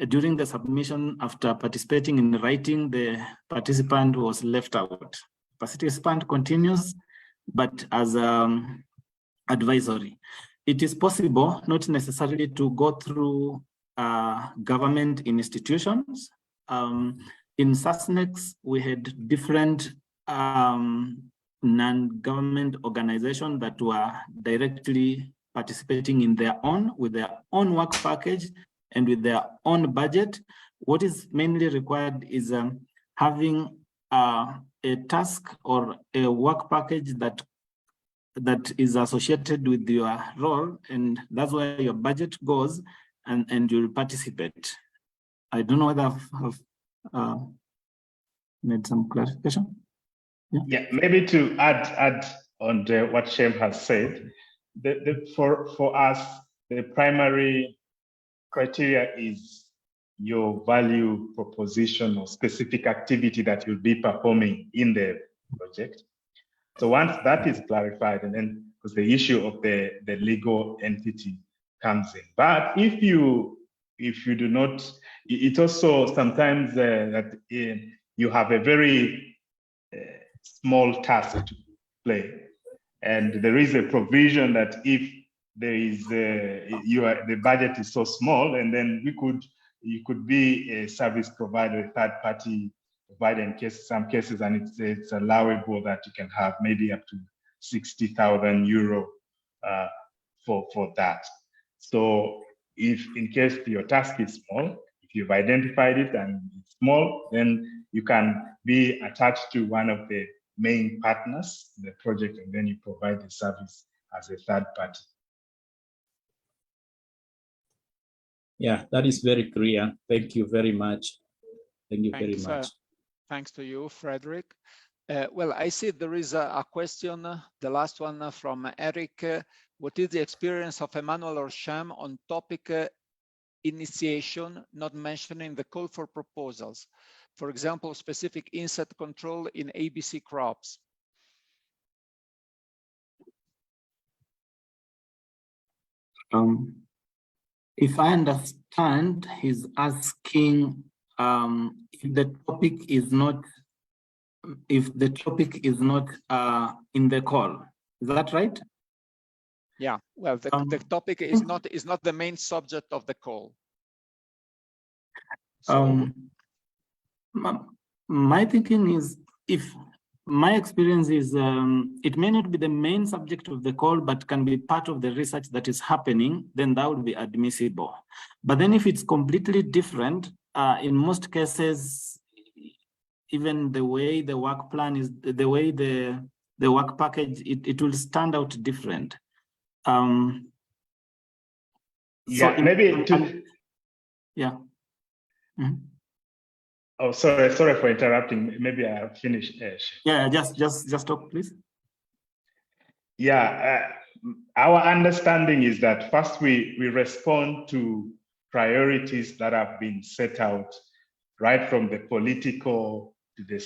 during the submission, after participating in writing, the participant was left out. Participant continues, but as advisory. It is possible, not necessarily to go through government institutions. In SASNEX, we had different non-government organizations that were directly participating in their own, with their own work package and with their own budget. What is mainly required is having a task or a work package that is associated with your role, and that's where your budget goes, and you'll participate. I don't know whether I've made some clarification. Yeah, maybe to add on to what Shem has said, for us, the primary criteria is your value proposition or specific activity that you'll be performing in the project. So once that is clarified, and then because the issue of the legal entity comes in. But if you do not, it also sometimes that you have a very small task to play, and there is a provision that if there is the budget is so small, and then you could be a service provider, a third party provider in some cases, and it's allowable that you can have maybe up to 60,000 euro for that. So if in case your task is small, if you've identified it and it's small, then you can be attached to one of the main partners in the project, and then you provide the service as a third party. Yeah, that is very clear. Thank you very much. Thank you very much. Thanks to you, Frederick. Well, I see there is a question, the last one from Eric. What is the experience of Emmanuel or Shem on topic initiation, not mentioning the call for proposals? For example, specific insect control in ABC crops. If I understand, he's asking if the topic is not in the call. Is that right? Yeah. Well, the topic is not the main subject of the call. So, my thinking is, if My experience is it may not be the main subject of the call, but can be part of the research that is happening, then that would be admissible. But then if it's completely different, in most cases, even the way the work plan is, the way the work package, it will stand out different. Yeah, maybe to... Yeah. Mm-hmm. Oh, sorry for interrupting. Maybe I'll finish. Yeah, just talk, please. Yeah, our understanding is that first we respond to priorities that have been set out right from the political to the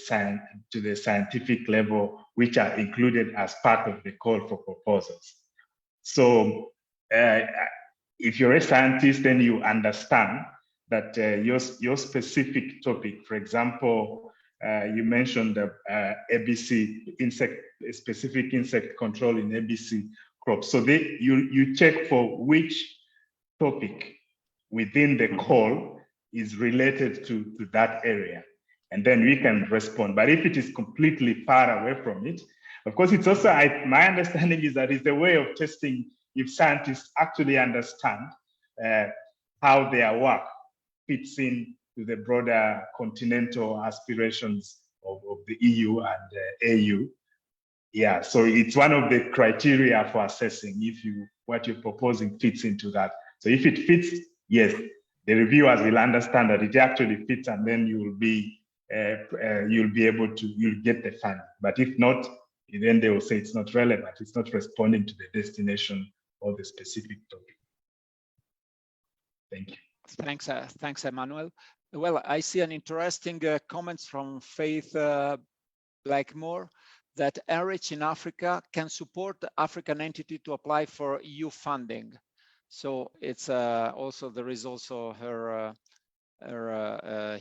scientific level, which are included as part of the call for proposals. So if you're a scientist, then you understand that your specific topic, for example, you mentioned the ABC, specific insect control in ABC crops. So you check for which topic within the call is related to that area, and then we can respond. But if it is completely far away from it, of course, it's also, my understanding is that it's a way of testing if scientists actually understand how their work fits in to the broader continental aspirations of the EU and AU. Yeah, so it's one of the criteria for assessing if what you're proposing fits into that. So if it fits, yes, the reviewers will understand that it actually fits, and then you'll be able to, you'll get the funding. But if not, then they will say it's not relevant, it's not responding to the destination or the specific topic. Thank you. Thanks, Emmanuel. Well, I see an interesting comments from Faith Blackmore that ENRICH in Africa can support the African entity to apply for EU funding. So it's also, there is also her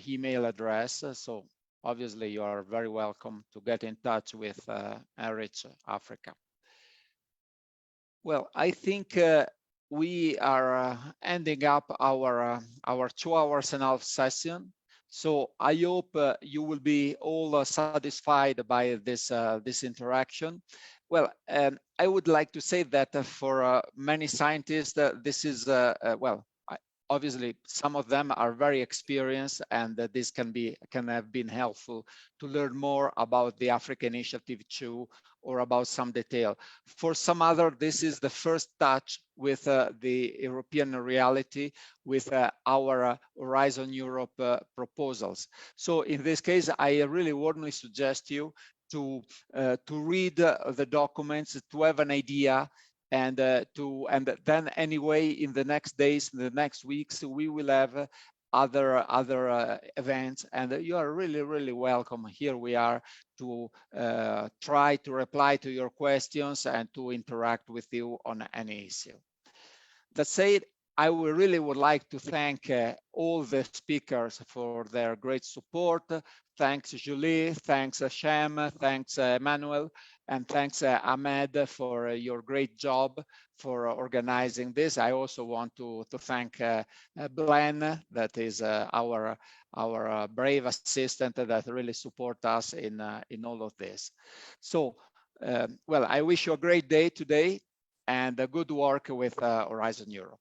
email address. So obviously you are very welcome to get in touch with ENRICH Africa. Well, I think we are ending up our 2 hours and a half session. So I hope you will be all satisfied by this interaction. Well, I would like to say that for many scientists, this is, well, obviously some of them are very experienced, and this can have been helpful to learn more about the Africa Initiative 2 or about some detail. For some other, this is the first touch with the European reality, with our Horizon Europe proposals. So in this case, I really warmly suggest you to read the documents, to have an idea, and then anyway, in the next days, in the next weeks, we will have other events, and you are really welcome. Here we are to try to reply to your questions and to interact with you on any issue. That said, I really would like to thank all the speakers for their great support. Thanks Julie, thanks Shem, thanks Emmanuel, and thanks Ahmed for your great job for organizing this. I also want to thank Glenn, that is our brave assistant that really support us in all of this. So, well, I wish you a great day today and good work with Horizon Europe.